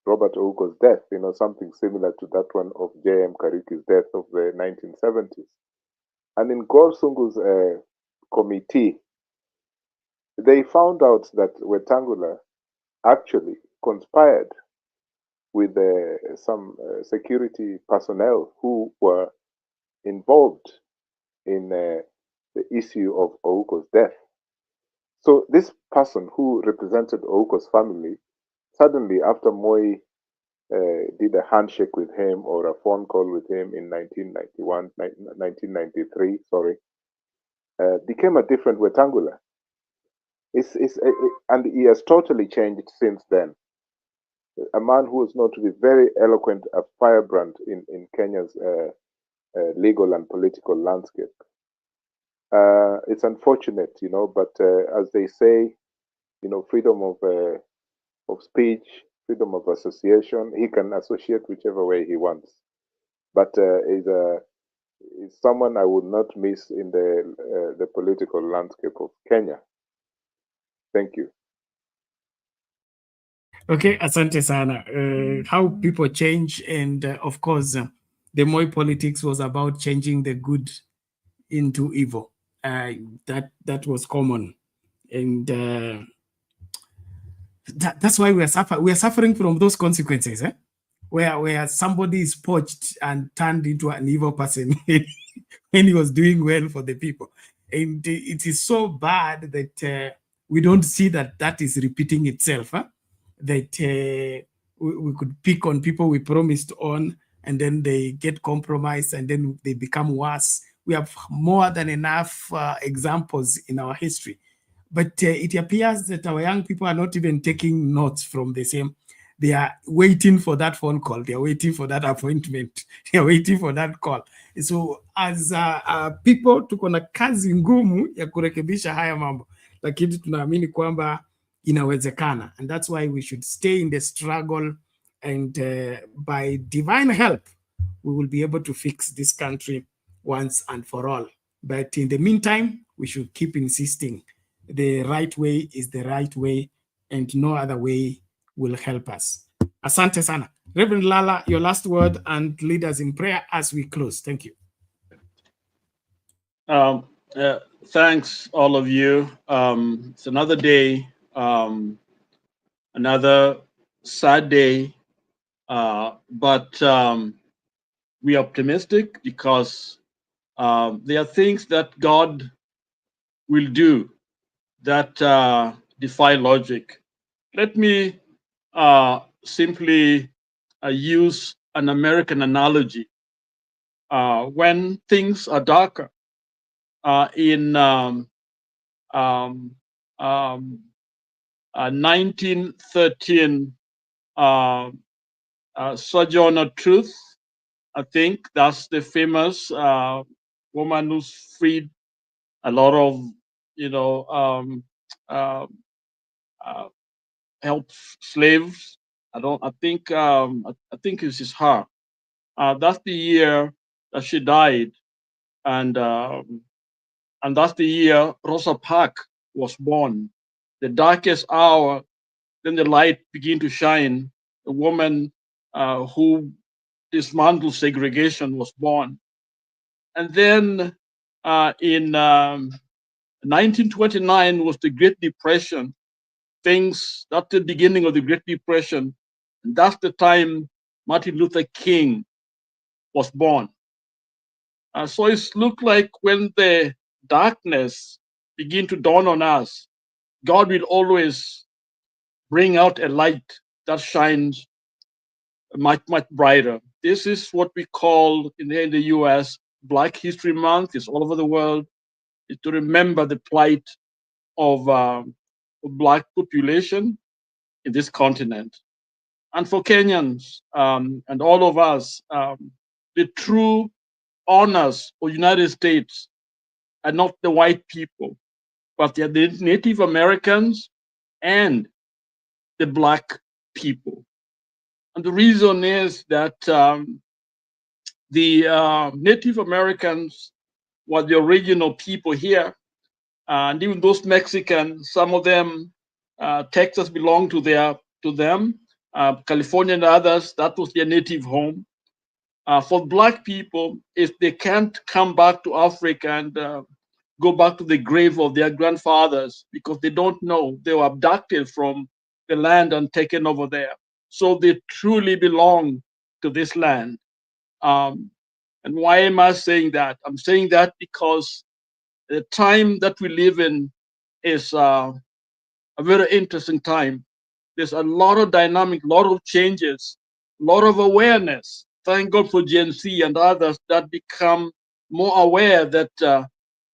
R: Robert Ouko's death, something similar to that one of J.M. Kariuki's death of the 1970s. And in Gor Sungu's committee, they found out that Wetangula actually conspired with some security personnel who were involved in the issue of Ouko's death. So this person who represented Ouko's family, suddenly after Moi did a handshake with him or a phone call with him in 1993, became a different Wetangula. And he has totally changed since then. A man who is known to be very eloquent, a firebrand in Kenya's legal and political landscape. It's unfortunate, but as they say, freedom of speech, freedom of association, he can associate whichever way he wants. But is someone I would not miss in the political landscape of Kenya. Thank you.
A: Okay, asante sana. How people change, and of course, the Moi politics was about changing the good into evil. That was common, and that's why we are suffering from those consequences, where somebody is poached and turned into an evil person when he was doing well for the people, and it is so bad that we don't see that is repeating itself. That we could pick on people we promised on, and then they get compromised, and then they become worse. We have more than enough examples in our history. But it appears that our young people are not even taking notes from the same. They are waiting for that phone call. They are waiting for that appointment. They are waiting for that call. So as people tuko na kazi ngumu ya kurekebisha haya mambo, lakini tunaamini kwamba inawezekana, and that's why we should stay in the struggle, and by divine help we will be able to fix this country once and for all. But in the meantime, we should keep insisting the right way is the right way, and no other way will help us. Asante sana. Reverend Lala, your last word, and lead us in prayer as we close. Thank you.
S: Thanks, all of you. It's another day, another sad day, but we're optimistic because there are things that God will do that defy logic. Let me simply use an American analogy. When things are darker, in 1913, Sojourner Truth, I think that's the famous woman who's freed a lot of, help slaves. I think this is her. That's the year that she died, and that's the year Rosa Parks was born. The darkest hour, then the light began to shine. A woman who dismantled segregation was born. And then in 1929 was the Great Depression. That's the beginning of the Great Depression. And that's the time Martin Luther King was born. So it's looked like when the darkness begin to dawn on us, God will always bring out a light that shines much, much brighter. This is what we call in the US Black History Month. It's all over the world. It's to remember the plight of Black population in this continent. And for Kenyans and all of us, the true honors of the United States are not the white people, but they're the Native Americans and the Black people. And the reason is that the Native Americans were the original people here. And even those Mexicans, some of them, Texas belonged to them. California and others, that was their native home. For Black people, if they can't come back to Africa and go back to the grave of their grandfathers because they don't know, they were abducted from the land and taken over there. So they truly belong to this land. And why am I saying that? I'm saying that because the time that we live in is a very interesting time. There's a lot of dynamic, a lot of changes, a lot of awareness. Thank God for Gen Z and others that become more aware that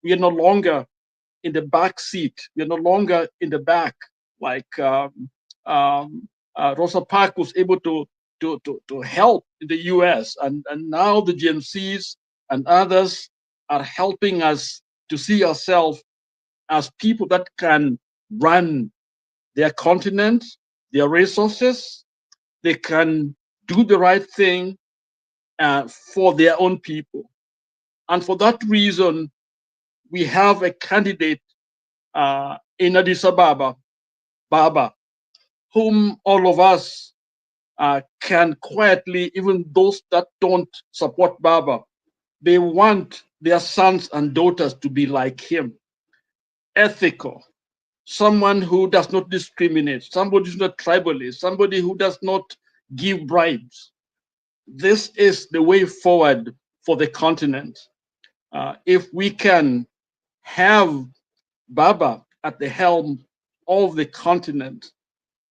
S: we are no longer in the back seat. We are no longer in the back. Like Rosa Parks was able to help in the US, and now the Gen Zs and others are helping us to see ourselves as people that can run their continent, their resources. They can do the right thing for their own people. And for that reason, we have a candidate in Addis Ababa, Baba, whom all of us can quietly, even those that don't support Baba, they want their sons and daughters to be like him. Ethical, someone who does not discriminate, somebody who's not tribalist, somebody who does not give bribes. This is the way forward for the continent. If we can have Baba at the helm of the continent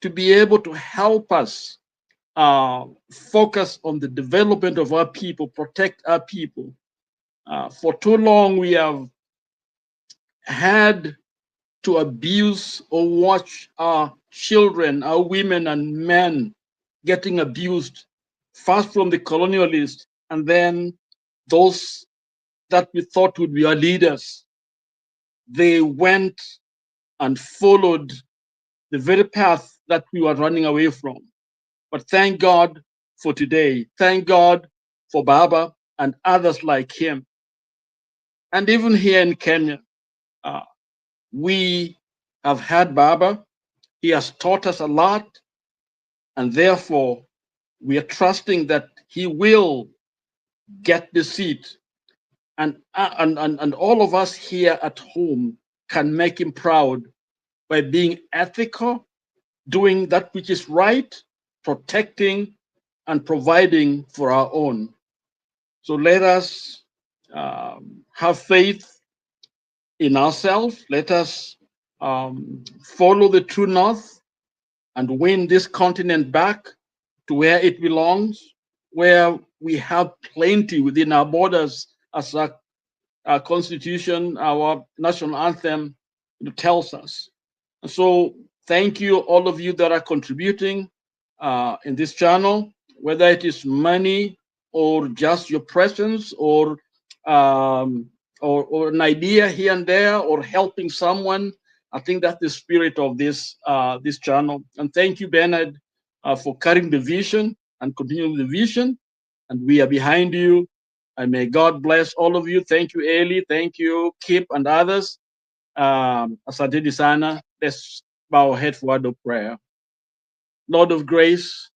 S: to be able to help us focus on the development of our people, protect our people. For too long, we have had to abuse or watch our children, our women and men getting abused, first from the colonialists and then those that we thought would be our leaders, they went and followed the very path that we were running away from. But thank God for today. Thank God for Baba and others like him. And even here in Kenya, we have had Baba. He has taught us a lot. And therefore, we are trusting that he will get the seat. And all of us here at home can make him proud by being ethical, doing that which is right, protecting and providing for our own. So let us have faith in ourselves. Let us follow the true north and win this continent back to where it belongs, where we have plenty within our borders, as our constitution, our national anthem tells us. And so thank you, all of you that are contributing in this channel, whether it is money or just your presence or an idea here and there or helping someone. I think that's the spirit of this channel. And thank you, Bernard, for carrying the vision and continuing the vision. And we are behind you. And may God bless all of you. Thank you, Eli. Thank you, Kip, and others. Asante sana. Let's bow our head for word of prayer. Lord of grace,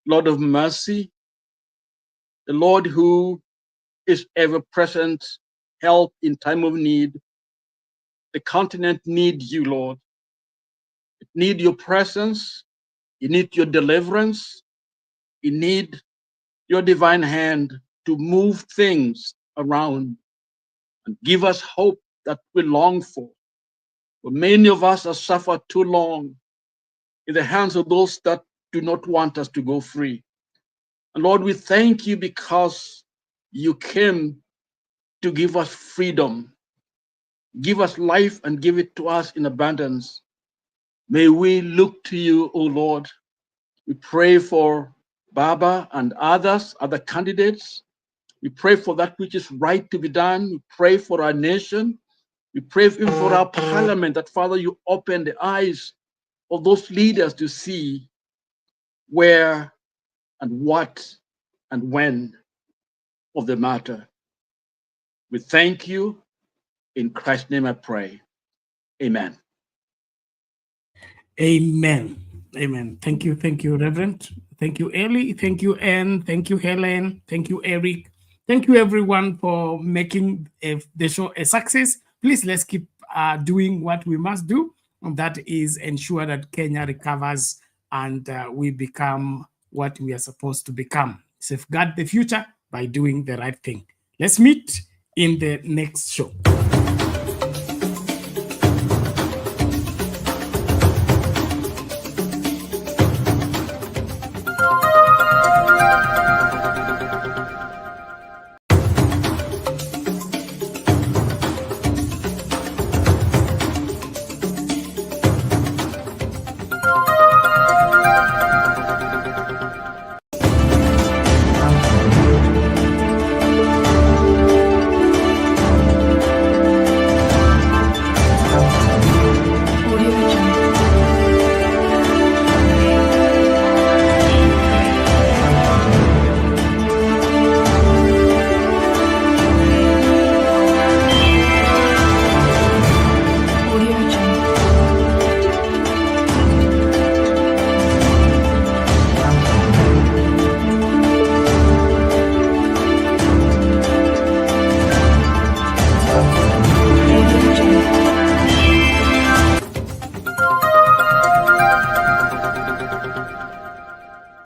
S: Lord of mercy, the Lord who is ever present, help in time of need. The continent needs you, Lord. It needs your presence. It needs your deliverance. It needs your divine hand to move things around and give us hope that we long for. But many of us have suffered too long in the hands of those that do not want us to go free. And Lord, we thank you because you came to give us freedom, give us life, and give it to us in abundance. May we look to you, O Lord. We pray for Baba and others, other candidates. We pray for that which is right to be done. We pray for our nation. We pray even for our parliament, that, Father, you open the eyes of those leaders to see where and what and when of the matter. We thank you. In Christ's name I pray. Amen.
A: Amen. Amen. Thank you, Reverend. Thank you, Eli. Thank you, Anne. Thank you, Helen. Thank you, Eric. Thank you, everyone, for making the show a success. Please, let's keep doing what we must do, and that is ensure that Kenya recovers and we become what we are supposed to become. Safeguard the future by doing the right thing. Let's meet in the next show.